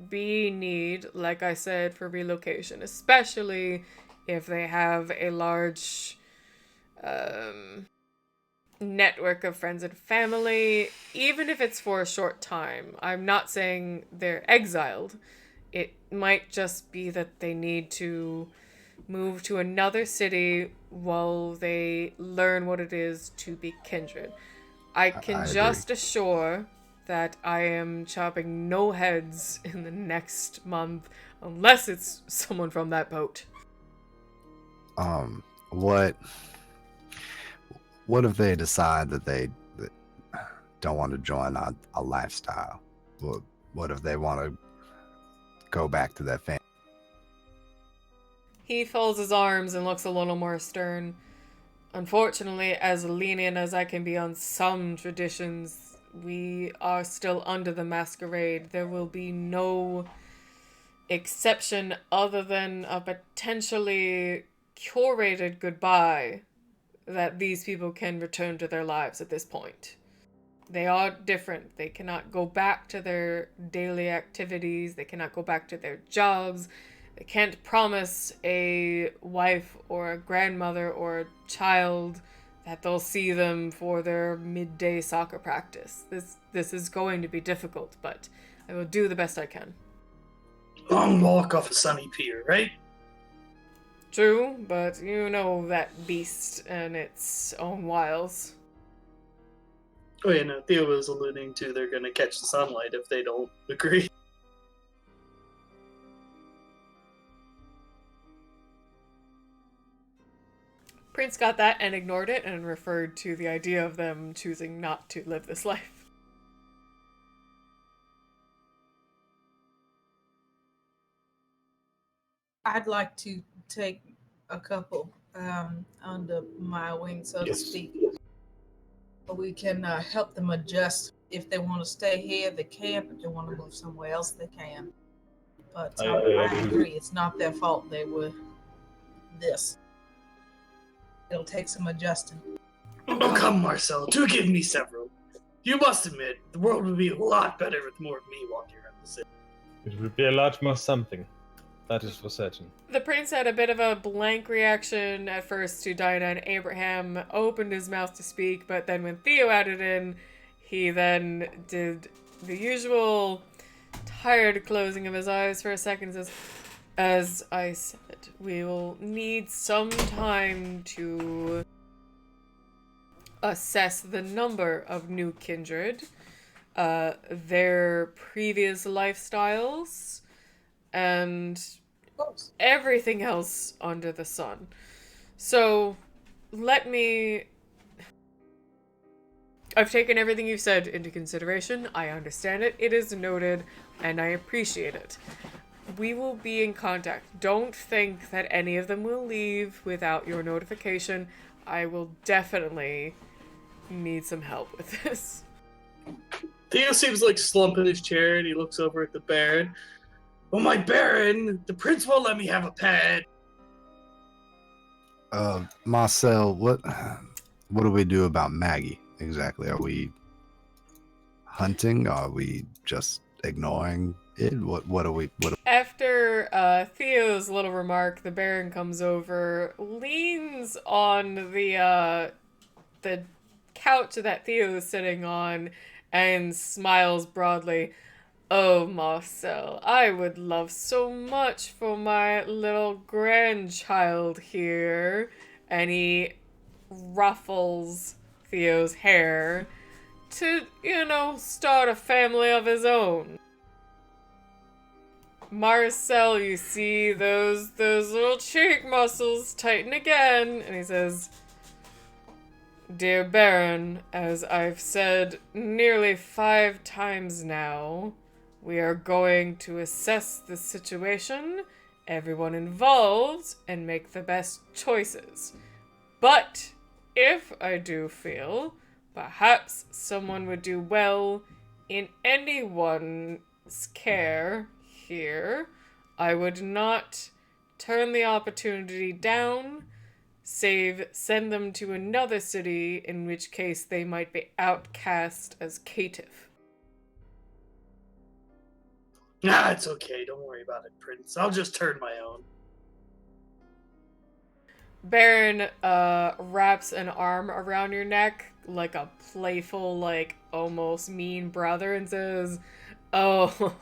be need, like I said, for relocation, especially if they have a large network of friends and family, even if it's for a short time. I'm not saying they're exiled. It might just be that they need to move to another city while they learn what it is to be kindred. I can just assure that I am chopping no heads in the next month, unless it's someone from that boat. What if they decide that they don't want to join a lifestyle? What if they want to go back to their family? He folds his arms and looks a little more stern. Unfortunately, as lenient as I can be on some traditions, we are still under the Masquerade. There will be no exception other than a potentially curated goodbye that these people can return to their lives at this point. They are different. They cannot go back to their daily activities. They cannot go back to their jobs. They can't promise a wife or a grandmother or a child that they'll see them for their midday soccer practice. This is going to be difficult, but I will do the best I can. Long walk off a sunny pier, right? True, but you know that beast and its own wiles. Oh yeah, no, Theo was alluding to they're gonna catch the sunlight if they don't agree. Prince got that and ignored it and referred to the idea of them choosing not to live this life. I'd like to take a couple under my wing, so to speak. We can help them adjust. If they want to stay here, they can. If they want to move somewhere else, they can. But I agree, it's not their fault they were this. It'll take some adjusting. Oh, come, Marcel, do give me several. You must admit, the world would be a lot better with more of me walking around the city. It would be a lot more something. That is for certain. The prince had a bit of a blank reaction at first to Dinah, and Abraham opened his mouth to speak, but then when Theo added in, he then did the usual tired closing of his eyes for a second and says, "As I said, we will need some time to assess the number of new kindred, their previous lifestyles, and everything else under the sun. So, I've taken everything you've said into consideration. I understand it. It is noted, and I appreciate it. We will be in contact. Don't think that any of them will leave without your notification. I will definitely need some help with this." Theo seems like slump in his chair and he looks over at the Baron. "Oh, my Baron, the prince won't let me have a pet." Marcel, what do we do about Maggie exactly? Are we hunting? Are we just ignoring it? What are we? After Theo's little remark, the Baron comes over, leans on the couch that Theo is sitting on, and smiles broadly. "Oh, Marcel, I would love so much for my little grandchild here." And he ruffles Theo's hair to, start a family of his own. Marcel, you see those little cheek muscles tighten again, and he says, "Dear Baron, as I've said nearly 5 times now, we are going to assess the situation, everyone involved, and make the best choices. But if I do feel perhaps someone would do well in anyone's care here, I would not turn the opportunity down, save send them to another city, in which case they might be outcast as caitiff." Nah, it's okay. Don't worry about it, Prince. I'll just turn my own. Baron wraps an arm around your neck like a playful, almost mean brother and says, "Oh,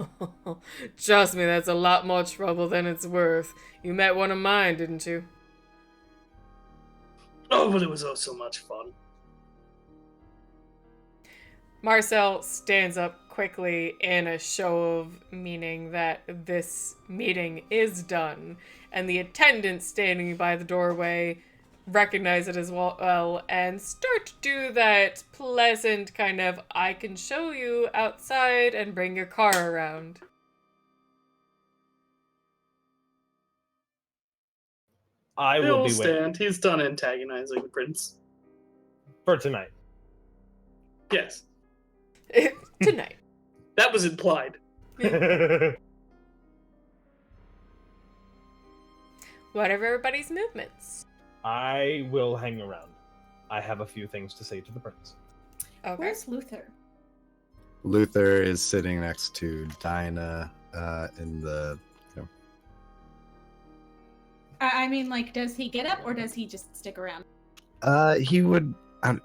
trust me, that's a lot more trouble than it's worth. You met one of mine, didn't you?" Oh, but it was so much fun. Marcel stands up quickly in a show of meaning that this meeting is done, and the attendants standing by the doorway recognize it as well and start to do that pleasant kind of, "I can show you outside and bring your car around." I will He'll be waiting stand. He's done antagonizing the prince. for tonight. Yes, Tonight. that was implied. What are everybody's movements? I will hang around. I have a few things to say to the prince. Okay. Where's Luther? Luther is sitting next to Dinah in the. I mean, like, does he get up or does he just stick around? He would.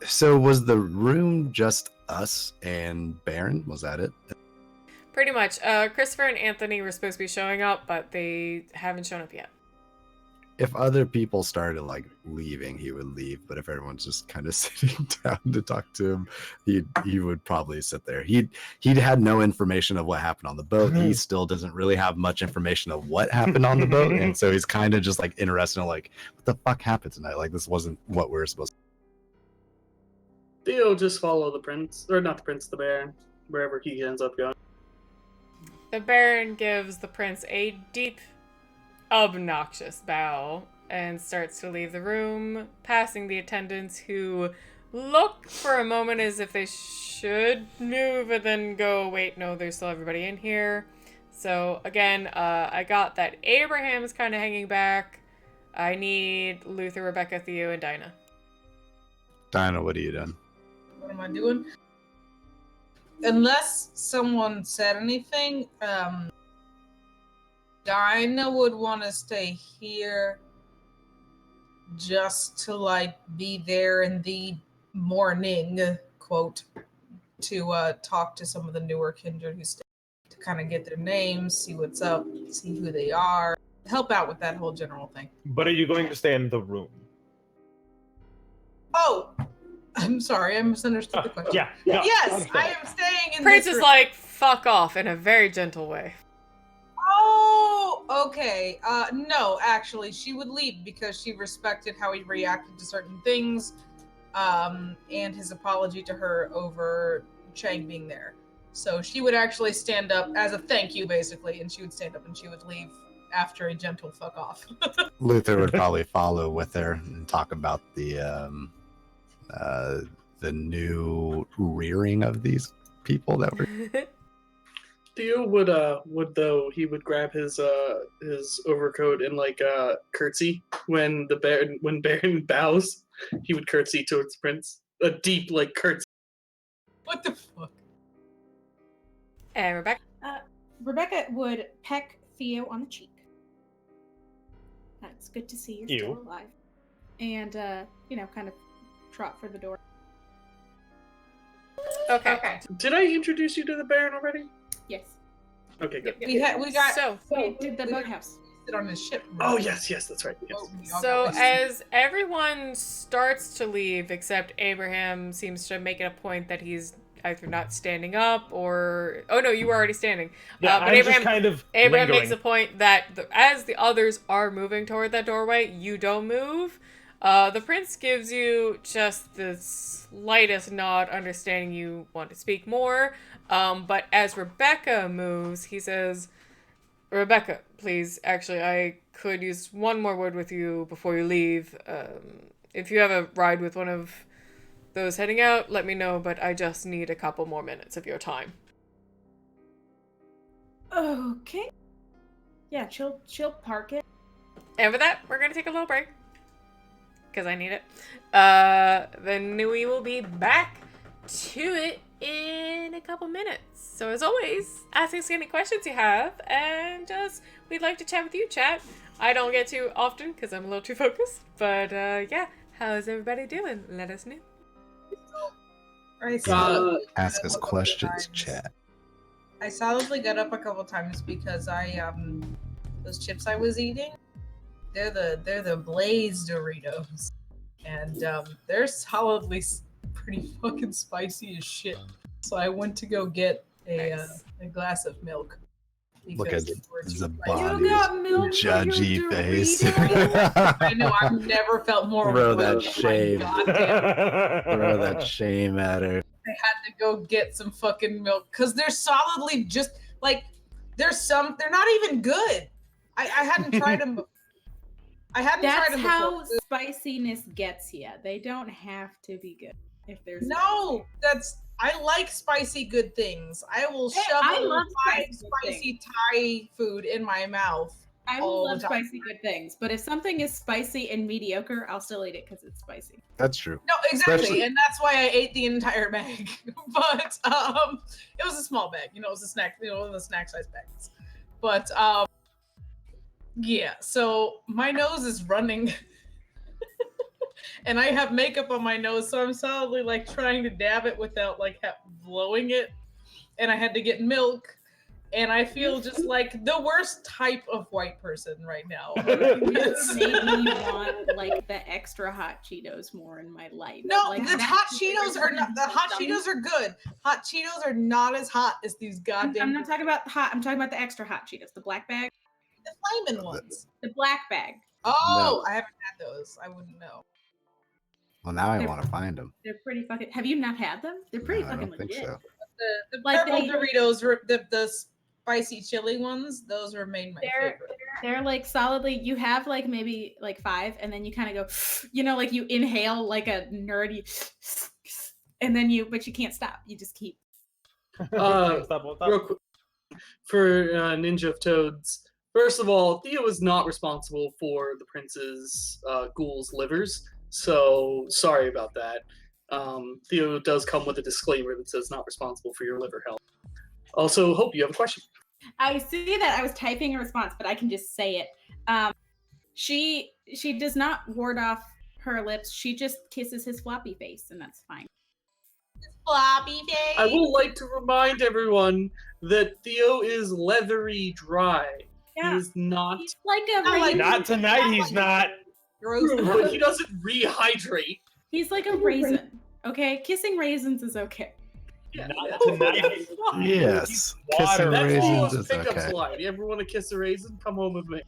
So was the room just us and Baron? Was that it? Pretty much. Christopher and Anthony were supposed to be showing up, but they haven't shown up yet. If other people started like leaving, he would leave. But if everyone's just kind of sitting down to talk to him, he would probably sit there. He'd had no information of what happened on the boat. He still doesn't really have much information of what happened on the boat, and so he's kind of just like interested in like what the fuck happened tonight. Like this wasn't what we were supposed to. Theo just follow the prince, or not the prince, the Baron, wherever he ends up going. The Baron gives the prince a deep, obnoxious bow and starts to leave the room, passing the attendants who look for a moment as if they should move and then go, wait, no, there's still everybody in here. So again, I got that Abraham is kind of hanging back. I need Luther, Rebecca, Theo, and Dinah. Dinah, what are you doing? What am I doing? Unless someone said anything, Dinah would want to stay here just to like be there in the morning, quote, to talk to some of the newer kindred who stay, to kind of get their names, see what's up, see who they are, help out with that whole general thing. But are you going to stay in the room? Oh, I'm sorry, I misunderstood the question. Yeah. Yes, I am staying in Prince this is room. like, fuck off in a very gentle way. Oh, okay. No, actually, she would leave because she respected how he reacted to certain things, and his apology to her over Chang being there. So she would actually stand up as a thank you, basically, and she would stand up and she would leave after a gentle fuck off. Luther would probably follow with her and talk about the new rearing of these people that were. Theo would though he would grab his overcoat and like curtsy when Baron bows. He would curtsy towards the prince, a deep like curtsy. What the fuck? And Rebecca? Rebecca would peck Theo on the cheek. It's good to see you're still alive. And, kind of trot for the door. Okay. Did I introduce you to the Baron already? Yes. Okay, good. We got So We did the boathouse. sit on his ship. Oh yes, that's right. Yes. So as everyone starts to leave, except Abraham seems to make it a point that he's either not standing up or... Oh no, you were already standing. Yeah, but I'm Abraham, just kind of Abraham lingering. makes a point that as the others are moving toward that doorway, you don't move. The prince gives you just the slightest nod, understanding you want to speak more. But as Rebecca moves, he says, Rebecca, please, actually, I could use one more word with you before you leave. If you have a ride with one of those heading out, let me know, but I just need a couple more minutes of your time. Okay. Yeah, she'll park it. And with that, we're going to take a little break. Because I need it. Then we will be back to it in a couple minutes. So as always, ask us any questions you have, and we'd like to chat with you, chat. I don't get to often because I'm a little too focused, but yeah, how's everybody doing? Let us know. Ask us questions, chat. I solidly got up a couple times because those chips I was eating, they're the Blaze Doritos, and they're solidly pretty fucking spicy as shit. So I went to go get a glass of milk. Look at You Zabani's got milk for your judgy face. I know, I've never felt more Throw awake that in my shame. goddamn- Throw that shame at her. I had to go get some fucking milk because they're solidly just like they're not even good. I hadn't tried them before. I hadn't That's tried them how before. spiciness gets you. They don't have to be good if there's No, I like spicy good things. I will Hey, shove I a love five spicy good spicy Thai food in my mouth. I will all love the time. spicy good things, but if something is spicy and mediocre, I'll still eat it because it's spicy. That's true. No, exactly, Especially- and that's why I ate the entire bag. But it was a small bag. You know, it was a snack. You know, one of the snack size bags. But yeah. So my nose is running, and I have makeup on my nose, so I'm solidly like trying to dab it without like blowing it, and I had to get milk. And I feel just like the worst type of white person right now. This made me want like the extra hot Cheetos more in my life. No, like, the that's hot the Cheetos are not. The hot something. Cheetos are good. Hot Cheetos are not as hot as these goddamn. I'm not talking about hot. I'm talking about the extra hot Cheetos, the black bag, the flaming ones. the black bag. Oh, No. I haven't had those. I wouldn't know. Well, now I They're- want to find them. They're pretty fucking. Have you not had them? They're pretty No, I fucking don't think legit. so. The Like purple they- Doritos, were the spicy chili ones. Those remain my They're- favorite. They're like solidly. You have like maybe like 5, and then you kind of go, you know, like you inhale like a nerdy, and then but you can't stop. You just keep. Stop. Real quick, for Ninja of Toads. First of all, Theo is not responsible for the prince's ghoul's livers, so sorry about that. Theo does come with a disclaimer that says not responsible for your liver health. Also, Hope, you have a question. I see that I was typing a response, but I can just say it. She does not ward off her lips. She just kisses his floppy face, and that's fine. Floppy face. I would like to remind everyone that Theo is leathery dry. Yeah. He is not, He's like a Not like- raisin. Not tonight, he's not. Gross. but he doesn't rehydrate. He's like a raisin. Okay, kissing raisins is okay. Yeah, Not tonight. Yes. Water. Kissing That's raisins Theo's is pickup okay. line. You ever want to kiss a raisin? Come home with me.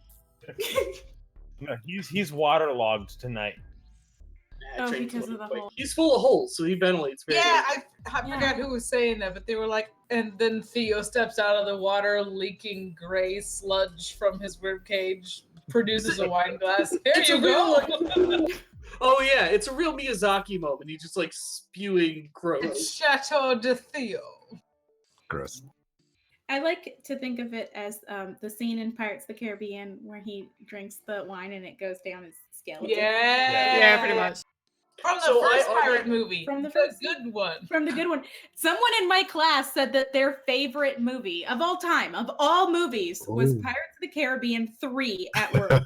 No, he's waterlogged tonight. Oh, Change because the of the way. hole. He's full of holes, so he ventilates very Yeah, well. I forgot who was saying that, but they were like, and then Theo steps out of the water, leaking gray sludge from his rib cage, produces a wine glass. Here It's you a go. Oh yeah, it's a real Miyazaki moment. He's just like spewing gross. It's Chateau de Theo. Gross. I like to think of it as the scene in Pirates of the Caribbean where he drinks the wine and it goes down his skeleton. Yeah. Yeah, pretty much. From the So first I- pirate movie. From the the first- good one. From the good one. Someone in my class said that their favorite movie of all time, of all movies, was Ooh. Pirates of the Caribbean 3 at work.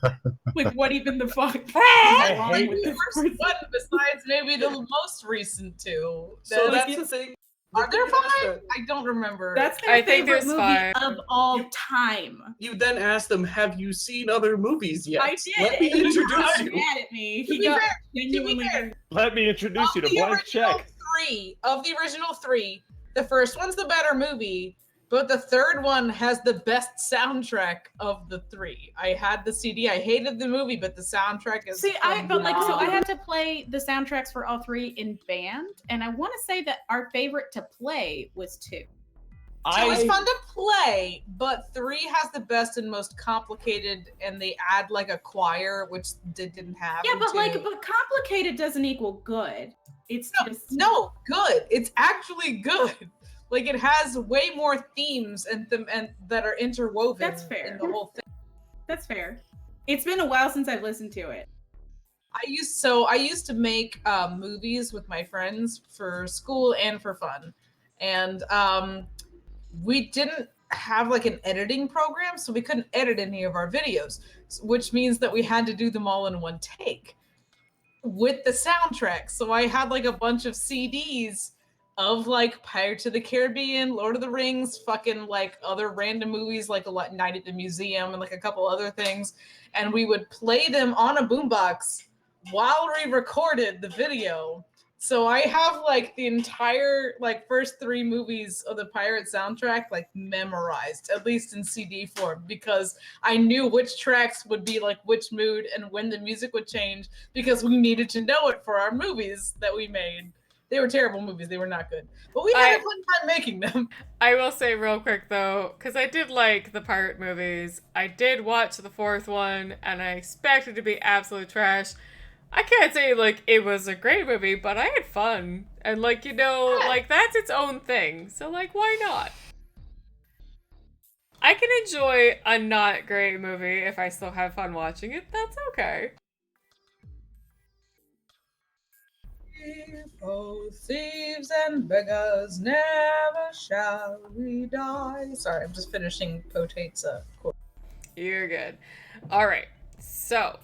Like, what even the fuck? I wrong hate with The this worst person? one, besides maybe the most recent two. So That- that's the thing. are there The thing is five? that I don't remember. That's their I think favorite there's movie 5. of all time. You then ask them, "Have you seen other movies yet?" I did. Let me and he introduce got you. mad at me. To He be got fair, genuinely fair, very- Let me introduce you to Blank Check. Of the original three, the first one's the better movie, but the third one has the best soundtrack of the 3. I had the CD. I hated the movie, but the soundtrack is. See, so I phenomenal. had to play the soundtracks for all 3 in band, and I want to say that our favorite to play was 2. Two is fun to play, but 3 has the best and most complicated, and they add like a choir, which they didn't have. Yeah, in but 2. but complicated doesn't equal good. It's just No, good. It's actually good. Like it has way more themes and that are interwoven. That's fair. In the whole thing. That's fair. It's been a while since I've listened to it. I used to make movies with my friends for school and for fun, and we didn't have like an editing program, so we couldn't edit any of our videos, which means that we had to do them all in one take with the soundtrack. So I had like a bunch of CDs of like Pirates of the Caribbean, Lord of the Rings, fucking like other random movies like a Night at the Museum and like a couple other things, and we would play them on a boombox while we recorded the video. So I have like the entire like first 3 movies of the Pirate soundtrack like memorized, at least in CD form, because I knew which tracks would be like which mood and when the music would change, because we needed to know it for our movies that we made. They were terrible movies. They were not good. But we had a fun time making them. I will say real quick though, because I did like the pirate movies. I did watch the fourth one, and I expected it to be absolute trash. I can't say like it was a great movie, but I had fun, and like like that's its own thing. So like, why not? I can enjoy a not great movie if I still have fun watching it. That's okay. Oh, thieves and beggars, never shall we die. Sorry, I'm just finishing Potate's quote. You're good. All right. So,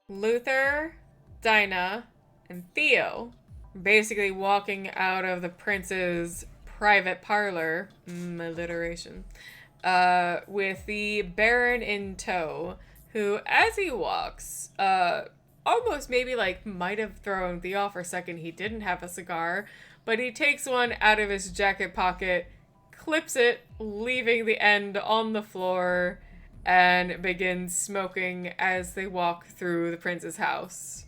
Luther, Dinah, and Theo basically walking out of the prince's private parlor, alliteration, with the Baron in tow, who, as he walks, almost maybe like might have thrown Theo off for a second. He didn't have a cigar, but he takes one out of his jacket pocket, clips it, leaving the end on the floor, and begins smoking as they walk through the prince's house.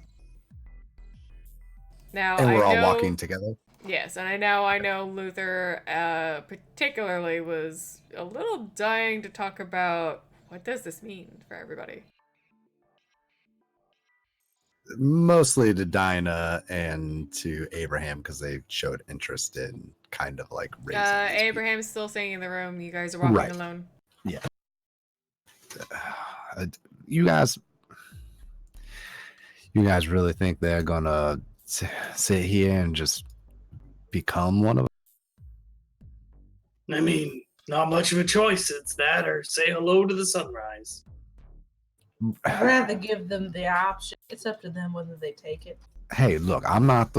Now, And we're I all know, walking together. Yes, and I know Luther particularly was a little dying to talk about what does this mean for everybody. Mostly to Dinah and to Abraham because they showed interest in kind of like raising these Abraham's still staying in the room. You guys are walking Right. alone. Yeah. You guys really think they're gonna sit here and just become one of I mean, not much of a choice. It's that or say hello to the sunrise. I'd rather give them the option. It's up to them whether they take it. Hey, look, I'm not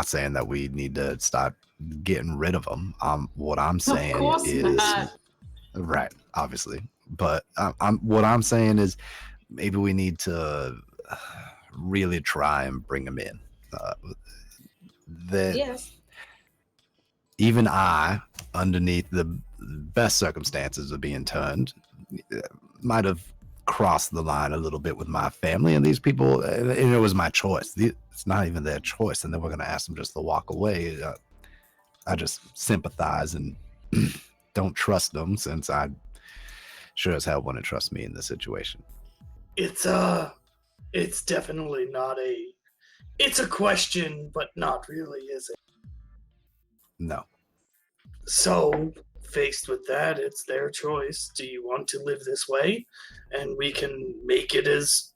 saying that we need to start getting rid of them. What I'm saying Of course is not. right, obviously, but what I'm saying is maybe we need to really try and bring them in. Yes. Even I, underneath the best circumstances of being turned, might have crossed the line a little bit with my family and these people, and it was my choice. It's not even their choice, and then we're going to ask them just to walk away. I just sympathize and don't trust them, since I sure as hell wouldn't trust me in this situation. It's definitely not it's a question, but not really, is it? No. So, faced with that, it's their choice. Do you want to live this way? And we can make it as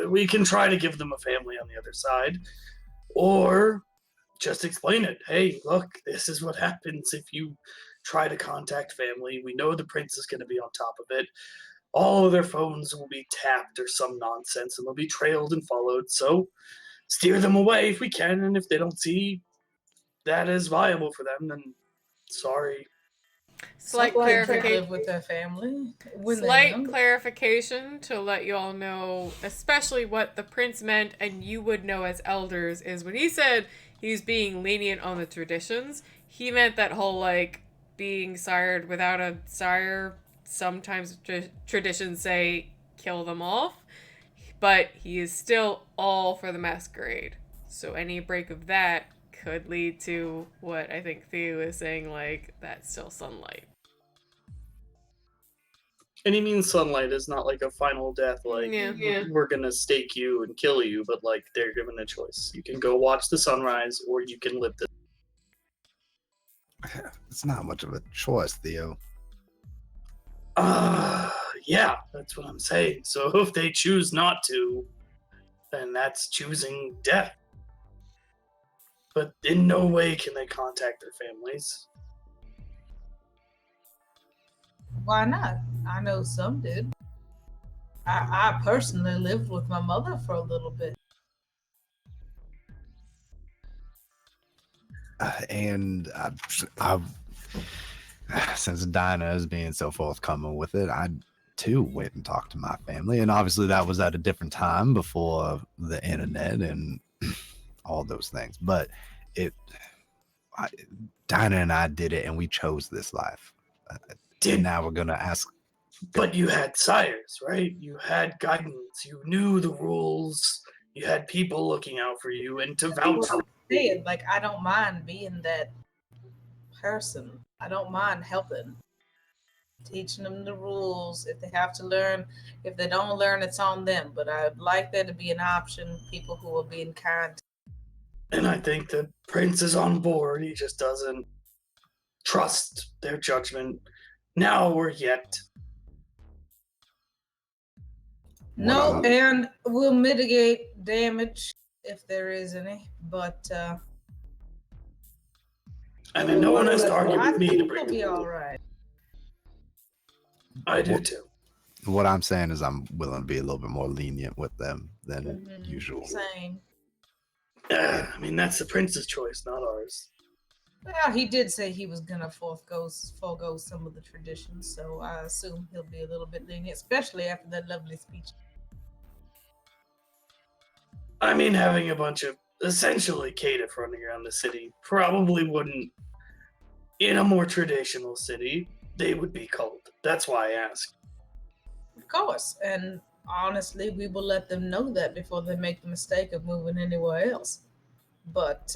we can try to give them a family on the other side, or just explain it. Hey, look, this is what happens if you try to contact family. We know the prince is going to be on top of it. All of their phones will be tapped or some nonsense, and they'll be trailed and followed. So steer them away if we can, and if they don't see that as viable for them, then sorry. Slight clarification. Live with their family. Slight clarification to let you all know, especially what the prince meant, and you would know as elders, is when he said he's being lenient on the traditions, he meant that whole like being sired without a sire. Sometimes traditions say kill them off, but he is still all for the masquerade. So any break of that could lead to what I think Theo is saying, like, that's still sunlight. And he means sunlight is not like a final death, like we're gonna stake you and kill you, but like they're given a choice. You can go watch the sunrise, or you can live this. It's not much of a choice, Theo. Yeah, that's what I'm saying. So if they choose not to, then that's choosing death. But in no way can they contact their families. Why not? I know some did. I personally lived with my mother for a little bit. And I've since Dinah is being so forthcoming with it, I too went and talked to my family, and obviously that was at a different time before the internet and all those things. But Dinah and I did it, and we chose this life. And now we're gonna ask But you had sires, right? You had guidance. You knew the rules. You had people looking out for you and to vouch for Saying, like, I don't mind being that person. I don't mind helping, teaching them the rules. If they have to learn, if they don't learn, it's on them. But I'd like there to be an option, people who are being kind. And I think the prince is on board. He just doesn't trust their judgment now or yet. No, and we'll mitigate damage if there is any. But I mean, no one has to argue I with me to think bring we'll be it. all right. I do too. What I'm saying is I'm willing to be a little bit more lenient with them than usual. Same. I mean, that's the prince's choice, not ours. Well, he did say he was gonna forego some of the traditions, so I assume he'll be a little bit lenient, especially after that lovely speech. I mean, having a bunch of essentially caitiff running around the city probably wouldn't. In a more traditional city, they would be culled. That's why I asked. Of course, and honestly, we will let them know that before they make the mistake of moving anywhere else. But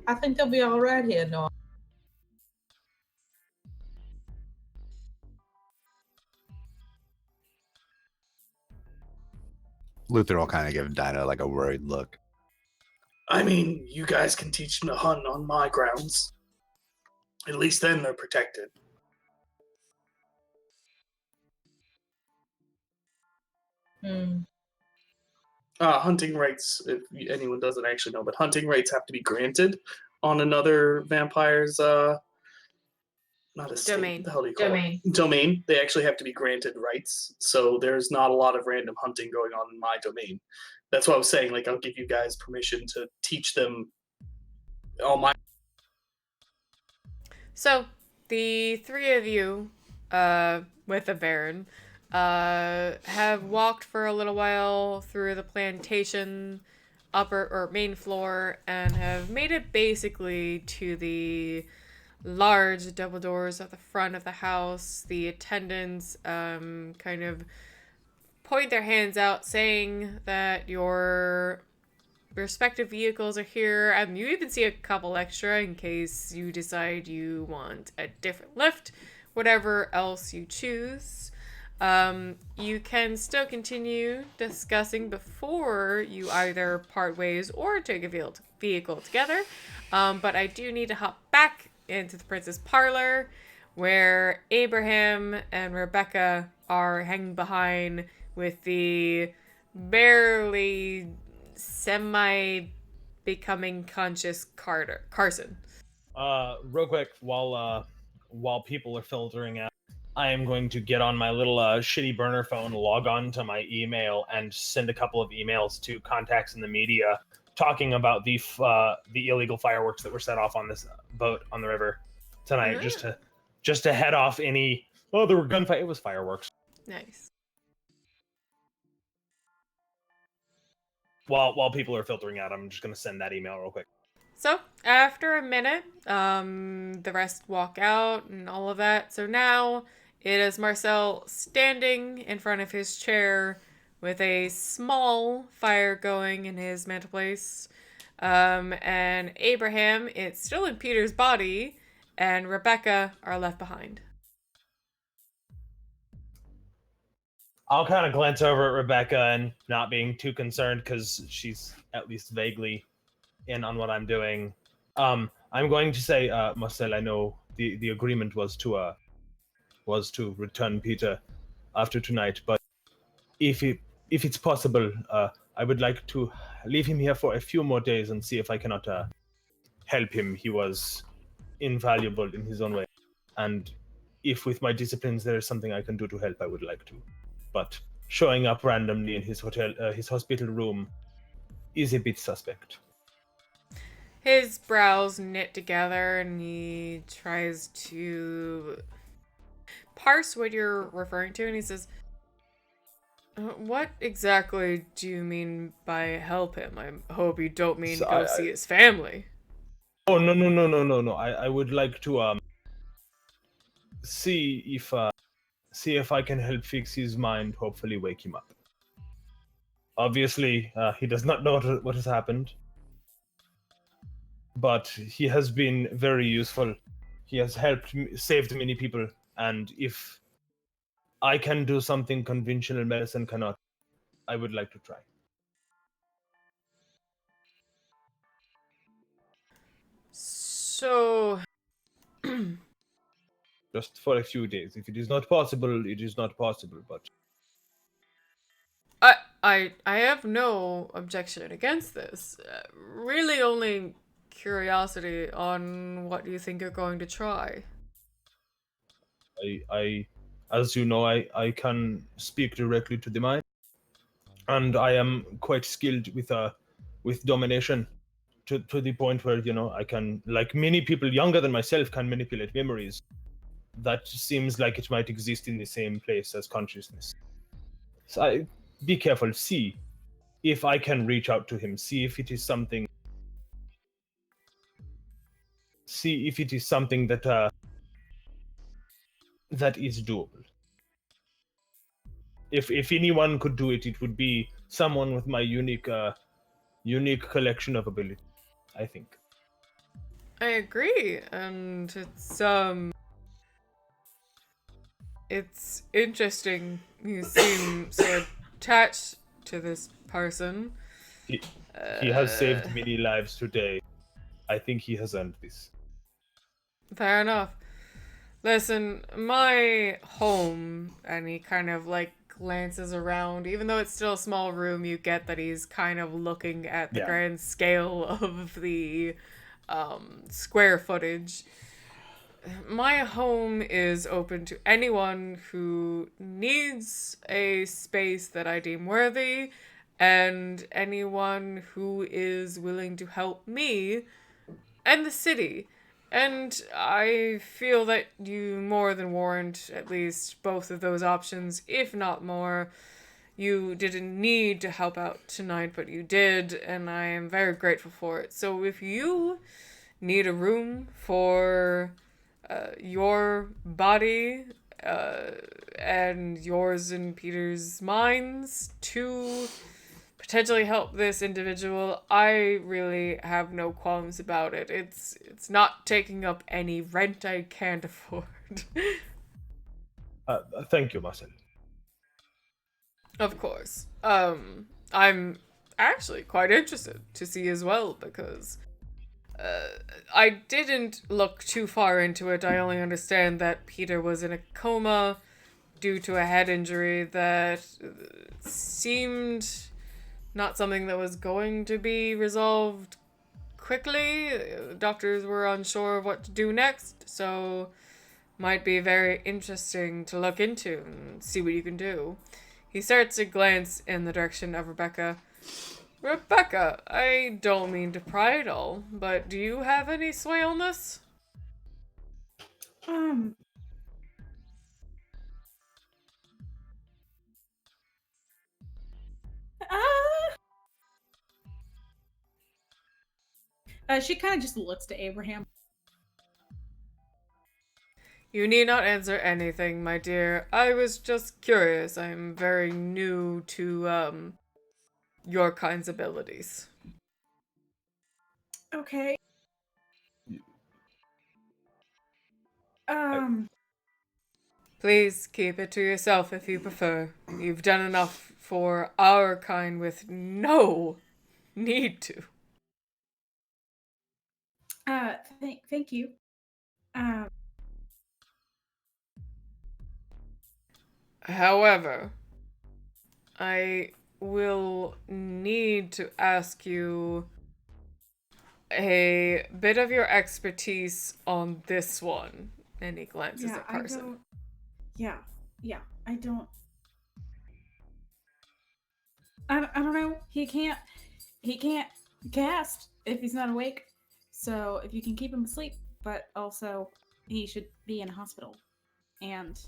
I think they'll be all right here, Norm. Luther will kind of give Dinah like a worried look. I mean, you guys can teach them to hunt on my grounds. At least then they're protected. Hunting rights, if anyone doesn't actually know, but hunting rights have to be granted on another vampire's not a Domain. the hell do you call it? Domain. They actually have to be granted rights. So there's not a lot of random hunting going on in my domain. That's what I was saying. Like, I'll give you guys permission to teach them all my. So the three of you, with the Baron, have walked for a little while through the plantation upper or main floor and have made it basically to the large double doors at the front of the house. The attendants kind of point their hands out saying that your respective vehicles are here, and you even see a couple extra in case you decide you want a different lift, whatever else you choose. You can still continue discussing before you either part ways or take a vehicle together, but I do need to hop back into the Prince's Parlor, where Abraham and Rebecca are hanging behind with the barely semi-becoming conscious Carson. Real quick, while people are filtering out, I am going to get on my little shitty burner phone, log on to my email, and send a couple of emails to contacts in the media talking about the illegal fireworks that were set off on this boat on the river tonight, just to head off any. Oh, there were gunfight. It was fireworks. Nice. While people are filtering out, I'm just gonna send that email real quick. So after a minute, the rest walk out and all of that. So now it is Marcel standing in front of his chair with a small fire going in his mantelpiece. And Abraham, it's still in Peter's body, and Rebecca are left behind. I'll kind of glance over at Rebecca and not being too concerned because she's at least vaguely in on what I'm doing. I'm going to say, Marcel, I know the agreement was to return Peter after tonight, but if it's possible, I would like to leave him here for a few more days and see if I cannot help him. He was invaluable in his own way, and if with my disciplines there is something I can do to help, I would like to. But showing up randomly in his hospital room is a bit suspect. His brows knit together and he tries to parse what you're referring to, and he says, what exactly do you mean by help him? I hope you don't mean go see his family. Oh, no. I would like to see if see if I can help fix his mind, hopefully wake him up. Obviously, he does not know what has happened, but he has been very useful. He has saved many people, and if I can do something conventional medicine cannot, I would like to try. So, Just for a few days. If it is not possible, it is not possible, but I have no objection against this. Really, only curiosity on what you think you're going to try. I as you know, I can speak directly to the mind, and I am quite skilled with domination to the point where, I can, like many people younger than myself, can manipulate memories that seems like it might exist in the same place as consciousness. So be careful, see if I can reach out to him, see if it is something that that is doable. If anyone could do it, it would be someone with my unique collection of ability, I think. I agree, and it's interesting. You seem so attached to this person. He has saved many lives today. I think he has earned this. Fair enough. Listen, my home, and he kind of like glances around. Even though it's still a small room, you get that he's kind of looking at the Yeah. grand scale of the square footage. My home is open to anyone who needs a space that I deem worthy, and anyone who is willing to help me and the city. And I feel that you more than warrant at least both of those options, if not more. You didn't need to help out tonight, but you did, and I am very grateful for it. So if you need a room for your body and yours and Peter's minds to potentially help this individual, I really have no qualms about it. It's not taking up any rent I can't afford. Thank you, Marcel. Of course. I'm actually quite interested to see as well, because I didn't look too far into it. I only understand that Peter was in a coma due to a head injury that seemed not something that was going to be resolved quickly. Doctors were unsure of what to do next, so might be very interesting to look into and see what you can do. He starts to glance in the direction of Rebecca. Rebecca, I don't mean to pry at all, but do you have any sway on this? She kind of just looks to Abraham. You need not answer anything, my dear. I was just curious. I'm very new to, your kind's abilities. Okay. Please keep it to yourself if you prefer. You've done enough for our kind with no need to. Thank you. However, I will need to ask you a bit of your expertise on this one. And he glances at Carson. I don't know. He can't cast if he's not awake. So if you can keep him asleep, but also he should be in a hospital. And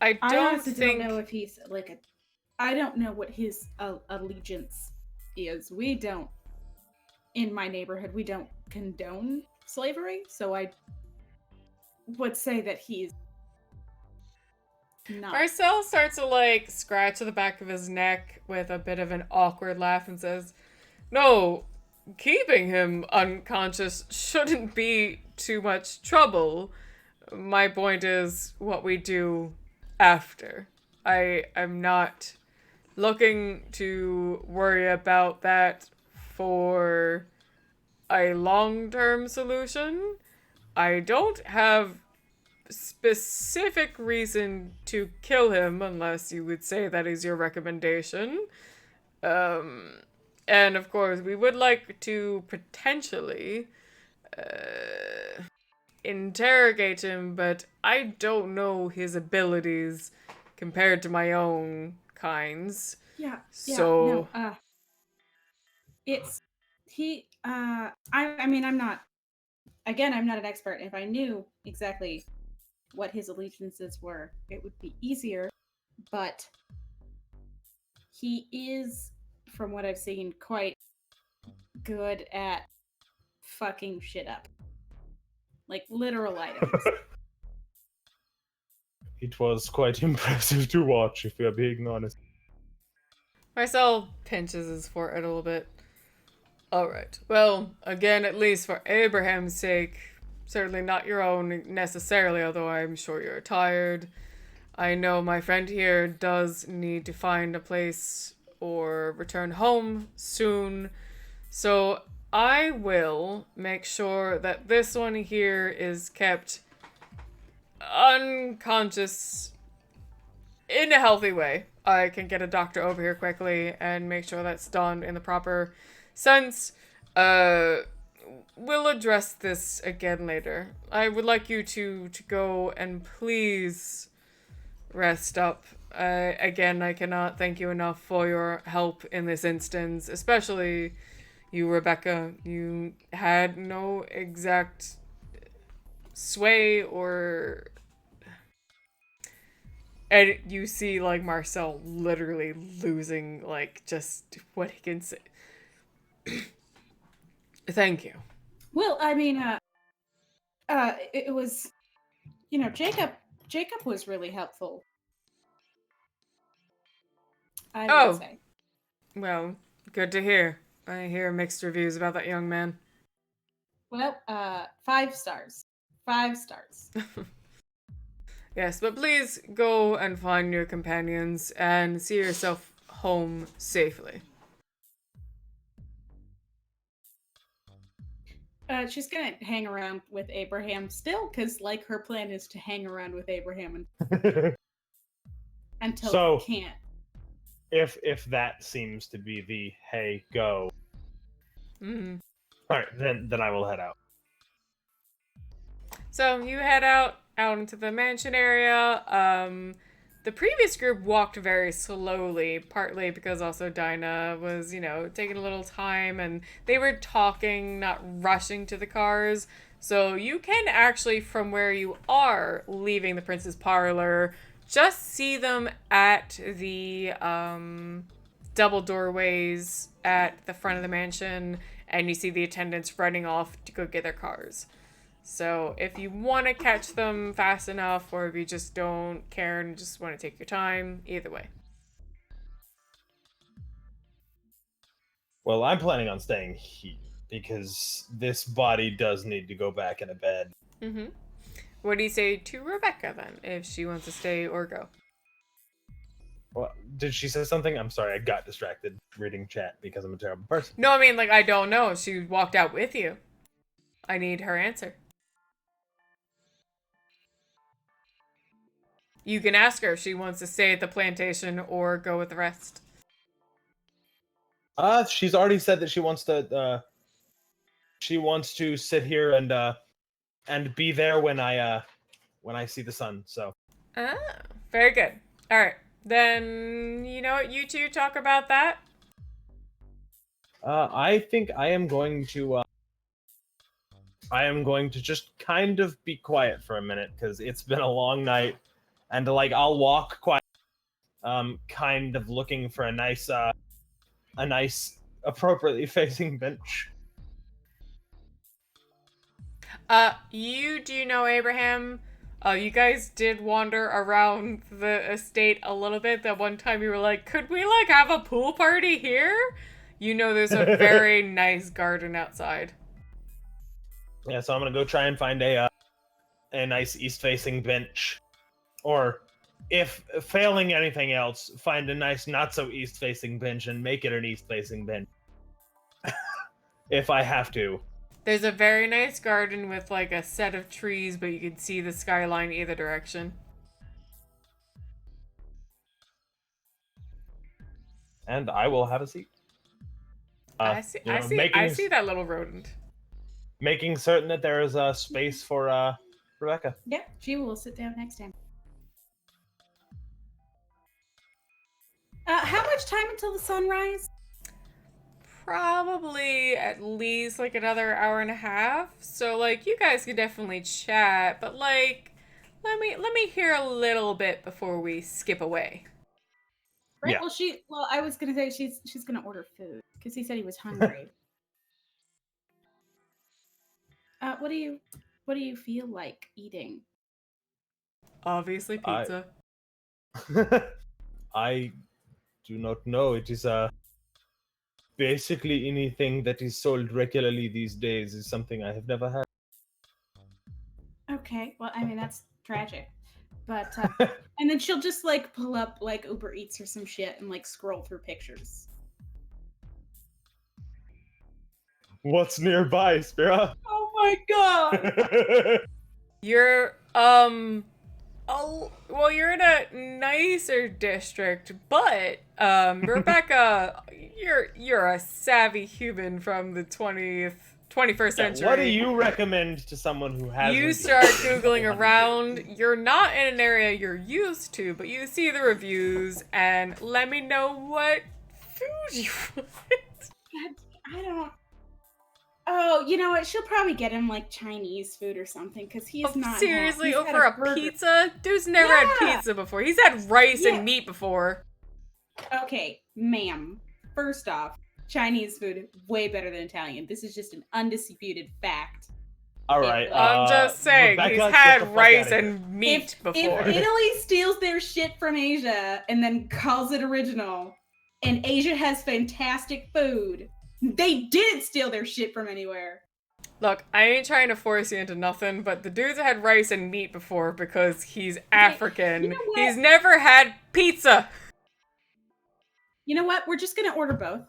I honestly don't know if he's like I don't know what his allegiance is. We don't, in my neighborhood, we don't condone slavery. So I would say that he's not. Marcel starts to like scratch the back of his neck with a bit of an awkward laugh and says, "No, keeping him unconscious shouldn't be too much trouble. My point is what we do after. I'm not looking to worry about that for a long-term solution. I don't have specific reason to kill him unless you would say that is your recommendation. And of course, we would like to potentially interrogate him, but I don't know his abilities compared to my own kinds. Yeah. So No, it's he. I mean, I'm not. Again, I'm not an expert. If I knew exactly what his allegiances were, it would be easier. But he is, from what I've seen, quite good at fucking shit up. Like literal items. It was quite impressive to watch, if we are being honest. Marcel pinches his forehead a little bit. Alright, well, again, at least for Abraham's sake, certainly not your own necessarily, although I'm sure you're tired. I know my friend here does need to find a place or return home soon, so I will make sure that this one here is kept unconscious in a healthy way. I can get a doctor over here quickly and make sure that's done in the proper sense. We'll address this again later. I would like you to go and please rest up. Again, I cannot thank you enough for your help in this instance, especially you, Rebecca. You had no exact sway or... And you see, like, Marcel literally losing, like, just what he can say. Thank you. Well, I mean, it was, Jacob was really helpful. I would say. Well, good to hear. I hear mixed reviews about that young man. Well, 5 stars. 5 stars. Yes, but please go and find your companions and see yourself home safely. She's gonna hang around with Abraham still, because like her plan is to hang around with Abraham until he can't. If that seems to be the hey go, Mm-hmm. all right, then I will head out. So you head out into the mansion area. The previous group walked very slowly, partly because also Dinah was, taking a little time and they were talking, not rushing to the cars. So you can actually, from where you are leaving the Prince's Parlor, just see them at the double doorways at the front of the mansion, and you see the attendants running off to go get their cars. So if you want to catch them fast enough, or if you just don't care and just want to take your time, either way. Well, I'm planning on staying here because this body does need to go back in a bed. Mm-hmm. What do you say to Rebecca then, if she wants to stay or go? Well, did she say something? I'm sorry, I got distracted reading chat because I'm a terrible person. No, I mean, I don't know. She walked out with you. I need her answer. You can ask her if she wants to stay at the plantation or go with the rest. She's already said that she wants to sit here and be there when I see the sun. So. Ah, very good. All right, then you know what? You two talk about that. I think I am going to just kind of be quiet for a minute because it's been a long night, and I'll walk quiet, kind of looking for a nice appropriately facing bench. You do know Abraham. You guys did wander around the estate a little bit. That one time you were like, could we, like, have a pool party here? You know there's a very nice garden outside. Yeah, so I'm gonna go try and find a nice east-facing bench, or if failing anything else, find a nice not-so-east-facing bench and make it an east-facing bench. If I have to. There's a very nice garden with, like, a set of trees, but you can see the skyline either direction. And I will have a seat. I see that little rodent. Making certain that there is a space for Rebecca. Yeah, she will sit down next time. How much time until the sunrise? Probably at least, like, another hour and a half. So, like, you guys could definitely chat, but, like, let me hear a little bit before we skip away. Right. Yeah. Well, I was gonna say she's gonna order food because he said he was hungry. What do you feel like eating? Obviously pizza. I do not know. It is basically anything that is sold regularly these days is something I have never had. Okay, well, I mean that's tragic, but and then she'll just like pull up like Uber Eats or some shit and like scroll through pictures. What's nearby, Spira? Oh my god! You're well, you're in a nicer district, but Rebecca, you're a savvy human from the 21st century. What do you recommend to someone who hasn't? You start Googling around. You're not in an area you're used to, but you see the reviews and let me know what food you want. I don't. Oh, you know what? She'll probably get him like Chinese food or something because he's not. Seriously, he's over had a pizza? Dude's never had pizza before. He's had rice and meat before. Okay, ma'am. First off, Chinese food way better than Italian. This is just an undisputed fact. All right. I'm just saying, Rebecca, he's get the had fuck rice outta here. and meat before. If Italy steals their shit from Asia and then calls it original, and Asia has fantastic food, they didn't steal their shit from anywhere. Look, I ain't trying to force you into nothing, but the dude's had rice and meat before because he's African. you know what? He's never had pizza. You know what? We're just gonna order both.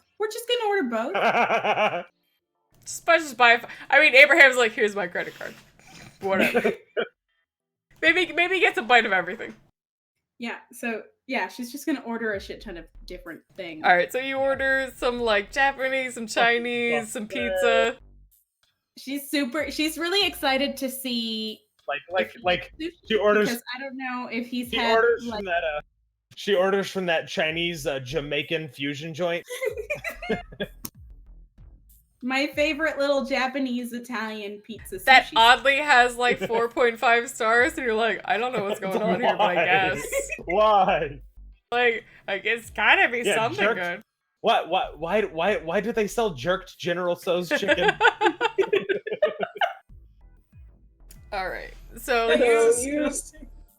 Just buy. I mean, Abraham's like, here's my credit card. Whatever. maybe he gets a bite of everything. Yeah. So yeah, she's just gonna order a shit ton of different things. All right. So you order some like Japanese, some Chinese, some pizza. She's really excited to see. Like she orders. Because I don't know if he's She had. orders like, from that. She orders from that Chinese Jamaican fusion joint. My favorite little Japanese Italian pizza. That sushi. oddly has like 4.5 stars, and you're like, I don't know what's going on here, but I guess. Why? Like, I guess gotta be something jerked. good. What? Why do they sell jerked General Tso's chicken? All right. So you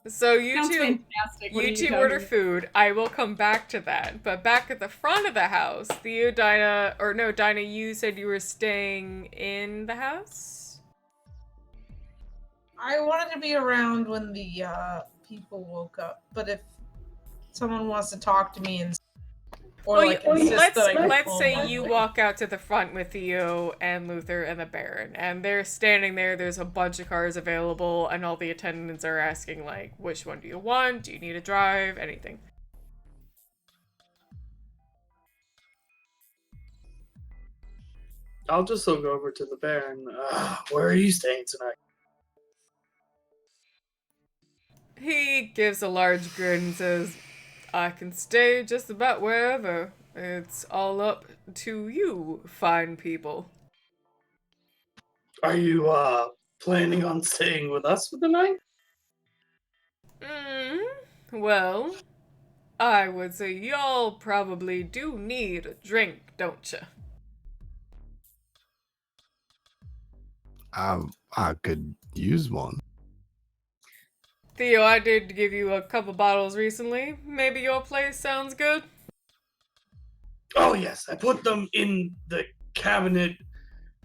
Sounds two fantastic. What are you two telling order me? food. I will come back to that. But back at the front of the house, Dinah, you said you were staying in the house? I wanted to be around when the people woke up, but if someone wants to talk to me and insist that I let's go say home, you walk out to the front with Theo and Luther and the Baron, and they're standing there. There's a bunch of cars available, and all the attendants are asking, like, which one do you want? Do you need a drive? Anything. I'll just look over to the Baron. Where are you staying tonight? He gives a large grin and says, I can stay just about wherever. It's all up to you, fine people. Are you planning on staying with us for the night? Well, I would say y'all probably do need a drink, don't ya? I could use one. Theo, I did give you a couple bottles recently. Maybe your place sounds good? Oh yes, I put them in the cabinet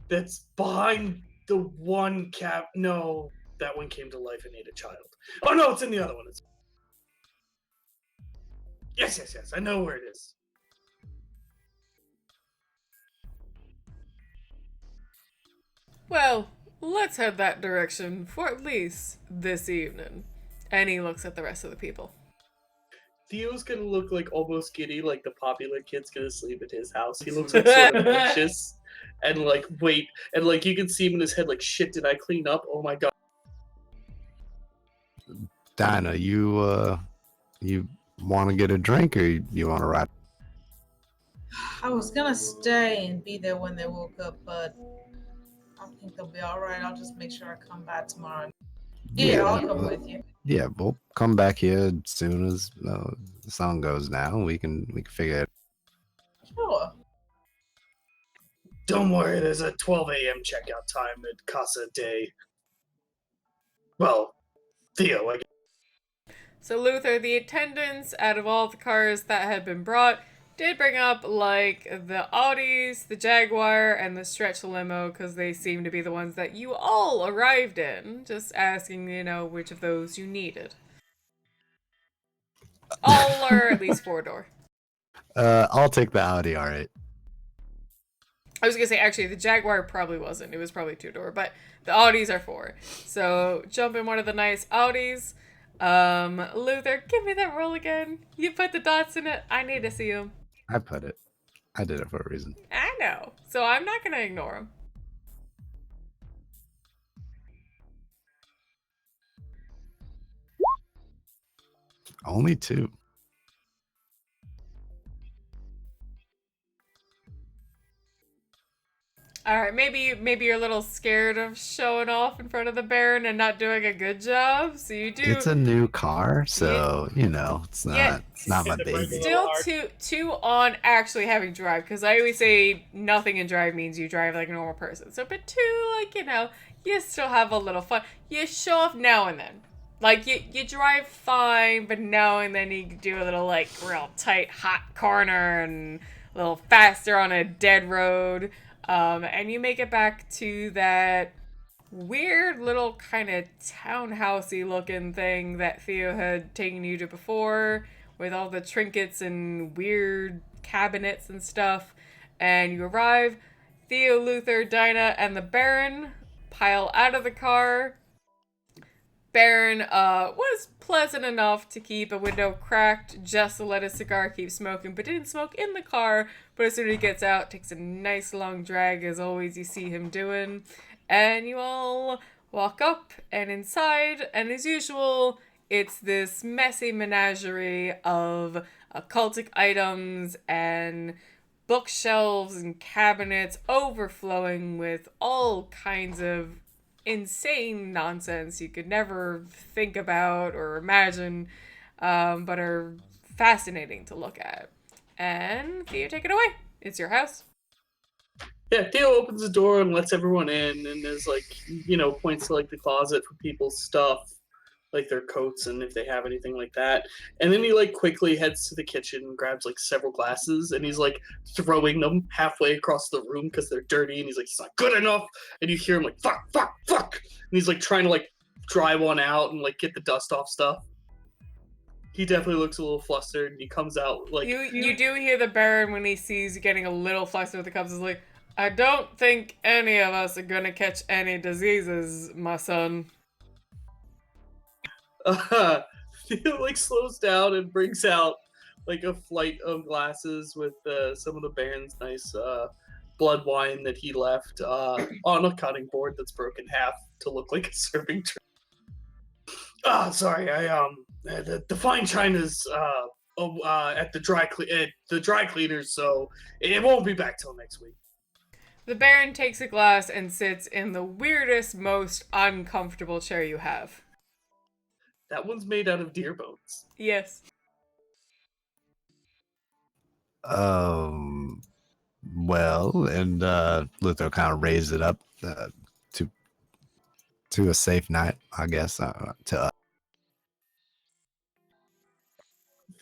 that's behind the one No, that one came to life and ate a child. Oh no, it's in the other one. Yes. I know where it is. Well, let's head that direction for at least this evening. And he looks at the rest of the people. Theo's gonna look like almost giddy, like the popular kid's gonna sleep at his house. He looks like sort of anxious and like wait, and like you can see him in his head like, shit, did I clean up? Oh my god. Dinah, you want to get a drink or you want to ride? I was gonna stay and be there when they woke up, but I think they'll be all right. I'll just make sure I come back tomorrow. Yeah, I'll come with you. Yeah, we'll come back here as soon as the sun goes down. We can figure it. Sure. Don't worry, there's a 12 a.m. checkout time at Casa de. Well, Theo, I guess. So Luther, the attendants out of all the cars that had been brought did bring up like the Audis, the Jaguar, and the stretch limo because they seem to be the ones that you all arrived in. Just asking, which of those you needed. All are at least 4-door. I'll take the Audi. All right. I was gonna say actually the Jaguar probably wasn't. It was probably 2-door, but the Audis are 4. So jump in one of the nice Audis. Luther, give me that roll again. You put the dots in it. I need to see them. I put it. I did it for a reason. I know. So I'm not going to ignore them. Only 2. All right, maybe you're a little scared of showing off in front of the Baron and not doing a good job. So you do. It's a new car, so it's not my baby. Still two on actually having drive, because I always say nothing in drive means you drive like a normal person. So, but 2, you still have a little fun. You show off now and then. Like you drive fine, but now and then you do a little like real tight hot corner and a little faster on a dead road. And you make it back to that weird little kind of townhousey looking thing that Theo had taken you to before, with all the trinkets and weird cabinets and stuff. And you arrive. Theo, Luther, Dinah, and the Baron pile out of the car. Baron was pleasant enough to keep a window cracked just to let his cigar keep smoking, but didn't smoke in the car. But as soon as he gets out, takes a nice long drag, as always you see him doing. And you all walk up and inside, and as usual, it's this messy menagerie of occultic items and bookshelves and cabinets overflowing with all kinds of insane nonsense you could never think about or imagine, but are fascinating to look at. And Theo, take it away. It's your house. Yeah, Theo opens the door and lets everyone in, and is like, points to like the closet for people's stuff, like their coats and if they have anything like that. And then he like quickly heads to the kitchen and grabs like several glasses, and he's like throwing them halfway across the room because they're dirty, and he's like, it's not good enough. And you hear him like, fuck, and he's like trying to like dry one out and like get the dust off stuff. He definitely looks a little flustered, and he comes out like... You do hear the Baron when he sees you getting a little flustered with the cups is like, I don't think any of us are gonna catch any diseases, my son. Theo like slows down and brings out like a flight of glasses with some of the Baron's nice blood wine that he left on a cutting board that's broken half to look like a serving tray. Sorry, the fine china's at the dry cleaners, so it won't be back till next week. The Baron takes a glass and sits in the weirdest, most uncomfortable chair you have. That one's made out of deer bones. Yes. Well, and Luther kind of raised it up to a safe night, I guess. To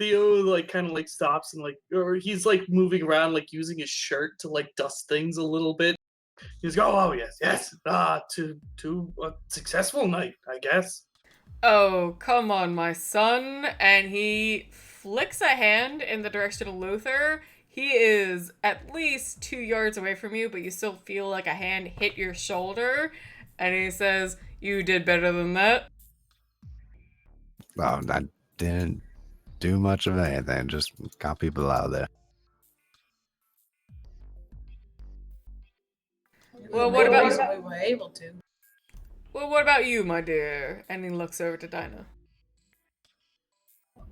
Theo like kind of like stops and like, or he's like moving around like using his shirt to like dust things a little bit. He's go, oh yes, to a successful night, I guess. Oh, come on, my son. And he flicks a hand in the direction of Luther. He is at least 2 yards away from you, but you still feel like a hand hit your shoulder. And he says, "You did better than that." Oh, I didn't do much of anything. Just got people out there. Well, what about reason we were able to? Well, what about you, my dear? And he looks over to Dinah.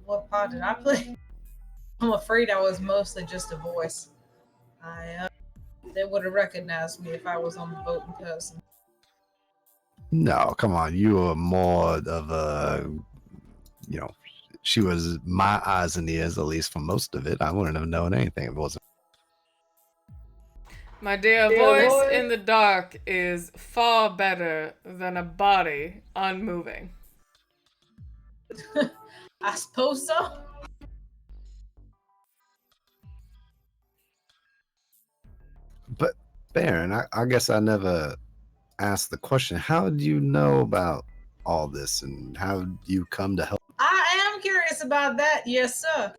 What part did I play? I'm afraid I was mostly just a voice. They would have recognized me if I was on the boat in person. No, come on. You were more of a, she was my eyes and ears, at least for most of it. I wouldn't have known anything if it wasn't. My dear, voice in the dark is far better than a body unmoving. I suppose so. But Baron, I guess I never asked the question. How do you know about all this, and how do you come to help? I am curious about that, yes, sir.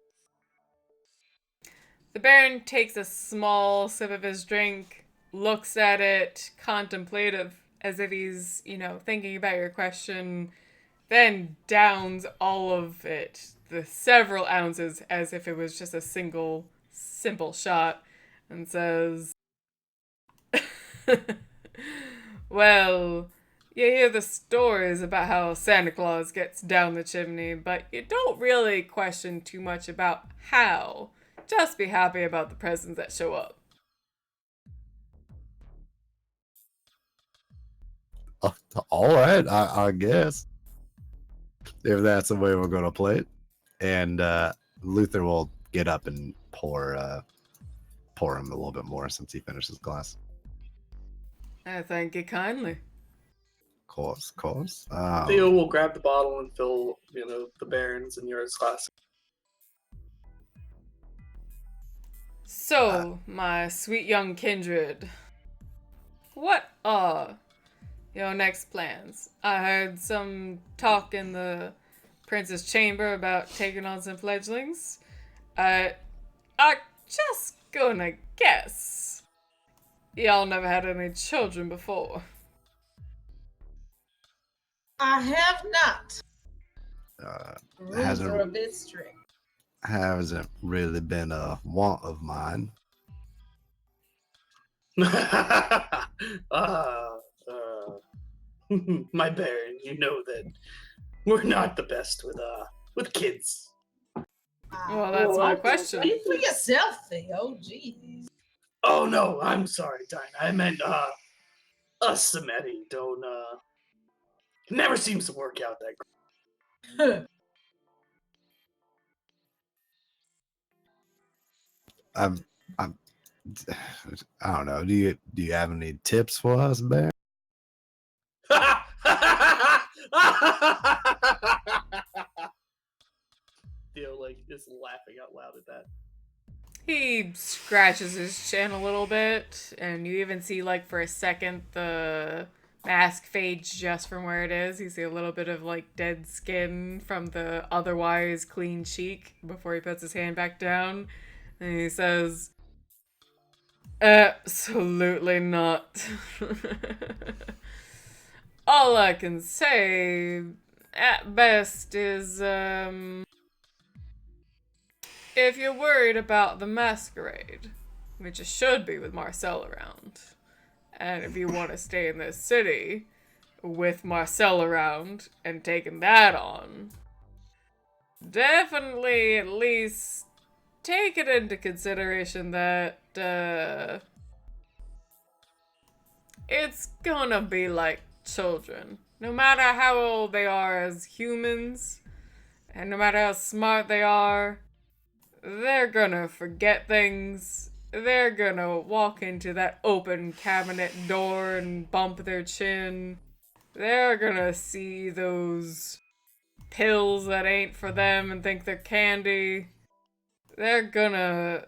The Baron takes a small sip of his drink, looks at it, contemplative, as if he's, thinking about your question, then downs all of it, the several ounces, as if it was just a single, simple shot, and says, "Well, you hear the stories about how Santa Claus gets down the chimney, but you don't really question too much about how. Just be happy about the presents that show up." All right, I guess. If that's the way we're going to play it. And Luther will get up and pour him a little bit more since he finished his glass. I thank you kindly. Of course. Theo will grab the bottle and fill, the Baron's and yours glass. So, my sweet young kindred, what are your next plans? I heard some talk in the prince's chamber about taking on some fledglings. I just gonna guess y'all never had any children before. I have not. Rules hasn't- are a bit strict. Hasn't really been a want of mine. My Baron, you know that we're not the best with kids. Well, that's my question. Speak for yourself, Theo. Jeez. Oh no, I'm sorry, Dinah. I meant us Samedi don't it never seems to work out that great. I'm I don't know. Do you have any tips for us, Bear? Theo is laughing out loud at that. He scratches his chin a little bit, and you even see, for a second, the mask fades just from where it is. You see a little bit of, dead skin from the otherwise clean cheek before he puts his hand back down. And he says, "Absolutely not." All I can say, at best, is, if you're worried about the Masquerade, which you should be with Marcel around, and if you want to stay in this city with Marcel around and taking that on, definitely at least take it into consideration that it's gonna be like children. No matter how old they are as humans, and no matter how smart they are, they're gonna forget things. They're gonna walk into that open cabinet door and bump their chin. They're gonna see those pills that ain't for them and think they're candy, they're gonna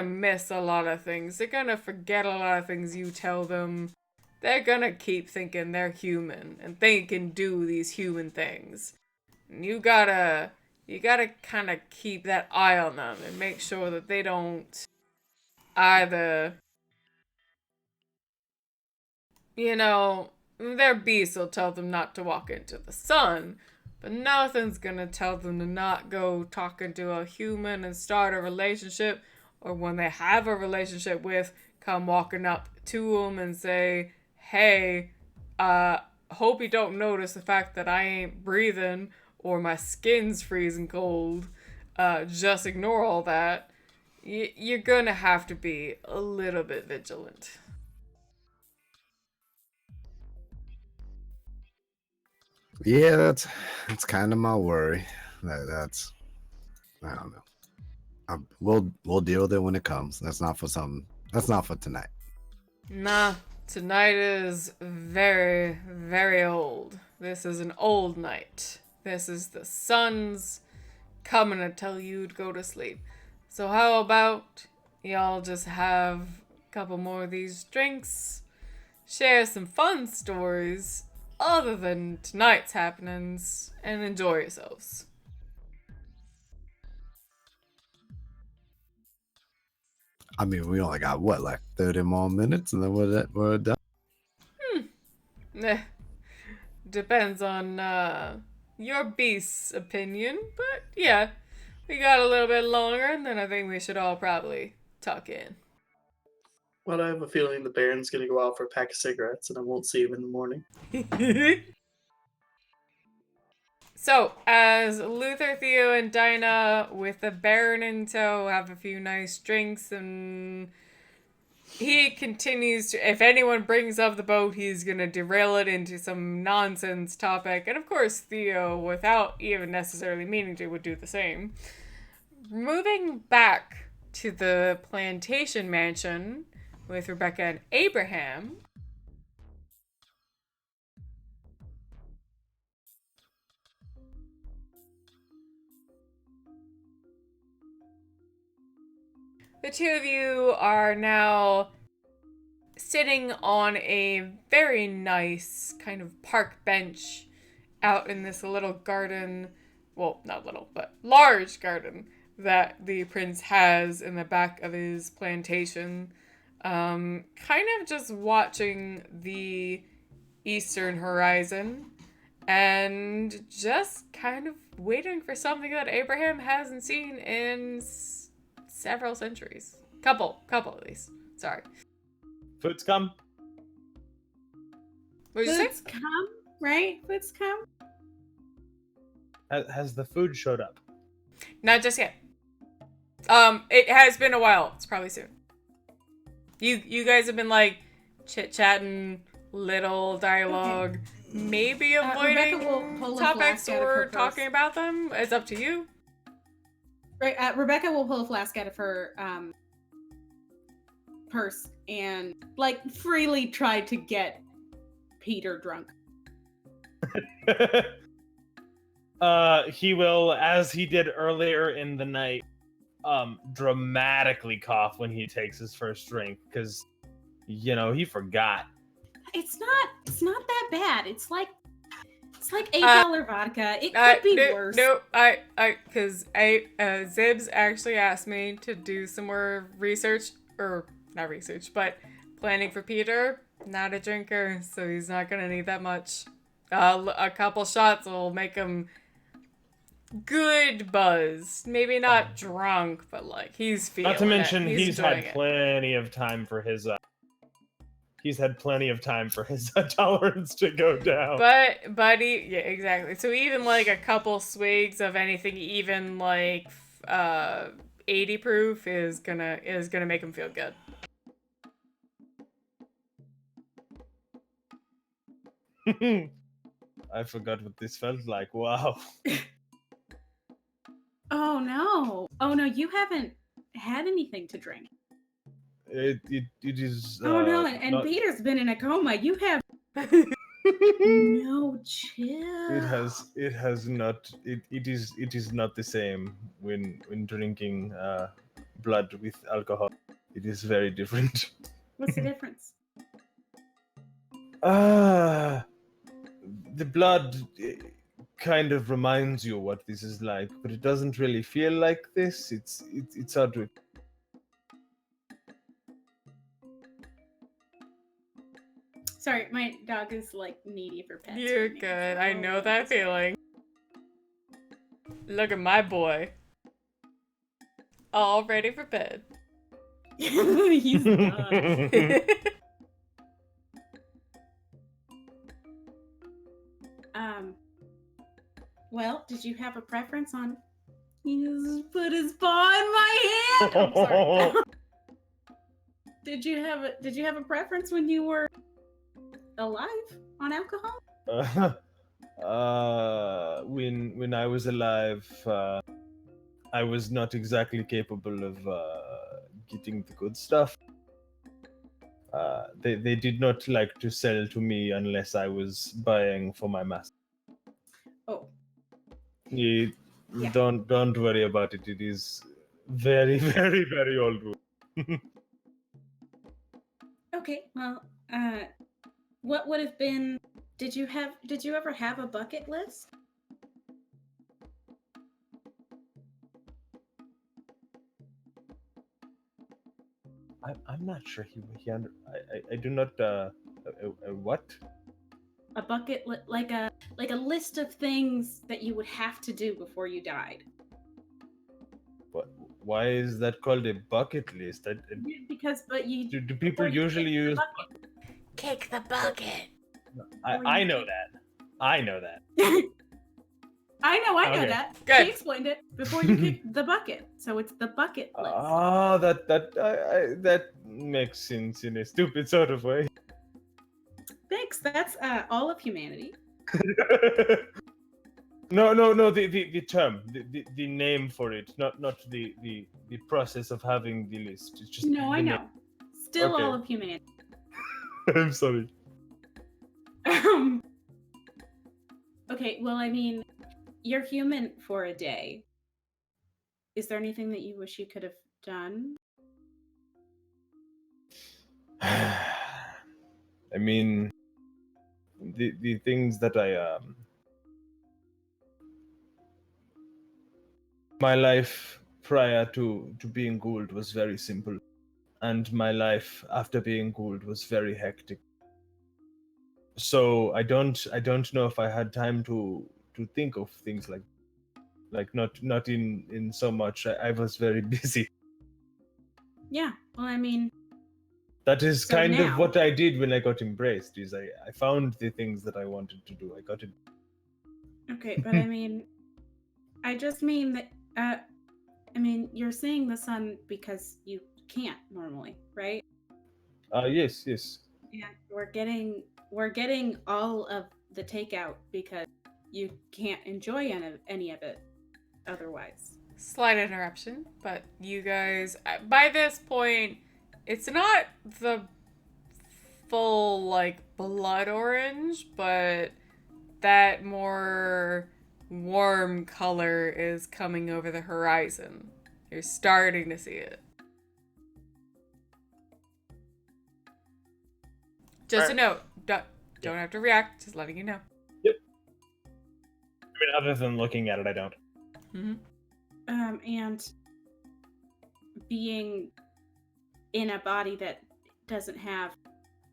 miss a lot of things. They're gonna forget a lot of things you tell them. They're gonna keep thinking they're human and they can do these human things. And you gotta kind of keep that eye on them and make sure that they don't either, their beasts will tell them not to walk into the sun, but nothing's gonna tell them to not go talking to a human and start a relationship, or when they have a relationship with, come walking up to them and say, hey, hope you don't notice the fact that I ain't breathing or my skin's freezing cold. Just ignore all that. You're gonna have to be a little bit vigilant. Yeah, that's kind of my worry. That's I don't know. We'll deal with it when it comes. That's not for tonight. Nah, tonight is very, very old. This is an old night. This is the sun's coming to tell you to go to sleep. So how about y'all just have a couple more of these drinks, share some fun stories other than tonight's happenings, and enjoy yourselves. I mean, we only got like 30 more minutes, and then we're done. Depends on your beast's opinion, but yeah, we got a little bit longer, and then I think we should all probably tuck in. Well, I have a feeling the Baron's gonna go out for a pack of cigarettes, and I won't see him in the morning. So, as Luther, Theo, and Dinah, with the Baron in tow, have a few nice drinks, and he continues to, if anyone brings up the boat, he's gonna derail it into some nonsense topic. And of course, Theo, without even necessarily meaning to, would do the same. Moving back to the plantation mansion with Rebecca and Abraham. The two of you are now sitting on a very nice kind of park bench out in this little garden. Well, not little, but large garden that the prince has in the back of his plantation. Kind of just watching the eastern horizon and just kind of waiting for something that Abraham hasn't seen in several centuries. Couple at least. Sorry. Food's come. What did you say? Foods come, right? Foods come. Has the food showed up? Not just yet. It has been a while. It's probably soon. You guys have been like chit-chatting, little dialogue, maybe avoiding Rebecca will pull a topics flask out of her or purse. talking about them. It's up to you. Right, Rebecca will pull a flask out of her purse and like freely try to get Peter drunk. He will, as he did earlier in the night, dramatically cough when he takes his first drink because, he forgot. It's not that bad. It's like $8 vodka. It could be worse. No, because Zibs actually asked me to do some more research, or not research, but planning for Peter. Not a drinker, so he's not gonna need that much. A couple shots will make him good buzz. Maybe not drunk, but like he's feeling. Not to mention, it. he's had plenty of time for his. He's had plenty of time for his tolerance to go down. Yeah, exactly. So even like a couple swigs of anything, even like 80 proof, is gonna make him feel good. I forgot what this felt like. Wow. Oh no, you haven't had anything to drink. It is. Oh no, and not... Peter's been in a coma. You have. No, chill. It has not it is not the same when drinking blood with alcohol. It is very different. What's the difference? Ah, the blood kind of reminds you what this is like, but it doesn't really feel like this. It's hard to. Sorry, my dog is like needy for pets. You're right now, good. so I I'll know let that this go. feeling. Look at my boy. All ready for bed. He's done. Well, did you have a preference on? He just put his paw in my hand. I'm sorry. Did you have a preference when you were alive on alcohol? When I was alive, I was not exactly capable of getting the good stuff. They did not like to sell to me unless I was buying for my master. Oh, You Yeah. don't worry about it. It is very very old rule. okay. Well, what would have been? Did you ever have a bucket list? I'm not sure he under, I do not what? A bucket like a list of things that you would have to do before you died. What? Why is that called a bucket list? Because, but you. Do before people you usually kick the use? bucket- Kick the bucket. I know that. I know that. I know Okay. that. Good. She explained it before you kicked the bucket, so it's the bucket list. Ah, that makes sense in a stupid sort of way. Thanks. That's all of humanity. No. The term, the name for it, not the process of having the list. It's just No, I the know. Still Okay. all of humanity. name. I'm sorry. Okay, well, I mean, you're human for a day. Is there anything that you wish you could have done? I mean, the things that my life prior to being Gould was very simple, and my life after being Gould was very hectic. So I don't know if I had time to think of things like not in so much. I was very busy. Yeah, well, I mean, That is So kind of now- what I did when I got embraced. Is I found the things that I wanted to do. I got it. okay, but I mean, I just mean that, I mean, you're seeing the sun because you can't normally, right? Yes. And we're getting all of the takeout because you can't enjoy any of it otherwise. Slight interruption, but you guys, by this point, it's not the full, like, blood orange, but that more warm color is coming over the horizon. You're starting to see it. Just a note, don't have to react, just letting you know. I mean, other than looking at it, I don't. Mm-hmm. And being in a body that doesn't have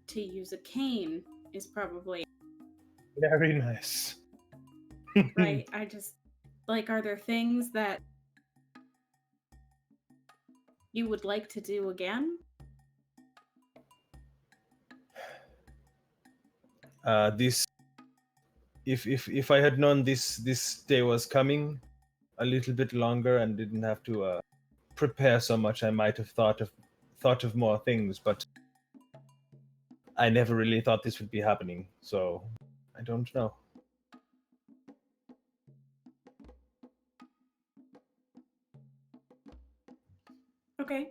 to use a cane is probably Very nice. right. I just like, are there things that you would like to do again? This if I had known this day was coming a little bit longer and didn't have to prepare so much, I might have thought of more things, but I never really thought this would be happening, so I don't know. Okay.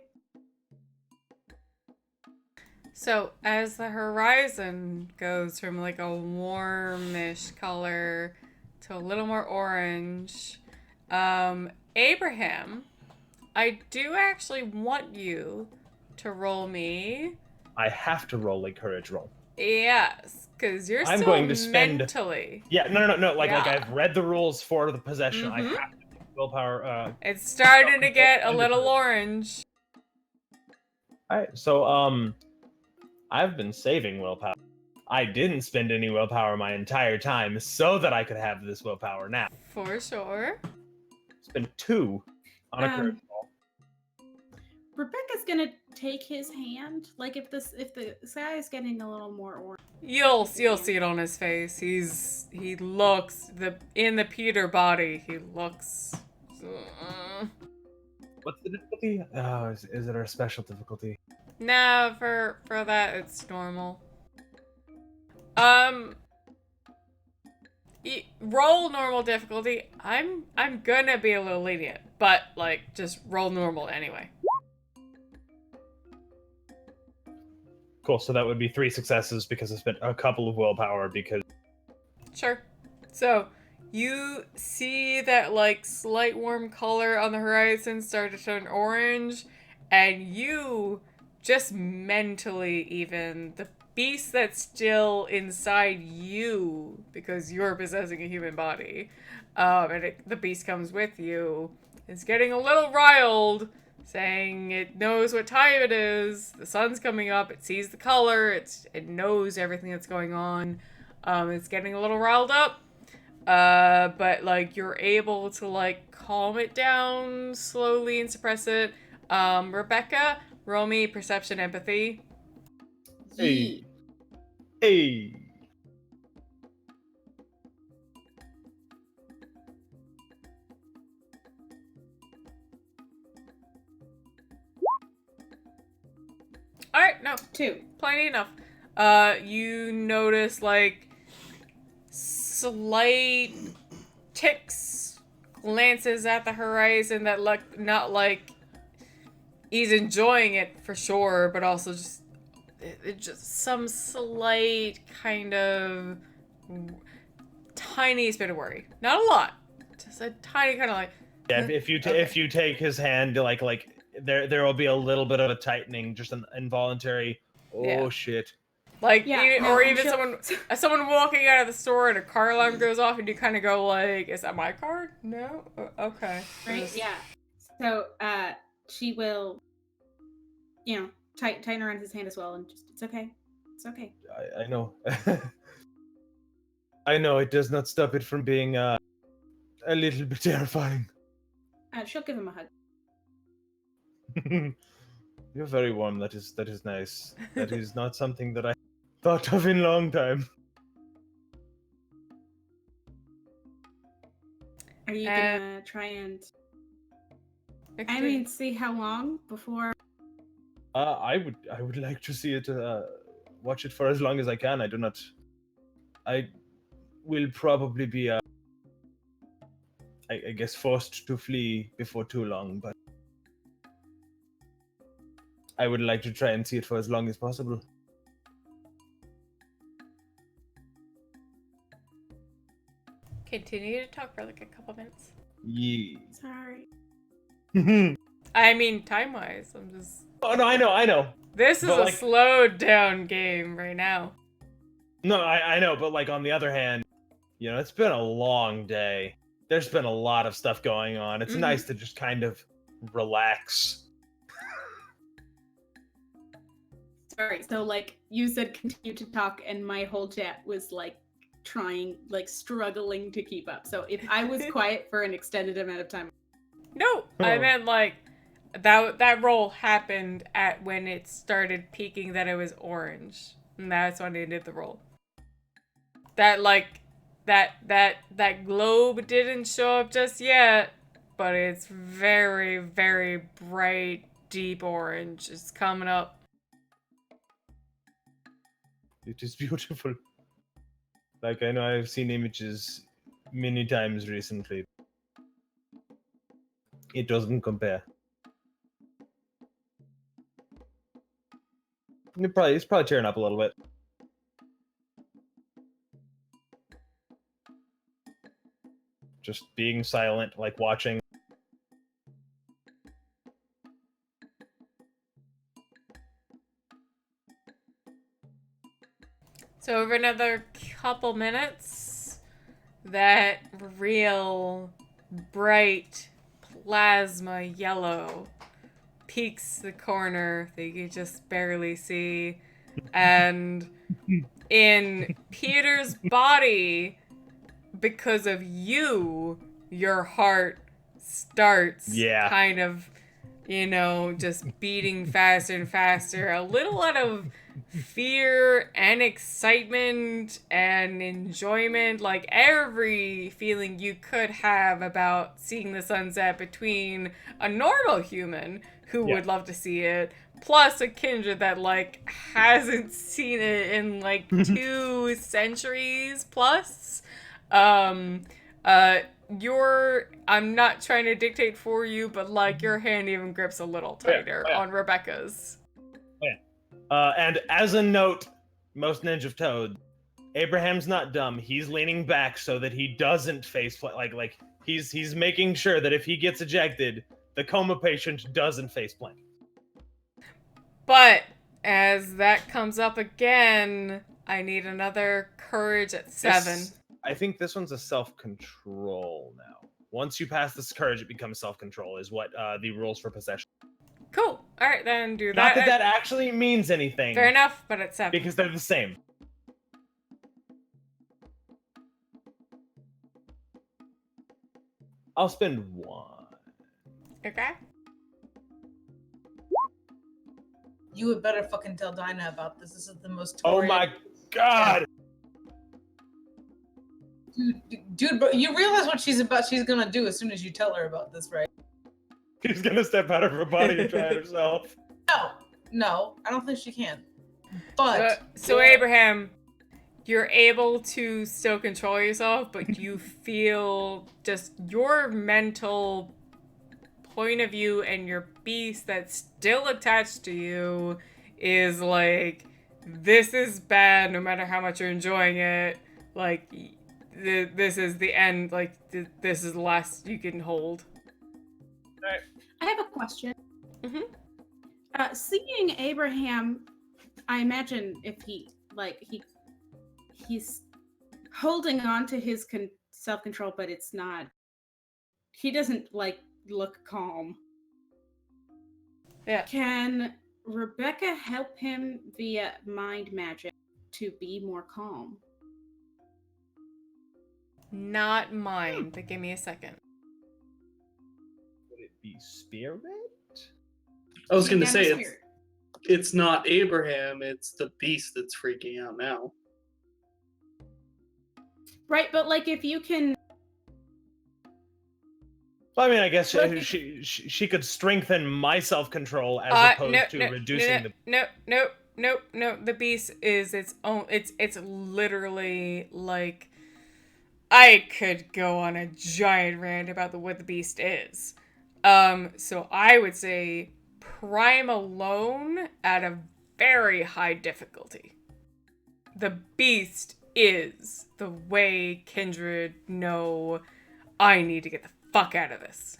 So as the horizon goes from like a warmish color to a little more orange, Abraham, I do actually want you to roll me. I have to roll a courage roll. Yes, because you're I'm still going to spend- mentally. Yeah, no. Like Yeah. I've read the rules for the possession. I Mhm. have to do willpower. It's starting to self-control get a and little courage. orange. All right, so I've been saving willpower. I didn't spend any willpower my entire time so that I could have this willpower now. For sure. Spend 2 on a courage roll. Rebecca's gonna take his hand. Like if the sky is getting a little more orange. You'll see it on his face. He looks in the Peter body. He looks. What's the difficulty? Oh, is it a special difficulty? Nah, for that it's normal. Roll normal difficulty. I'm gonna be a little lenient, but like just roll normal anyway. Cool. So that would be 3 successes because I spent a couple of willpower because. Sure. So you see that like slight warm color on the horizon start to turn orange, and you just mentally even the beast that's still inside you because you're possessing a human body, and the beast comes with you, is getting a little riled, saying it knows what time it is. The sun's coming up. It sees the color. It knows everything that's going on. It's getting a little riled up. But like you're able to like calm it down slowly and suppress it. Rebecca, roll me perception empathy. Hey. Hey. Alright, no, 2. plenty enough. You notice like slight ticks, glances at the horizon that look not like he's enjoying it for sure, but also just some slight kind of tiny bit of worry. Not a lot, just a tiny kind of like. Yeah, if you take his hand, like there will be a little bit of a tightening, just an involuntary. Oh Yeah. shit. Like, Yeah, even, no, or and even she'll- someone walking out of the store and a car alarm goes off and you kind of go like, is that my car? No? Okay. Right? Just- Yeah. So she will, tighten around his hand as well, and just it's okay. It's okay. I know. I know it does not stop it from being a little bit terrifying. She'll give him a hug. You're very warm. That is nice. That is not something that I thought of in a long time. Are you gonna try and? I mean, see how long before? I would like to see it. Watch it for as long as I can. I will probably be I guess forced to flee before too long, but I would like to try and see it for as long as possible. Continue to talk for like a couple minutes. Yeah. Sorry. I mean, time-wise, I'm just... Oh no, I know. This is But, a like- slowed down game right now. No, I know, but like on the other hand, it's been a long day. There's been a lot of stuff going on. It's Mhm. nice to just kind of relax. Sorry. So like you said, continue to talk, and my whole chat was like struggling to keep up. So if I was quiet for an extended amount of time, No, I Oh. meant like that roll happened at when it started peaking that it was orange, and that's when I did the roll. That like that globe didn't show up just yet, but it's very very bright deep orange. It's coming up. It is beautiful. Like I know I've seen images many times recently. It doesn't compare. He's probably tearing up a little bit. Just being silent, like watching. So over another couple minutes, that real bright plasma yellow peaks the corner that you just barely see, and in Peter's body, because of you, your heart starts kind of, just beating faster and faster, a little out of fear and excitement and enjoyment, like every feeling you could have about seeing the sunset between a normal human who would love to see it, plus a kindred that, like, hasn't seen it in, like, 2 centuries plus. I'm not trying to dictate for you, but, like, your hand even grips a little tighter on Rebecca's. And as a note, most ninja toad, Abraham's not dumb. He's leaning back so that he doesn't face like he's making sure that if he gets ejected, the coma patient doesn't face plant. But as that comes up again, I need another courage at 7. I think this one's a self-control now. Once you pass this courage, it becomes self-control, is what the rules for possession. Cool. All right, then do that. Not that that actually means anything. Fair enough, but it's 7. Because they're the same. I'll spend 1. Okay. You would better fucking tell Dinah about this. This is the most Oh torrid... my god! Dude, but you realize what she's gonna do as soon as you tell her about this, right? She's gonna step out of her body and try it herself. No, I don't think she can. But so Abraham, you're able to still control yourself, but you feel just your mental point of view and your beast that's still attached to you is like, this is bad no matter how much you're enjoying it. Like, this is the end. Like, this is the last you can hold. Alright. I have a question. Mm-hmm. Seeing Abraham, I imagine if he's holding on to his self-control, but it's not. He doesn't look calm. Yeah. Can Rebecca help him via mind magic to be more calm? Not mine, but give me a second. Would it be spirit? I was going to Yeah, say, the spirit. it's not Abraham, it's the beast that's freaking out now. Right, but if you can... Well, I mean, I guess she could strengthen my self-control as opposed to reducing the... No. The beast is its own... It's literally, like... I could go on a giant rant about what the beast is. So I would say Prime alone at a very high difficulty. The beast is the way Kindred know I need to get the fuck out of this.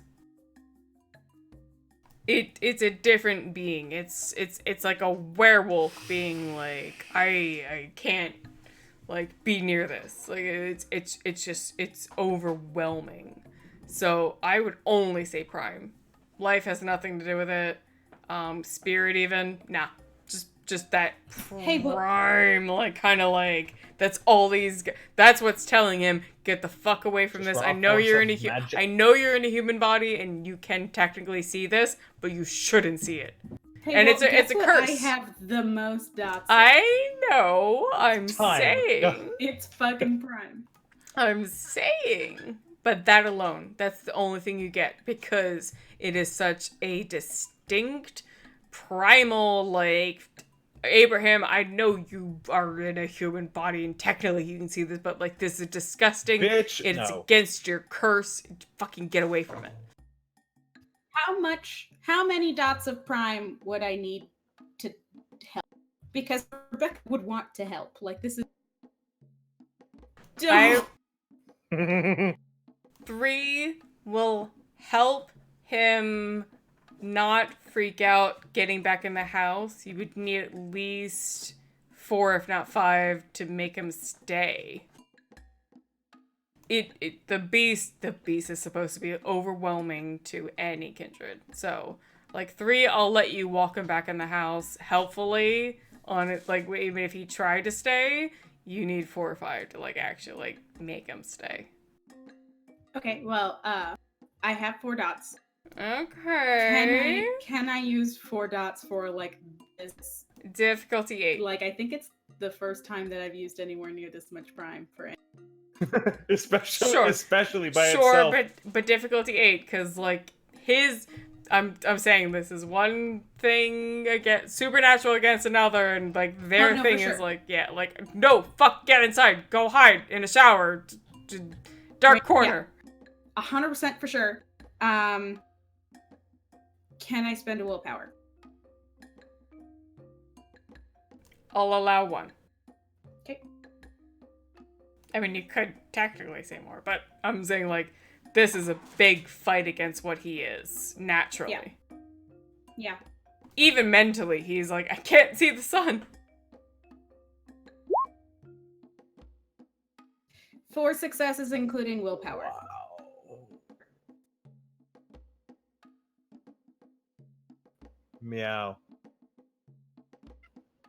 It's a different being. It's like a werewolf being like, I can't be near this. Like it's overwhelming. So I would only say Prime. Life has nothing to do with it. Spirit even, nah. Just that Prime, that's all these. That's what's telling him, get the fuck away from this. I know you're in a human body, and you can technically see this, but you shouldn't see it. And it's a curse. I have the most dots. I know. I'm saying it's fucking Prime. I'm saying, but that alone, that's the only thing you get, because it is such a distinct primal, Abraham, I know you are in a human body and technically you can see this, but this is disgusting. Bitch, it's no. against your curse. Fucking get away from it. How many dots of Prime would I need to help? because Rebecca would want to help. Like, this is. I 3 will help him not freak out getting back in the house. You would need at least 4, if not 5, to make him stay. The beast is supposed to be overwhelming to any kindred. So, like 3, I'll let you walk him back in the house helpfully on it. Like, even if he tried to stay, you need 4 or 5 to like actually like make him stay. Okay, well, I have 4 dots. Okay. Can I use 4 dots for like this? Difficulty 8. Like, I think it's the first time that I've used anywhere near this much prime for it. especially by sure, itself. but difficulty 8, because like his, I'm saying this is one thing against supernatural against another, and like their thing is like, yeah, like no, fuck, get inside, go hide in a shower, dark corner. Yeah. 100% for sure. Can I spend a willpower? I'll allow 1. Okay. I mean, you could technically say more, but I'm saying, like, this is a big fight against what he is, naturally. Yeah. Even mentally, he's like, I can't see the sun. 4 successes, including willpower. Meow.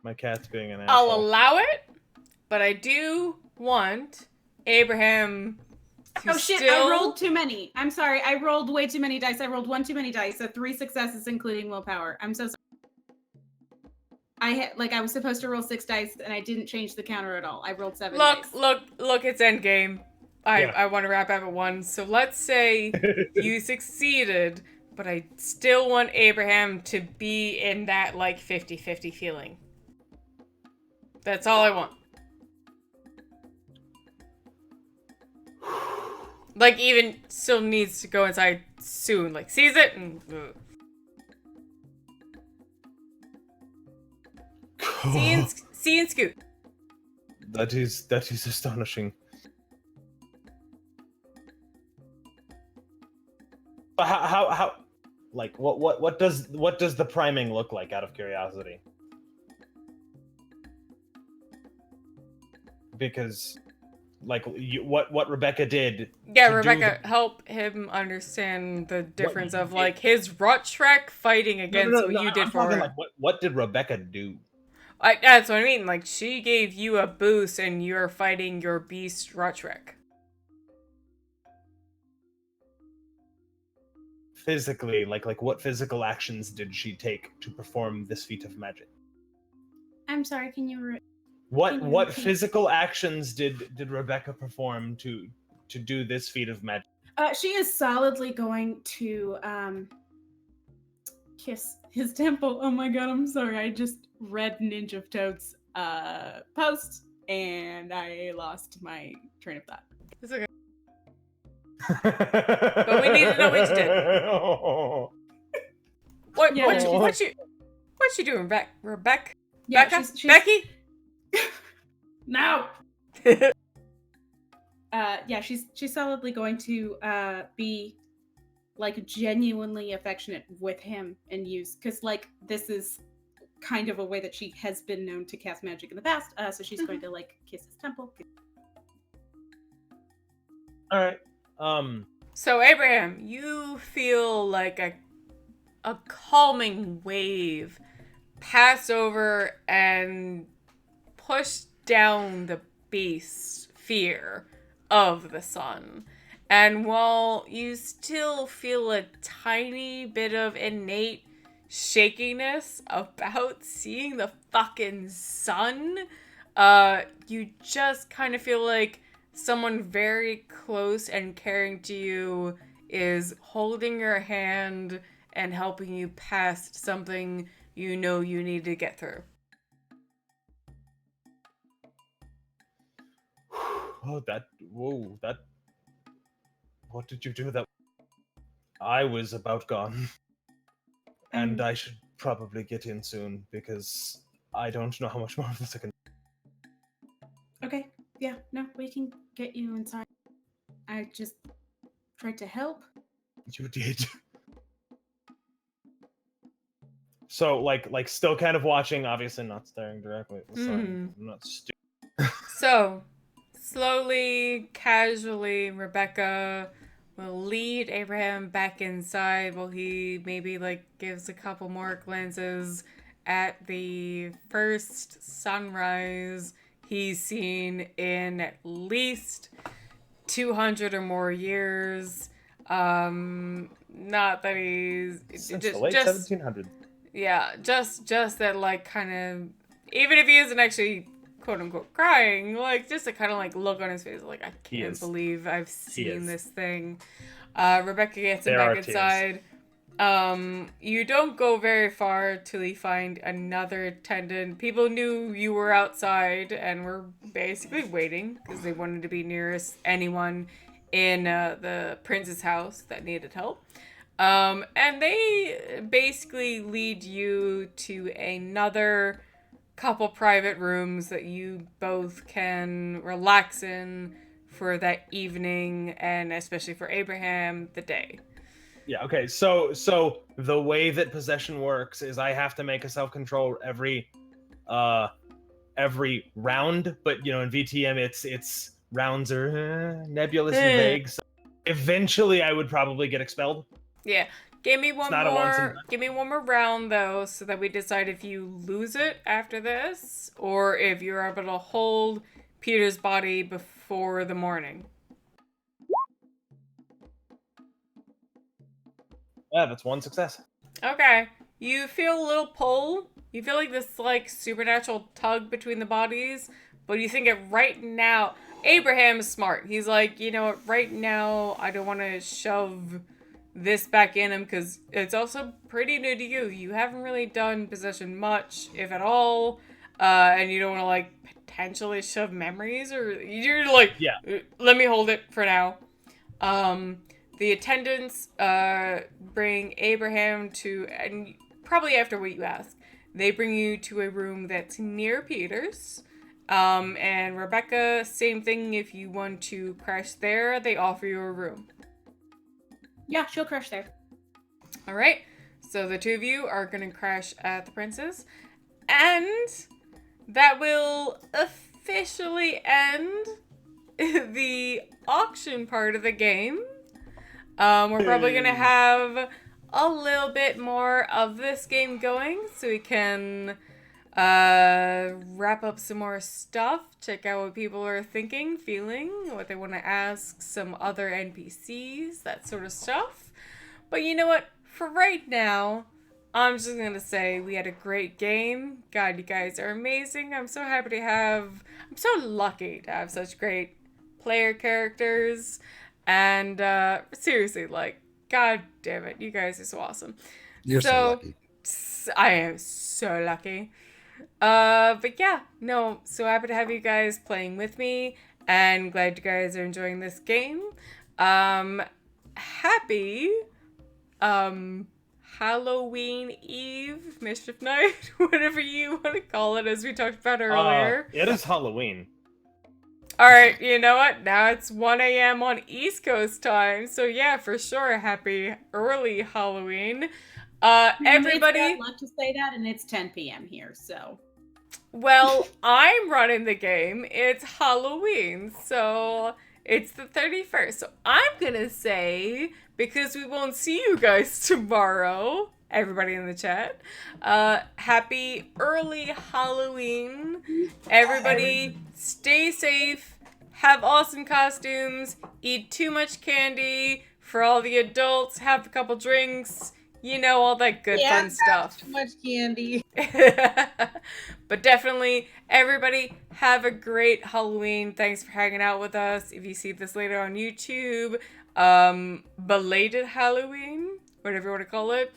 My cat's being an I'll asshole. allow it, but I do want Abraham to Oh shit, I rolled too many. I'm sorry, I rolled way too many dice. I rolled 1 too many dice, so 3 successes, including willpower. I'm so sorry. I was supposed to roll 6 dice, and I didn't change the counter at all. I rolled 7 dice. Look, it's endgame. Yeah. I want to wrap up at 1, so let's say you succeeded, but I still want Abraham to be in that, like, 50-50 feeling. That's all I want. Like, even still needs to go inside soon. Like, sees it and... See and scoot. That is astonishing. How like what does the priming look like, out of curiosity? Because like what Rebecca did. Yeah, Rebecca, help him understand the difference of like his Rutschreck fighting against what you did for her. Like, what did Rebecca do? That's what I mean. Like, she gave you a boost and you're fighting your beast Rutschreck. Physically, like what physical actions did she take to perform this feat of magic? I'm sorry, can you What physical actions did Rebecca perform to do this feat of magic? She is solidly going to kiss his temple. Oh my god, I'm sorry. I just read Ninja of Toad's post and I lost my train of thought. It's okay. But we need to know what you did. What's she doing, Rebecca? Yeah, Becca? she's Becky? No. Yeah, she's solidly going to be like genuinely affectionate with him and use, because like this is kind of a way that she has been known to cast magic in the past. So she's going to like kiss his temple. All right. So Abraham, you feel like a calming wave pass over and push down the beast's fear of the sun. And while you still feel a tiny bit of innate shakiness about seeing the fucking sun, you just kind of feel like someone very close and caring to you is holding your hand and helping you past something you know you need to get through. Oh, what did you do? That I was about gone. And I should probably get in soon because I don't know how much more of this I can. Okay, yeah, no, we can get you inside. I just tried to help. You did. So, like, still kind of watching, obviously not staring directly at the sun. I'm not stupid. So, slowly, casually, Rebecca will lead Abraham back inside while he maybe, like, gives a couple more glances at the first sunrise he's seen in at least 200 or more years. Not that he's Since the late 1700s. Yeah, just that, like, kind of, even if he isn't actually quote unquote crying, like, just a kind of like look on his face, like, I can't believe I've seen this thing. Rebecca gets him back inside. You don't go very far till you find another attendant. People knew you were outside and were basically waiting because they wanted to be nearest anyone in the prince's house that needed help. And they basically lead you to another couple private rooms that you both can relax in for that evening, and especially for Abraham, the day. Yeah, okay. So the way that possession works is I have to make a self-control every round, but you know, in VTM it's rounds are nebulous and vague. So eventually I would probably get expelled. Yeah. Give me one more round though, so that we decide if you lose it after this, or if you're able to hold Peter's body before the morning. Yeah, that's one success. Okay. You feel a little pull. You feel like this, like, supernatural tug between the bodies, but you think it right now. Abraham is smart. He's like, you know what, right now I don't want to shove this back in him because it's also pretty new to you. You haven't really done possession much, if at all, and you don't want to, like, potentially shove memories, or you're like, yeah, let me hold it for now. The attendants bring Abraham to, and probably after what you ask, they bring you to a room that's near Peter's. And Rebecca, same thing. If you want to crash there, they offer you a room. Yeah, she'll crash there. All right. So the two of you are going to crash at the Princess. And that will officially end the auction part of the game. We're probably going to have a little bit more of this game going so we can wrap up some more stuff, check out what people are thinking, feeling, what they want to ask some other NPCs, that sort of stuff. But you know what? For right now, I'm just going to say we had a great game. God, you guys are amazing. I'm so lucky to have such great player characters. And seriously, like, God damn it, you guys are so awesome. You're so lucky. I am so lucky. But yeah, no, so happy to have you guys playing with me, and glad you guys are enjoying this game. Happy Halloween Eve, Mischief Night, whatever you want to call it, as we talked about earlier. It is Halloween. Alright, you know what? Now it's 1 a.m. on East Coast time, so yeah, for sure, happy early Halloween. Everybody... I'd love to say that, and it's 10 p.m. here, so... Well, I'm running the game. It's Halloween, so it's the 31st. So I'm gonna say, because we won't see you guys tomorrow, everybody in the chat, happy early Halloween. Everybody stay safe, have awesome costumes, eat too much candy. For all the adults, have a couple drinks. You know, all that good fun stuff. Too much candy. But definitely, everybody, have a great Halloween. Thanks for hanging out with us. If you see this later on YouTube, belated Halloween, whatever you want to call it.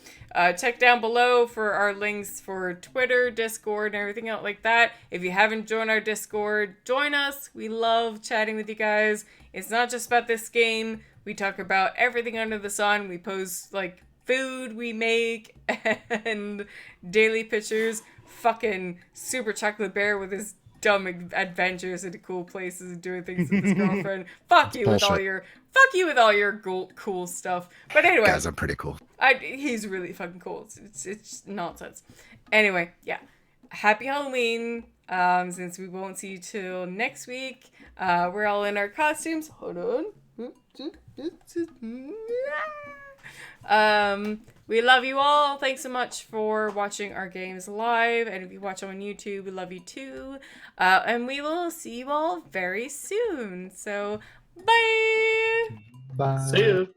Check down below for our links for Twitter, Discord, and everything else like that. If you haven't joined our Discord, join us. We love chatting with you guys. It's not just about this game. We talk about everything under the sun. We post, like, food we make and daily pictures fucking super chocolate bear with his dumb adventures into cool places and doing things with his girlfriend. Fuck you with all your cool stuff. But anyway, Guys are pretty cool. he's really fucking cool. It's nonsense. Anyway, yeah. Happy Halloween. Since we won't see you till next week, we're all in our costumes. Hold on. We love you all. Thanks so much for watching our games live. And if you watch on YouTube, we love you too. And we will see you all very soon. So, bye. Bye. See you.